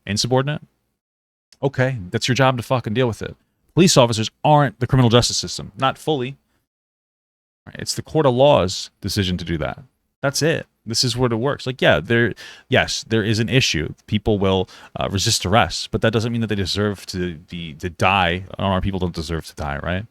Okay, that's your job to fucking deal with it. Police officers aren't the criminal justice system. Not fully. Right? It's the court of law's decision to do that. That's it. This is where it works. Like, yeah, there is an issue. People will resist arrest, but that doesn't mean that they deserve to die. Unarmed people don't deserve to die, right?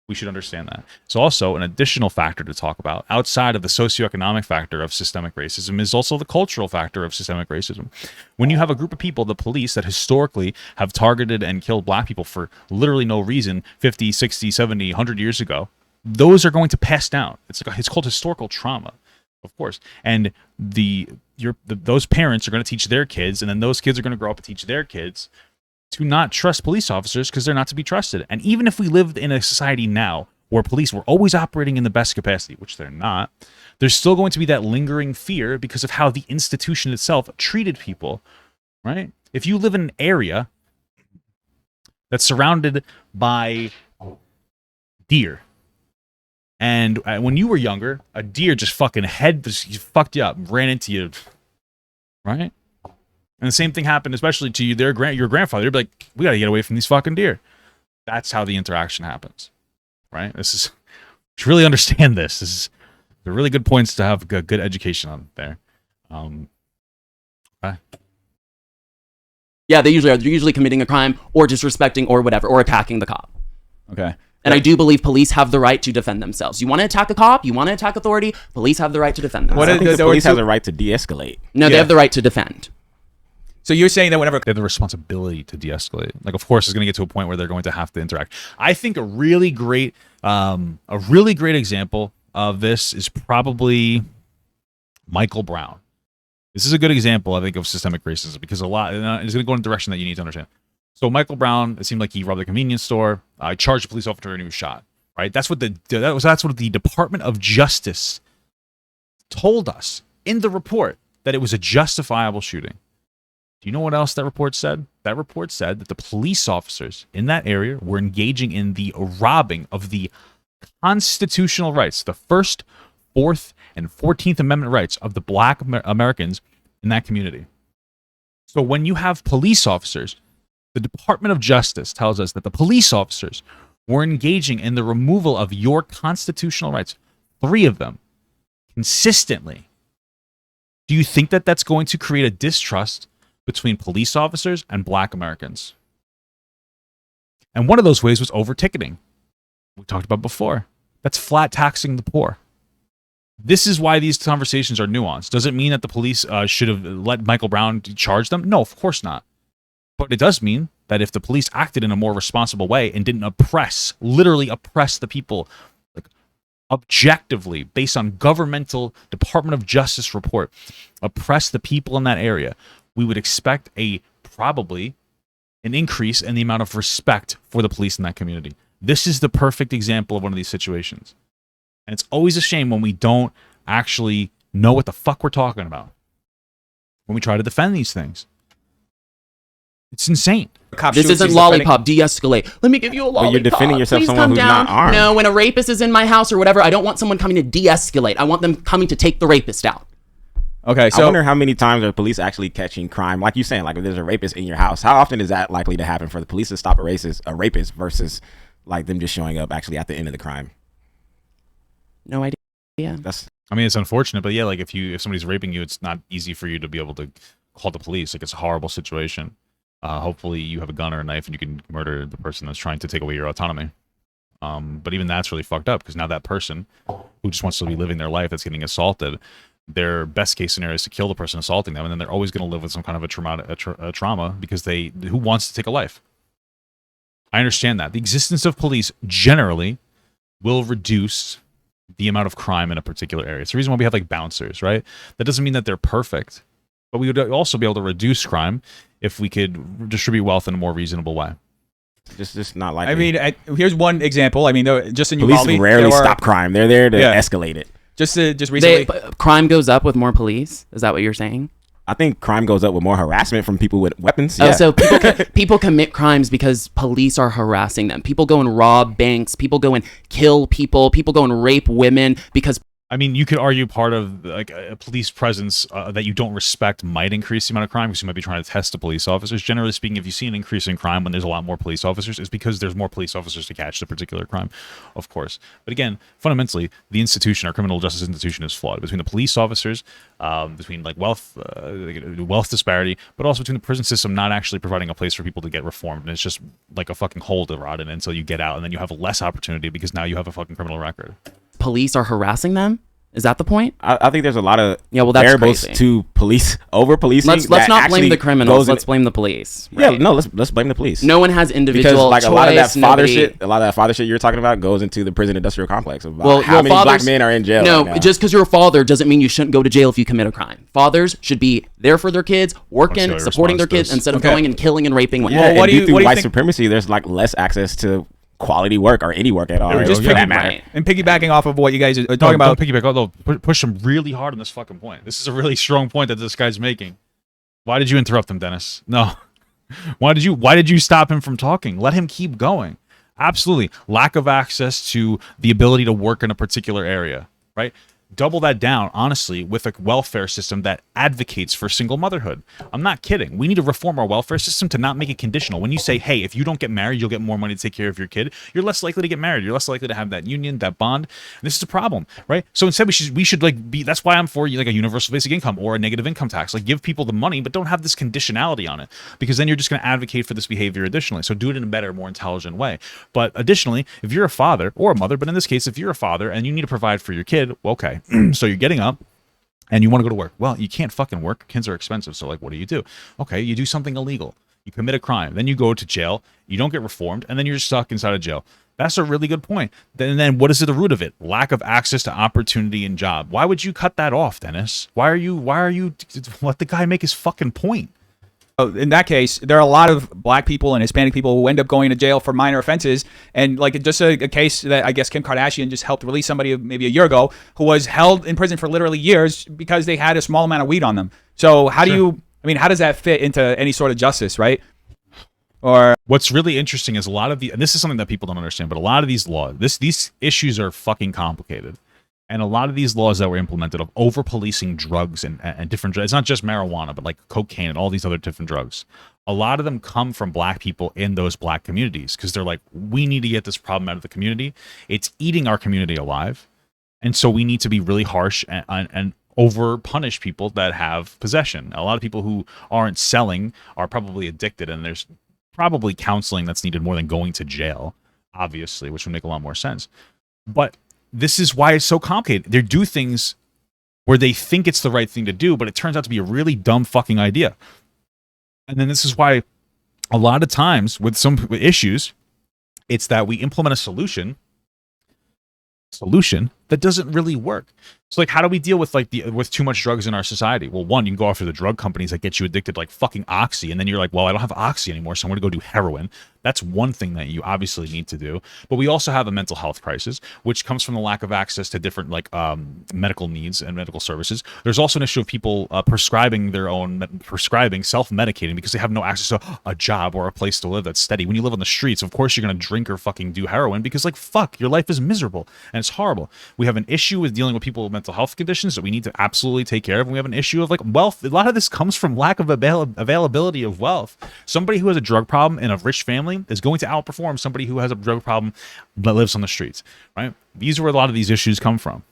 We should understand that. It's also an additional factor to talk about outside of the socioeconomic factor of systemic racism is also the cultural factor of systemic racism. When you have a group of people, the police, that historically have targeted and killed black people for literally no reason 50, 60, 70, 100 years ago, those are going to pass down. It's called historical trauma, of course. And those parents are going to teach their kids, and then those kids are going to grow up and teach their kids to not trust police officers because they're not to be trusted. And even if we lived in a society now or police were always operating in the best capacity, which they're not, there's still going to be that lingering fear because of how the institution itself treated people, right? If you live in an area that's surrounded by deer, and when you were younger, a deer just fucking fucked you up, ran into you, right? And the same thing happened, especially to you, your grandfather. You'd be like, we gotta get away from these fucking deer. That's how the interaction happens, right? To really understand this, they're really good points to have good education on there. Okay. Yeah, they usually are. They're usually committing a crime or disrespecting or whatever, or attacking the cop. Okay. And I do believe police have the right to defend themselves. You want to attack a cop, you want to attack authority, police have the right to defend themselves. I think the police has a right to de-escalate. No, they have the right to defend. So you're saying that whenever they have the responsibility to de-escalate, like of course it's going to get to a point where they're going to have to interact. I think a really great example of this is probably Michael Brown. This is a good example, I think, of systemic racism because a lot is going to go in a direction that you need to understand. So Michael Brown, it seemed like he robbed a convenience store. Charged a police officer and he was shot. Right? That's what the Department of Justice told us in the report, that it was a justifiable shooting. Do you know what else that report said? That report said that the police officers in that area were engaging in the robbing of the constitutional rights, the First, Fourth, and 14th Amendment rights of the Black Americans in that community. So when you have police officers, the Department of Justice tells us that the police officers were engaging in the removal of your constitutional rights, 3 of them, consistently. Do you think that that's going to create a distrust between police officers and Black Americans? And one of those ways was over-ticketing. We talked about before. That's flat taxing the poor. This is why these conversations are nuanced. Does it mean that the police should have let Michael Brown charge them? No, of course not. But it does mean that if the police acted in a more responsible way and didn't literally oppress the people, like objectively, based on governmental Department of Justice report, oppress the people in that area, we would expect probably an increase in the amount of respect for the police in that community. This is the perfect example of one of these situations. And it's always a shame when we don't actually know what the fuck we're talking about when we try to defend these things. It's insane. This isn't lollipop, de-escalate. Let me give you a lollipop. Well, you're defending yourself, Please someone come who's down. not armed. No, when a rapist is in my house or whatever, I don't want someone coming to de-escalate. I want them coming to take the rapist out. Okay, so I wonder how many times are police actually catching crime? Like you're saying, like if there's a rapist in your house, how often is that likely to happen for the police to stop a rapist versus like them just showing up actually at the end of the crime? No idea. I mean, it's unfortunate, but yeah, like if somebody's raping you, it's not easy for you to be able to call the police. Like it's a horrible situation. Hopefully you have a gun or a knife and you can murder the person that's trying to take away your autonomy. But even that's really fucked up because now that person who just wants to be living their life that's getting assaulted, their best case scenario is to kill the person assaulting them, and then they're always going to live with some kind of a trauma because who wants to take a life? I understand that. The existence of police generally will reduce the amount of crime in a particular area. It's the reason why we have like bouncers, right? That doesn't mean that they're perfect, but we would also be able to reduce crime if we could distribute wealth in a more reasonable way. Just not like. I mean, here's one example. I mean, just in police rarely stop crime. They're there to escalate it. Just recently, crime goes up with more police. Is that what you're saying? I think crime goes up with more harassment from people with weapons. Oh, so people commit crimes because police are harassing them. People go and rob banks. People go and kill people. People go and rape women because. I mean, you could argue part of like a police presence that you don't respect might increase the amount of crime because you might be trying to test the police officers. Generally speaking, if you see an increase in crime when there's a lot more police officers, it's because there's more police officers to catch the particular crime, of course. But again, fundamentally, the institution, our criminal justice institution, is flawed between the police officers, between like wealth disparity, but also between the prison system not actually providing a place for people to get reformed, and it's just like a fucking hole to rot in until you get out, and then you have less opportunity because now you have a fucking criminal record. Police are harassing them? Is that the point? I think there's a lot of that's variables crazy. To police over policing. Let's not blame the criminals. Let's blame the police. Right? Yeah, no, let's blame the police. No one has individual because like choice, a lot of that father shit you're talking about goes into the prison industrial complex about how many black men are in jail. No, right now. just because you're a father doesn't mean you shouldn't go to jail if you commit a crime. Fathers should be there for their kids, working, supporting their kids instead of going and killing and raping women. Yeah, and due to white supremacy, there's like less access to quality work or any work at all. Just for that piggy- matter. Right. And piggybacking off of what you guys are talking about. Don't piggyback. Although push him really hard on this fucking point. This is a really strong point that this guy's making. Why did you interrupt him, Dennis? No. Why did you stop him from talking? Let him keep going. Absolutely. Lack of access to the ability to work in a particular area, right? Double that down, honestly, with a welfare system that advocates for single motherhood. I'm not kidding. We need to reform our welfare system to not make it conditional. When you say, hey, if you don't get married, you'll get more money to take care of your kid, you're less likely to get married. You're less likely to have that union, that bond. And this is a problem, right? So instead, we should like be, that's why I'm for like a universal basic income or a negative income tax. Like give people the money, but don't have this conditionality on it, because then you're just going to advocate for this behavior additionally. So do it in a better, more intelligent way. But additionally, if you're a father or a mother, but in this case, if you're a father and you need to provide for your kid, well, okay. So you're getting up and you want to go to work. Well, you can't fucking work. Kids are expensive. So like, what do? Okay, you do something illegal. You commit a crime. Then you go to jail. You don't get reformed. And then you're stuck inside of jail. That's a really good point. Then what is the root of it? Lack of access to opportunity and job. Why would you cut that off, Dennis? Why are you let the guy make his fucking point? In that case, there are a lot of black people and Hispanic people who end up going to jail for minor offenses. And like just a case that I guess Kim Kardashian just helped release somebody maybe a year ago who was held in prison for literally years because they had a small amount of weed on them. So how does that fit into any sort of justice, right? Or what's really interesting is a lot of and this is something that people don't understand, but a lot of these laws, these issues are fucking complicated. And a lot of these laws that were implemented of over-policing drugs and different drugs, it's not just marijuana, but like cocaine and all these other different drugs. A lot of them come from black people in those black communities because they're like, we need to get this problem out of the community. It's eating our community alive. And so we need to be really harsh and over-punish people that have possession. A lot of people who aren't selling are probably addicted, and there's probably counseling that's needed more than going to jail, obviously, which would make a lot more sense. But this is why it's so complicated. They do things where they think it's the right thing to do, but it turns out to be a really dumb fucking idea. And then this is why a lot of times with some issues, it's that we implement a solution that doesn't really work. So like, how do we deal with with too much drugs in our society? Well, one, you can go after the drug companies that get you addicted, like fucking Oxy, and then you're like, well, I don't have Oxy anymore, so I'm going to go do heroin. That's one thing that you obviously need to do. But we also have a mental health crisis, which comes from the lack of access to different medical needs and medical services. There's also an issue of people prescribing self-medicating because they have no access to a job or a place to live that's steady. When you live on the streets, of course you're going to drink or fucking do heroin because like, fuck, your life is miserable and it's horrible. We have an issue with dealing with people with mental health conditions that we need to absolutely take care of. And we have an issue of like wealth. A lot of this comes from lack of availability of wealth. Somebody who has a drug problem in a rich family is going to outperform somebody who has a drug problem that lives on the streets, right? These are where a lot of these issues come from.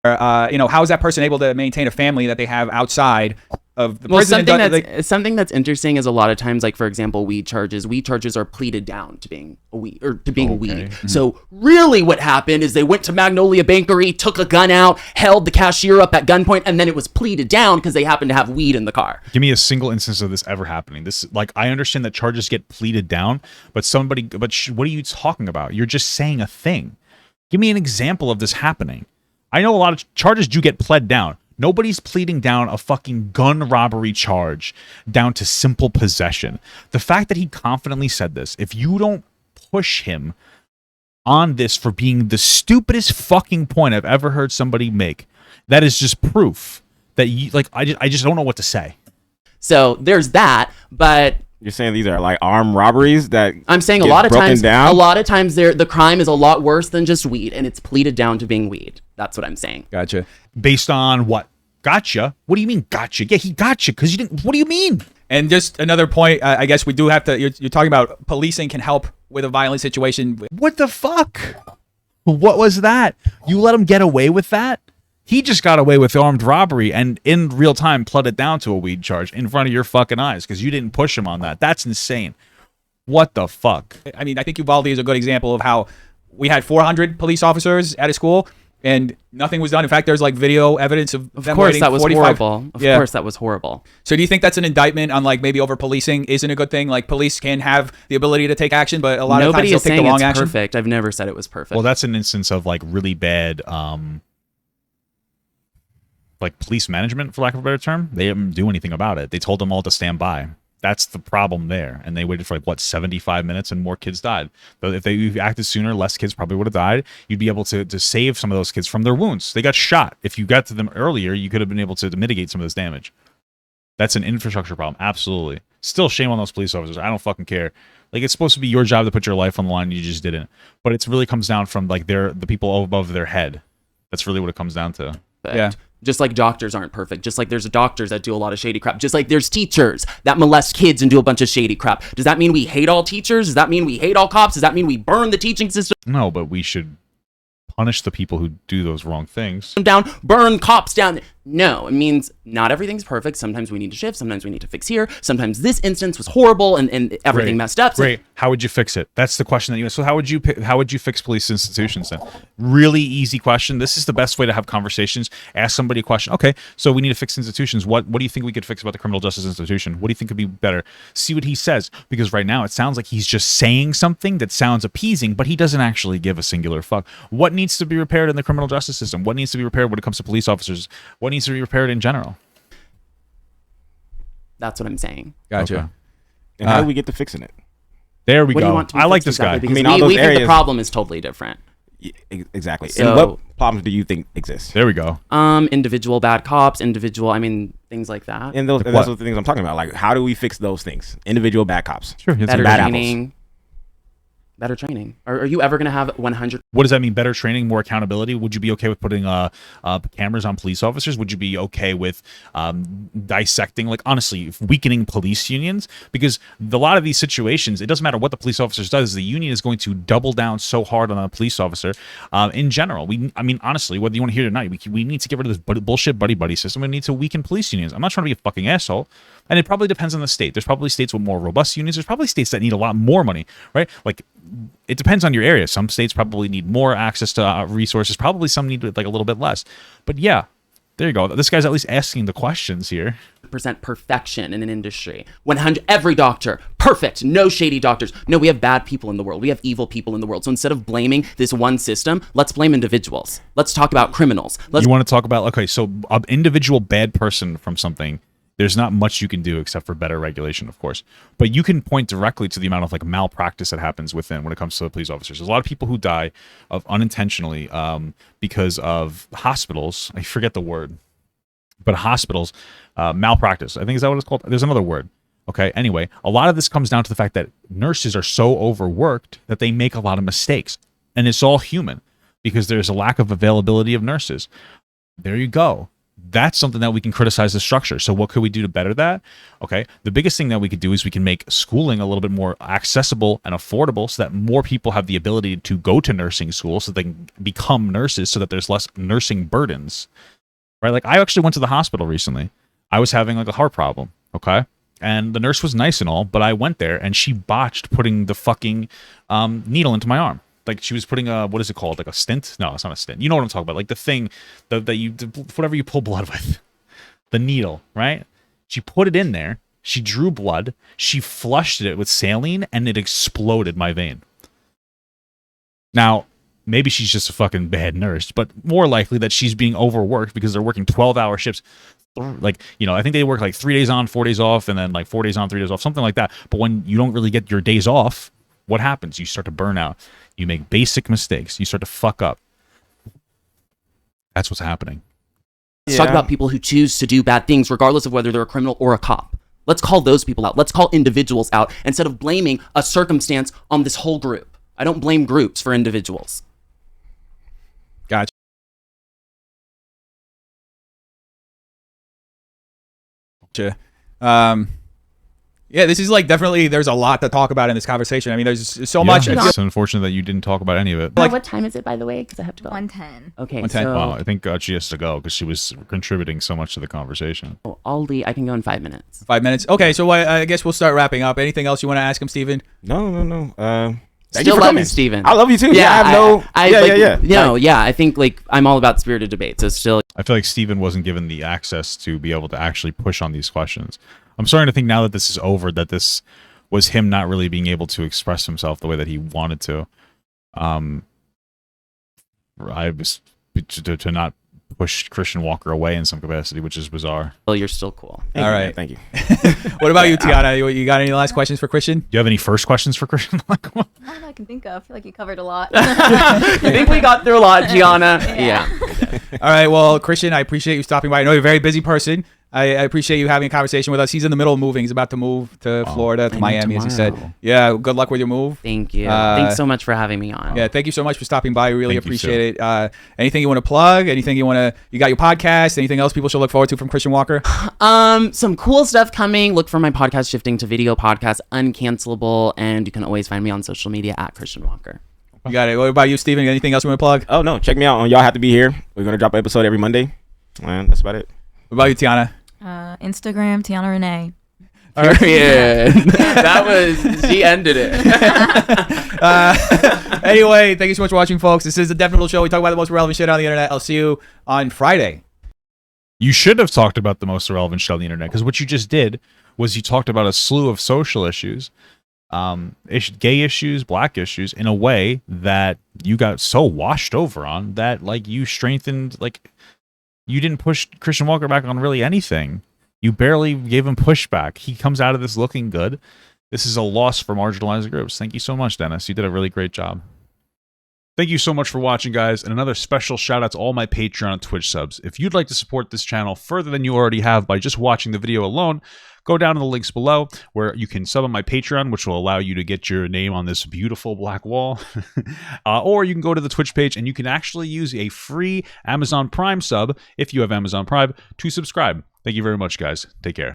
How is that person able to maintain a family that they have outside of the prison? Something that's interesting is a lot of times, like for example, weed charges are pleaded down to being weed. Mm-hmm. So really, what happened is they went to Magnolia Bakery, took a gun out, held the cashier up at gunpoint, and then it was pleaded down because they happened to have weed in the car. Give me a single instance of this ever happening. I understand that charges get pleaded down, but what are you talking about? You're just saying a thing. Give me an example of this happening. I know a lot of charges do get pled down. Nobody's pleading down a fucking gun robbery charge down to simple possession. The fact that he confidently said this, if you don't push him on this for being the stupidest fucking point I've ever heard somebody make, that is just proof that I just don't know what to say. So there's that, but you're saying these are like armed robberies that I'm saying a lot of times the crime is a lot worse than just weed, and it's pleaded down to being weed. That's what I'm saying. Gotcha. Based on what? Gotcha? What do you mean gotcha? Yeah, he gotcha because you didn't. What do you mean? And just another point, I guess we do have to. You're talking about policing can help with a violent situation. What the fuck? What was that? You let him get away with that? He just got away with armed robbery and in real time pled it down to a weed charge in front of your fucking eyes because you didn't push him on that. That's insane. What the fuck? I mean, I think Uvalde is a good example of how we had 400 police officers at a school and nothing was done. In fact, there's like video evidence of them course, waiting that was 45. horrible. Of course, that was horrible. So do you think that's an indictment on like maybe over policing isn't a good thing? Like police can have the ability to take action, but a lot of times they'll take the wrong action. Perfect. I've never said it was perfect. Well, that's an instance of like really bad like police management, for lack of a better term. They didn't do anything about it. They told them all to stand by. That's the problem there. And they waited for like, what, 75 minutes and more kids died. But if they acted sooner, less kids probably would have died. You'd be able to save some of those kids from their wounds. They got shot. If you got to them earlier, you could have been able to mitigate some of this damage. That's an infrastructure problem. Absolutely. Still shame on those police officers. I don't fucking care. Like, it's supposed to be your job to put your life on the line, and you just didn't. But it really comes down from like the people above their head. That's really what it comes down to. Yeah. Just like doctors aren't perfect. Just like there's doctors that do a lot of shady crap. Just like there's teachers that molest kids and do a bunch of shady crap. Does that mean we hate all teachers? Does that mean we hate all cops? Does that mean we burn the teaching system No, but we should punish the people who do those wrong things. down? Burn cops down? No, it means not everything's perfect. Sometimes we need to shift. Sometimes we need to fix here. Sometimes this instance was horrible and everything messed up. So Great. How would you fix it? That's the question that you. So how would you fix police institutions then? Really easy question. This is the best way to have conversations. Ask somebody a question. Okay, so we need to fix institutions. What do you think we could fix about the criminal justice institution? What do you think could be better? See what he says, because right now it sounds like he's just saying something that sounds appeasing, but he doesn't actually give a singular fuck. What needs to be repaired in the criminal justice system? What needs to be repaired when it comes to police officers? What needs to be repaired in general? that's what I'm saying. Gotcha. Okay. And how do we get to fixing it? There we What do you go. want to be I like fixed this guy. exactly? Because all those we think the areas- problem is totally different. Exactly. So- and what problems do you think exist? There we go. Individual bad cops, things like that. And those, Like and that's what? the things I'm talking about. Like, how do we fix those things? Individual bad cops. Sure. It's Better bad training. Better training. Are you ever going to have 100? What does that mean? Better training, more accountability? Would you be okay with putting cameras on police officers? Would you be okay with dissecting, like, honestly, weakening police unions? Because a lot of these situations, it doesn't matter what the police officers does, the union is going to double down so hard on a police officer. In general, honestly, whether you want to hear it or not, we need to get rid of this bullshit buddy system. We need to weaken police unions. I'm not trying to be a fucking asshole. And it probably depends on the state. There's probably states with more robust unions. There's probably states that need a lot more money, right? Like, it depends on your area. Some states probably need more access to resources. Probably some need like a little bit less. But yeah, there you go. This guy's at least asking the questions here. Percent perfection in an industry. 100, every doctor, perfect, no shady doctors. No, we have bad people in the world. We have evil people in the world. So instead of blaming this one system, let's blame individuals. Let's talk about criminals. You want to talk about, okay, so an individual bad person from something, there's not much you can do except for better regulation, of course. But you can point directly to the amount of like malpractice that happens within when it comes to the police officers. There's a lot of people who die of unintentionally because of hospitals. I forget the word, but hospitals malpractice. I think, is that what it's called? There's another word. Okay. Anyway, a lot of this comes down to the fact that nurses are so overworked that they make a lot of mistakes, and it's all human because there's a lack of availability of nurses. There you go. That's something that we can criticize the structure. So what could we do to better that? Okay, the biggest thing that we could do is we can make schooling a little bit more accessible and affordable so that more people have the ability to go to nursing school so they can become nurses so that there's less nursing burdens, right? Like, I actually went to the hospital recently. I was having like a heart problem, okay? And the nurse was nice and all, but I went there and she botched putting the fucking needle into my arm. Like, she was putting what is it called? Like a stent? No, it's not a stent. You know what I'm talking about. Like the thing that you, whatever you pull blood with. The needle, right? She put it in there. She drew blood. She flushed it with saline and it exploded my vein. Now, maybe she's just a fucking bad nurse, but more likely that she's being overworked because they're working 12-hour shifts. Like, you know, I think they work like 3 days on, 4 days off, and then like 4 days on, 3 days off, something like that. But when you don't really get your days off, what happens? You start to burn out. You make basic mistakes. You start to fuck up. That's what's happening. Let's talk about people who choose to do bad things, regardless of whether they're a criminal or a cop. Let's call those people out. Let's call individuals out instead of blaming a circumstance on this whole group. I don't blame groups for individuals. Gotcha. Yeah, this is like definitely, there's a lot to talk about in this conversation. I mean, there's so much. It's unfortunate that you didn't talk about any of it. What time is it, by the way? Because I have to go. 1:10. Okay, 110. so Wow, I think she has to go because she was contributing so much to the conversation. I'll leave. I can go in 5 minutes. 5 minutes. Okay, so I guess we'll start wrapping up. Anything else you want to ask him, Steven? No. Thank Still you for love coming. you, Steven. I love you too. Yeah, I have no. I think like I'm all about spirited debate. So still, I feel like Steven wasn't given the access to be able to actually push on these questions. I'm starting to think now that this is over that this was him not really being able to express himself the way that he wanted to. I was to not pushed Christian Walker away in some capacity, which is bizarre. Well, you're still cool. Thank All you, right. man. Thank you. What about you, Tiana? You got any last questions for Christian? Do you have any first questions for Christian? Not that I can think of. I feel like you covered a lot. I think we got through a lot, Gianna. Yeah. All right. Well, Christian, I appreciate you stopping by. I know you're a very busy person. I appreciate you having a conversation with us. He's in the middle of moving. He's about to move to Florida, to I know Miami, as he said. tomorrow. Yeah, good luck with your move. Thank you. Thanks so much for having me on. Yeah, thank you so much for stopping by. We really Thank you, appreciate it. Anything you want to plug? Anything you got your podcast? Anything else people should look forward to from Christian Walker? Some cool stuff coming. Look for my podcast shifting to video podcast, Uncancelable, and you can always find me on social media at Christian Walker. You got it. What about you, Steven? Anything else you want to plug? Oh no, check me out on Y'all Have to Be Here. We're gonna drop an episode every Monday, and that's about it. What about you, Tiana? Instagram, Tiana Renee. Period. That was, she ended it. Anyway, thank you so much for watching, folks. This is the Def Noodles Show. We talk about the most relevant shit on the internet. I'll see you on Friday. You should have talked about the most relevant shit on the internet, because what you just did was you talked about a slew of social issues, gay issues, black issues, in a way that you got so washed over on that, like, you strengthened, like, you didn't push Christian Walker back on really anything. You barely gave him pushback. He comes out of this looking good. This is a loss for marginalized groups. Thank you so much, Dennis. You did a really great job. Thank you so much for watching, guys, and another special shout out to all my Patreon and Twitch subs. If you'd like to support this channel further than you already have by just watching the video alone, go down to the links below where you can sub on my Patreon, which will allow you to get your name on this beautiful black wall. Or you can go to the Twitch page and you can actually use a free Amazon Prime sub, if you have Amazon Prime, to subscribe. Thank you very much, guys. Take care.